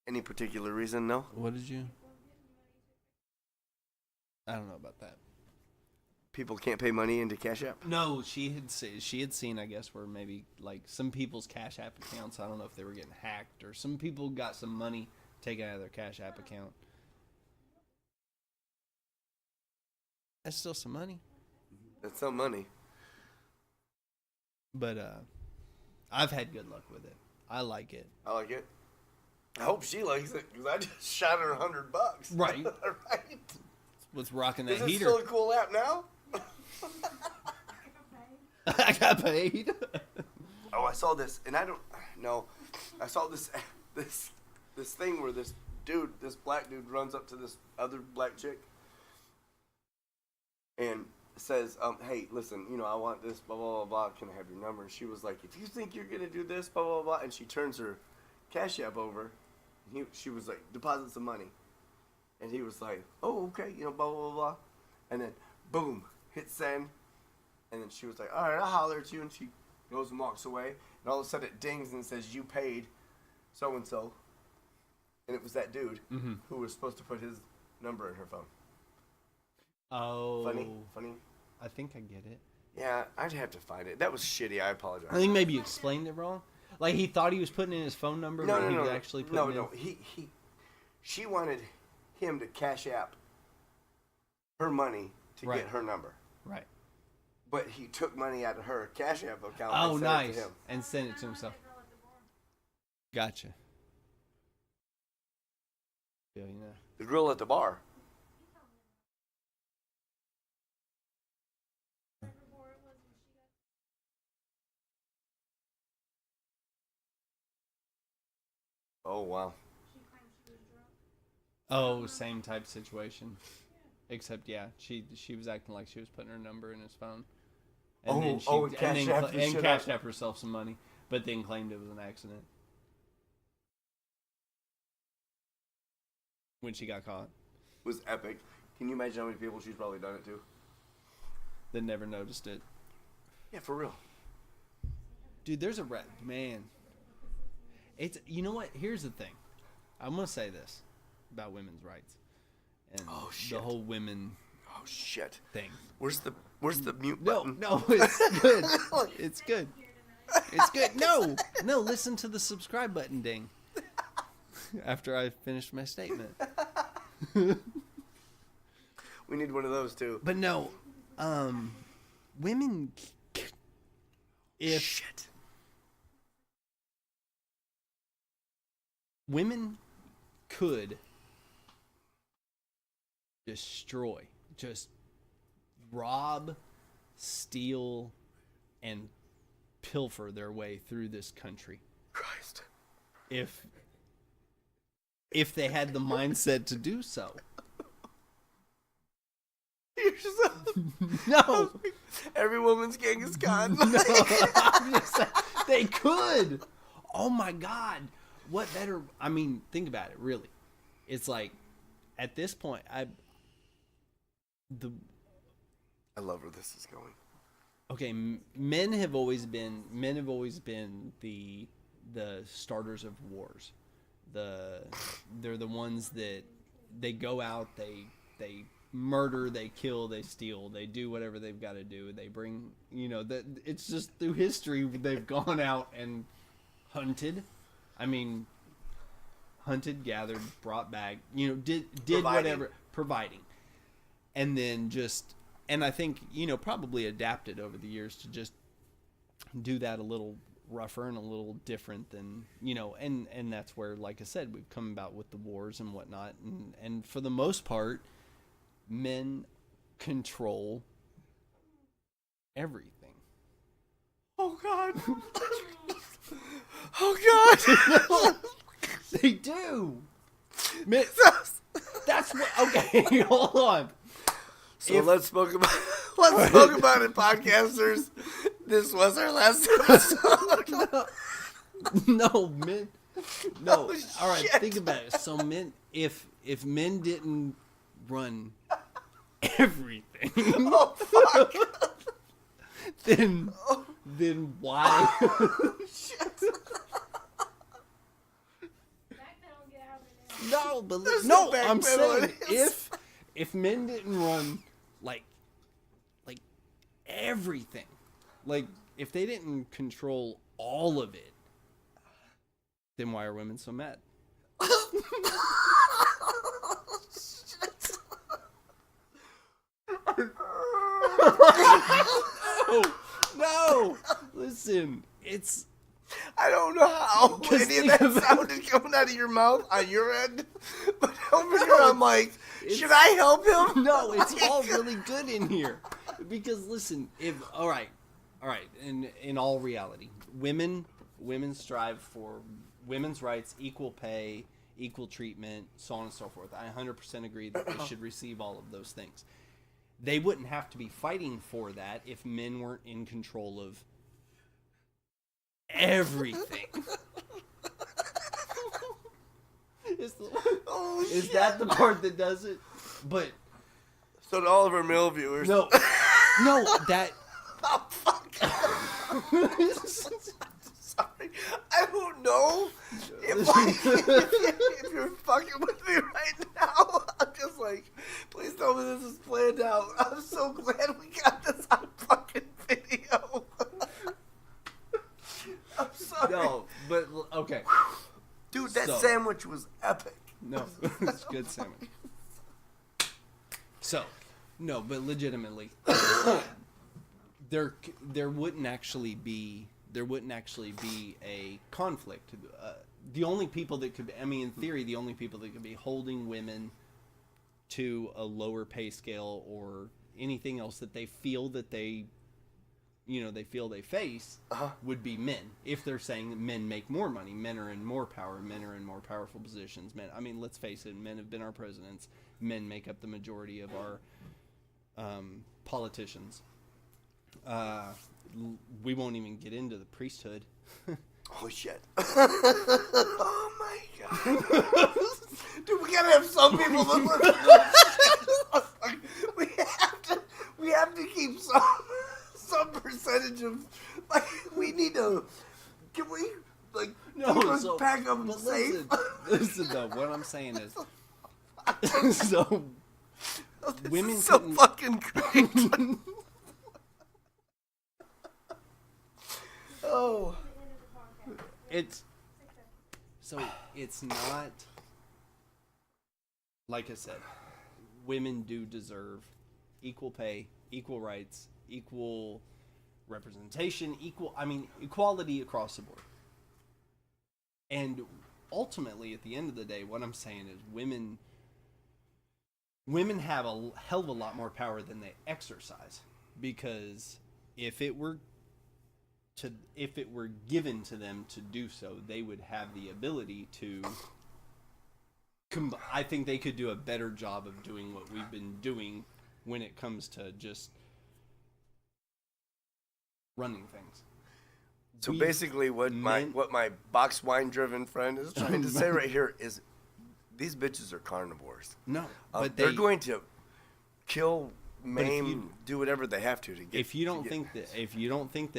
Any particular reason? No? What did you? I don't know about that. People can't pay money into Cash App? No, she had seen, I guess, where maybe like some people's Cash App accounts. I don't know if they were getting hacked or some people got some money taken out of their Cash App account. That's still some money, That's some money. but I've had good luck with it. I like it. I like it. I hope she likes it because I just shot her $100. Right. Right. What's rocking that Is it heater? still a cool app now? I got paid. Oh, I saw this, and I don't know. I saw this thing where this black dude, runs up to this other black chick and says, "Hey, listen, I want this, blah blah blah blah. Can I have your number?" And she was like, "If you think you're gonna do this, blah blah blah," and she turns her Cash App over. And she was like, "Deposit some money," and he was like, "Oh, okay, blah blah blah blah," and then boom, hit send. And then she was like, "All right, I'll holler at you." And she goes and walks away. And all of a sudden it dings and says, "You paid so-and-so." And it was that dude who was supposed to put his number in her phone. Oh, Funny? I think I get it. Yeah, I'd have to find it. That was shitty. I apologize. I think maybe you explained it wrong. Like he thought he was putting in his phone number, but he was actually putting in. She wanted him to Cash App her money to Right. get her number. Right. But he took money out of her Cash App account Oh, and sent it nice. to him. And send it to himself. Gotcha. Yeah, The girl at the bar. Oh, wow. Oh, same type situation. Except, yeah, she was acting like she was putting her number in his phone. And then and Cash App the shit cashed out. out herself some money, but then claimed it was an accident. When she got caught. It was epic. Can you imagine how many people she's probably done it to? That never noticed it. Yeah, for real. Dude, there's a man. It's, you know what? Here's the thing. I'm going to say this about women's rights. And Oh, shit. the whole women Oh, shit. thing. Where's the mute No, button? no, it's good. It's good. It's good. No, listen to the subscribe button ding. After I finished my statement. We need one of those, too. But no, women, if Shit. women could destroy, just rob, steal, and pilfer their way through this country, Christ. if they had the mindset to do so. You're so... No, Every woman's Genghis Khan. no, I'm just saying, they could. Oh my God, what better? I mean, think about it. Really, it's like at this point, I love where this is going. okay, men have always been the starters of wars. They're the ones that they go out, they murder, they kill, they steal, they do whatever they've got to do. They bring, that it's just through history they've gone out and hunted. I mean, hunted, gathered, brought back, did whatever, providing. And then and I think, probably adapted over the years to just do that a little rougher and a little different than, and that's where, like I said, we've come about with the wars and whatnot. And for the most part, men control everything. Oh, God. Oh, God. They do. Men, that's what, okay, hold on. So let's spoke about it, podcasters. This was our last episode. No, men. No. Oh, all right, shit. think about it. So men, if men didn't run everything, Oh, fuck. then why? Shit. Backpedal, get out of there. No, but There's no, no I'm backpedaling. saying if men didn't run like everything, like if they didn't control all of it, then why are women so mad? No, listen, it's I don't know how Just any of think that about sounded coming out of your mouth on your end, but over here I'm like, should I help him? no, it's all really good in here because listen, if all right, in all reality, women strive for women's rights, equal pay, equal treatment, so on and so forth. I 100% agree that they should receive all of those things. They wouldn't have to be fighting for that if men weren't in control of everything. Oh, Is shit. that the part that does it? But So to all of our male viewers, no, that. oh, fuck. Sorry, I don't know if you're fucking with me right now. I'm just like, please tell me this is planned out. I'm so glad we got this on fucking video. I'm sorry. No, but okay. Dude, that So- sandwich was epic. No, it's good sandwich. So, no, but legitimately, there wouldn't actually be a conflict. The only people that could, in theory, the only people that could be holding women to a lower pay scale or anything else that they feel that they face would be men. If they're saying that men make more money, men are in more power, men are in more powerful positions. Men, let's face it, men have been our presidents. Men make up the majority of our politicians. We won't even get into the priesthood. Oh shit. Oh my god. Dude, we gotta have some people that listen to this. We have to keep some percentage of, like, we need to, can we, like, keep us pack them but safe? listen though, what I'm saying is, so This women is so couldn't- fucking great. Oh. The end of the podcast. it's not, like I said, women do deserve equal pay, equal rights, equal representation, equality across the board. And ultimately, at the end of the day, what I'm saying is women have a hell of a lot more power than they exercise, because if it were given to them to do so, they would have the ability to I think they could do a better job of doing what we've been doing when it comes to just running things. So basically what my box wine driven friend is trying to say right here is these bitches are carnivores. No, but They're going to kill maim, do whatever they have to get. If you don't think that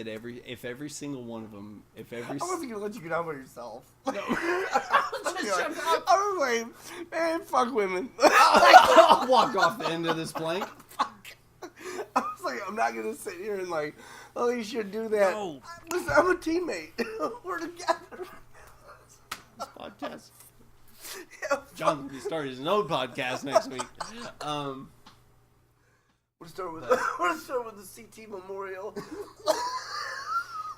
if every single one of them, if every I wasn't gonna let you get on by yourself. No. I was like, man, fuck women. I'll walk off the end of this plank. I was like, I'm not gonna sit here and like, oh, you should do that. No. Listen, I'm a teammate. We're together. This podcast. Yeah, John will be starting his own podcast next week. We'll start with the CT Memorial.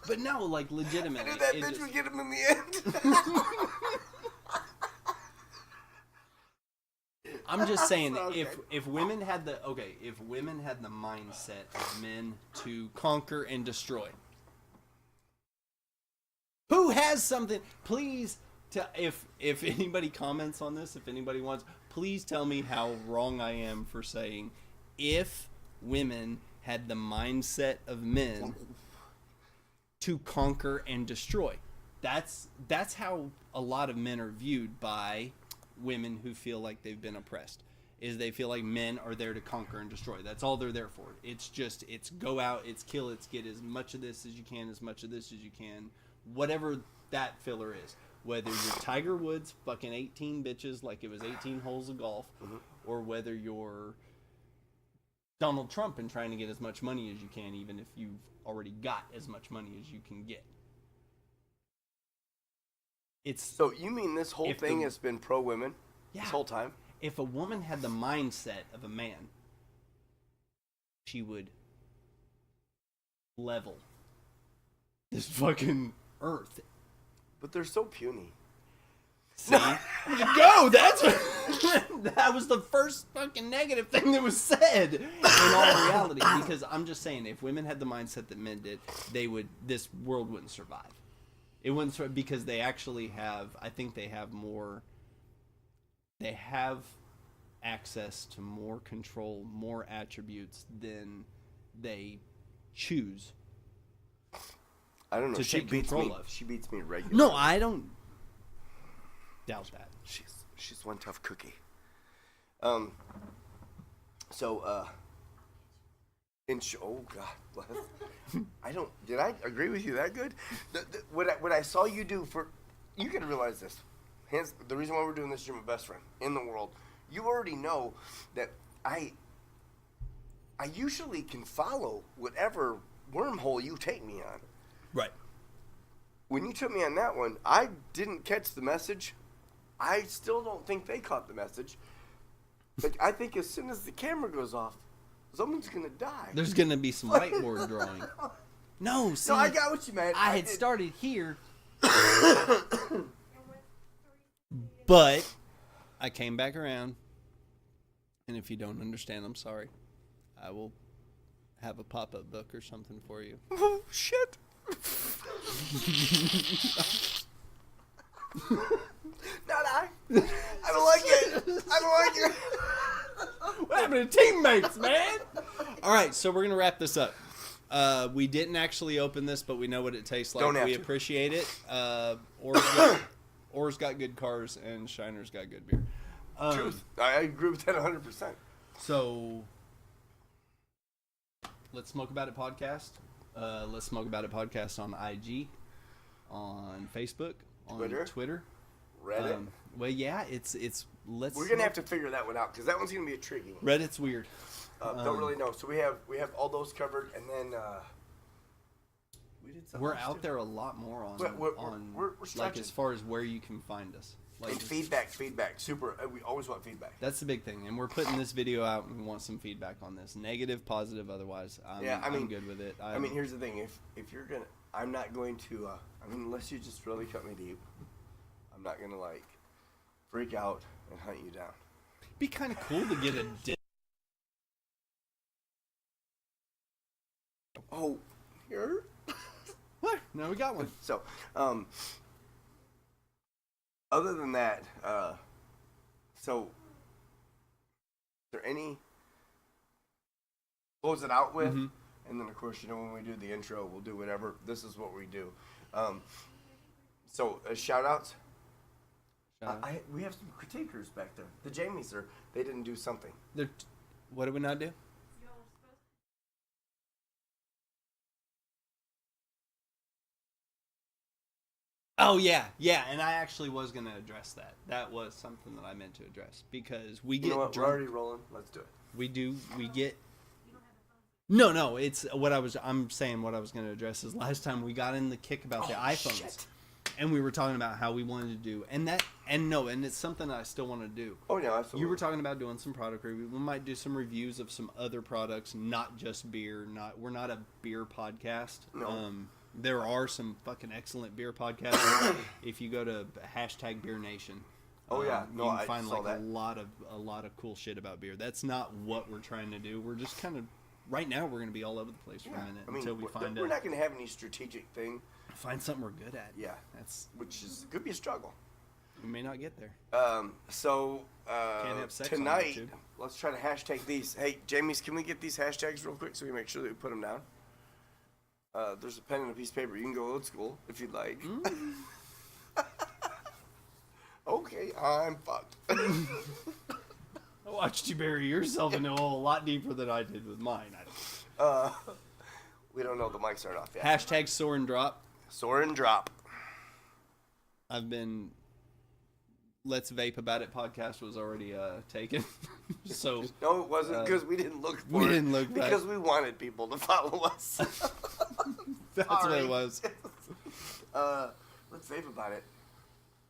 But no, like I legitimately. knew that it bitch just- would get him in the end. I'm just saying, Okay. if women had the mindset of men to conquer and destroy, who has something? Please, if anybody comments on this, if anybody wants, please tell me how wrong I am for saying, if women had the mindset of men to conquer and destroy. That's how a lot of men are viewed by women who feel like they've been oppressed. Is they feel like men are there to conquer and destroy. That's all they're there for. It's go out, it's kill, it's get as much of this as you can, as much of this as you can, whatever that filler is. Whether you're Tiger Woods fucking 18 bitches like it was 18 holes of golf, or whether you're Donald Trump and trying to get as much money as you can, even if you've already got as much money as you can get. So you mean this whole thing has been pro women this whole time? If a woman had the mindset of a man, she would level this fucking earth. But they're so puny. See? Go! That's that was the first fucking negative thing that was said in all reality. Because I'm just saying, if women had the mindset that men did, this world wouldn't survive. It wouldn't survive because they actually have, I think they have access to more control, more attributes than they choose. I don't know. To She take beats control me. of. She beats me regularly. No, I don't doubt that. She's one tough cookie. Oh God bless. Did I agree with you that good? What I saw you do you gotta realize this. The reason why we're doing this, you're my best friend in the world. You already know that I usually can follow whatever wormhole you take me on. Right. When you took me on that one, I didn't catch the message. I still don't think they caught the message. But I think as soon as the camera goes off, someone's gonna die. There's gonna be some whiteboard drawing. No, see, No, I got what you meant. I had did. started here, but I came back around. And if you don't understand, I'm sorry. I will have a pop-up book or something for you. Oh, shit. Not I. I don't like it. I don't like it. What happened to teammates, man? All right, so we're going to wrap this up. We didn't actually open this, but we know what it tastes like. Don't have we to. appreciate it. Orr's got good cars, and Shiner's got good beer. Truth. I agree with that 100%. So, Let's Smoke About It podcast. Let's Smoke About It podcast on IG, on Facebook, on Twitter. Reddit. Well, yeah, it's let's. We're gonna have to figure that one out because that one's gonna be a tricky one. Reddit's weird. Don't really know. So we have all those covered, and then we did something. We're else out too. there a lot more on We're like stretching. as far as where you can find us. Like And feedback, super. We always want feedback. That's the big thing, and we're putting this video out, and we want some feedback on this, negative, positive, otherwise. I'm good with it. I mean, here's the thing: if you're gonna, I'm not going to. Unless you just really cut me deep, I'm not gonna like freak out and hunt you down. It'd be kind of cool to get a. Oh, here. What? No, we got one. So, other than that, so is there any close it out with? Mhm. And then, of course, when we do the intro, we'll do whatever. This is what we do. So, shout outs. We have some critiquers back there. The Jamies they didn't do something. What did we not do? Y'all Oh yeah, and I actually was gonna address that. That was something that I meant to address because we get You know what? We're drunk. already rolling. Let's do it. We get. No, it's I'm saying what I was gonna address is last time we got in the kick about the iPhones, shit. and we were talking about how we wanted to do, and it's something that I still want to do. Oh yeah, absolutely. You were talking about doing some product review. We might do some reviews of some other products, not just beer. We're not a beer podcast. No. There are some fucking excellent beer podcasts. If you go to #BeerNation. Oh, yeah. No, you can I find saw like that. a lot of cool shit about beer. That's not what we're trying to do. We're just kind of right now we're going to be all over the place for a minute I mean, until we find we're not going to have any strategic thing. find something we're good at. Yeah, That's which could be a struggle. we may not get there. So Can't have sex on tonight, YouTube. let's try to hashtag these. Hey, Jamies, can we get these hashtags real quick so we make sure that we put them down? There's a pen and a piece of paper. You can go old school if you'd like. Okay, I'm fucked. I watched you bury yourself into a hole a lot deeper than I did with mine. We don't know. The mics aren't off yet. Hashtag soar and drop. Soar and drop. I've been. Let's Vape About It podcast was already taken. So No, it wasn't because we didn't look for we it. didn't look back. because we wanted people to follow us. that's what Sorry. it was. Let's vape about it.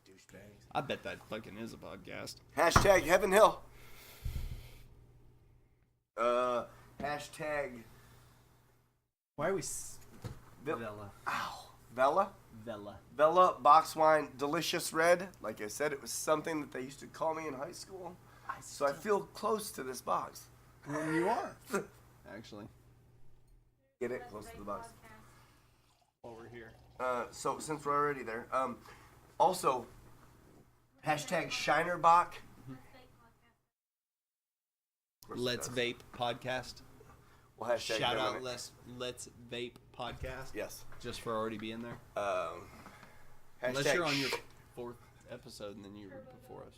Douchebags. I bet that fucking is a podcast. Hashtag Heaven Hill. Hashtag Why are we Villa. Ow. Vella. Vela? Vella box wine, delicious red. Like I said, it was something that they used to call me in high school. So I feel close to this box. Well, you are actually. Get it close to the box. While we're here. So since we're already there, also hashtag Shinerbach. Let's Vape podcast. We'll hashtag Shout them out in it. Let's Vape podcast. Yes. Just for already being there. Hashtag Unless you're on your 4th episode and then you were before us.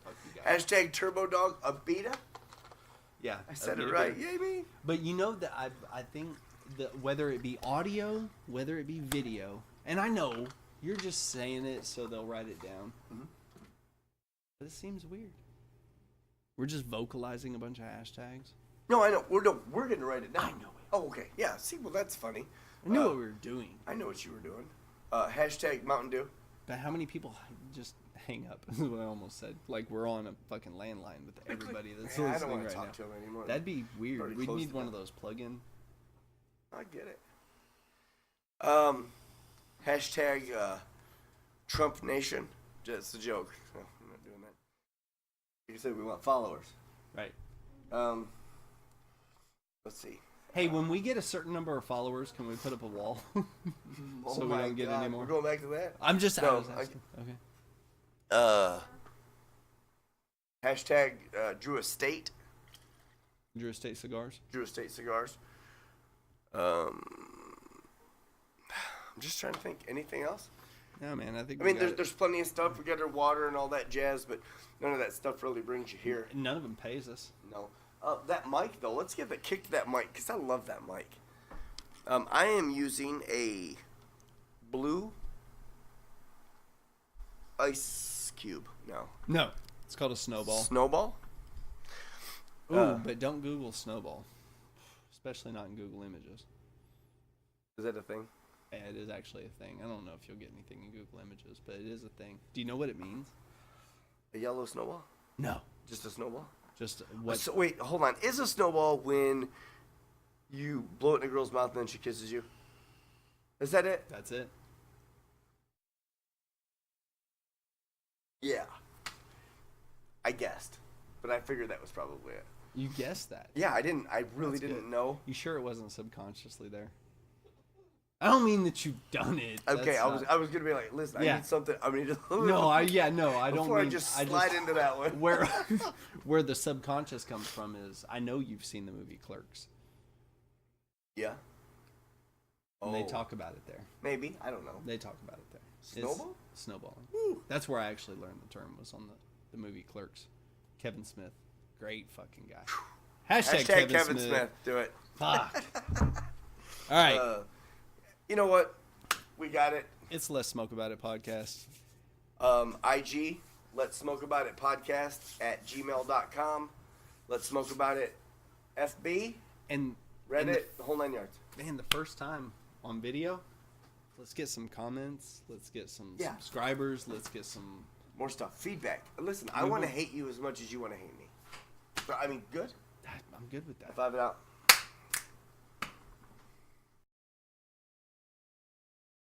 Fuck you guys. hashtag Turbo Dog Abita. Yeah, I said it admit right. beer. Yay me. But you know that I think that whether it be audio, whether it be video, and I know you're just saying it so they'll write it down. Mhm. But it seems weird. We're just vocalizing a bunch of hashtags. No, I know. We're going to write it down. I know it. Oh, okay. Yeah. See, well, that's funny. I knew what we were doing. I know what you were doing. Hashtag Mountain Dew. But how many people just hang up? Is what I almost said. Like we're on a fucking landline with everybody that's Man, I don't listening want right to talk now. to him anymore. That'd be weird. Already We'd closed need it one down. of those plug-in. I get it. Hashtag Trump Nation. Just a joke. No, I'm not doing that. Like I said, we want followers. Right. Let's see. Hey, when we get a certain number of followers, can we put up a wall? Oh So we my don't get God, any more? We're going back to that. I'm just No, I was asking. Okay. Hashtag Drew Estate. Drew Estate Cigars. Drew Estate Cigars. I'm just trying to think. Anything else? Yeah, man. I think. I mean, there's plenty of stuff. We got our water and all that jazz, but none of that stuff really brings you here. none of them pays us. No. That mic, though. Let's give a kick to that mic, because I love that mic. I am using a blue ice cube. No. No, it's called a snowball. Snowball? Ooh, but don't Google snowball, especially not in Google Images. Is that a thing? Yeah, it is actually a thing. I don't know if you'll get anything in Google Images, but it is a thing. Do you know what it means? A yellow snowball? No. Just a snowball? Just what? So, wait, hold on. Is a snowball when you blow it in a girl's mouth and then she kisses you? Is that it? That's it. Yeah. I guessed. But I figured that was probably it. You guessed that. Yeah, I really That's didn't good. know. You sure it wasn't subconsciously there? I don't mean that you've done it. Okay, That's I was gonna be like, listen, I Yeah. need something. I mean, No, I don't before mean. I just slide into that one. Where the subconscious comes from is I know you've seen the movie Clerks, Yeah. and they Oh, talk about it there. Maybe I don't know. They talk about it there. Snowball? It's snowballing. Woo. That's where I actually learned the term was on the movie Clerks. Kevin Smith, great fucking guy. Hashtag Kevin Smith. Do it. Fuck. All right. You know what? We got it. It's Let's Smoke About It podcast. IG, Let's Smoke About It podcast at gmail.com. Let's Smoke About It FB, And Reddit, the whole 9 yards. man, the first time on video, let's get some comments. Let's get some Yeah. subscribers. Let's get some. More stuff. Feedback. Listen, I We want to will- hate you as much as you want to hate me. But, I mean, good. I'm good with that. 5 it out.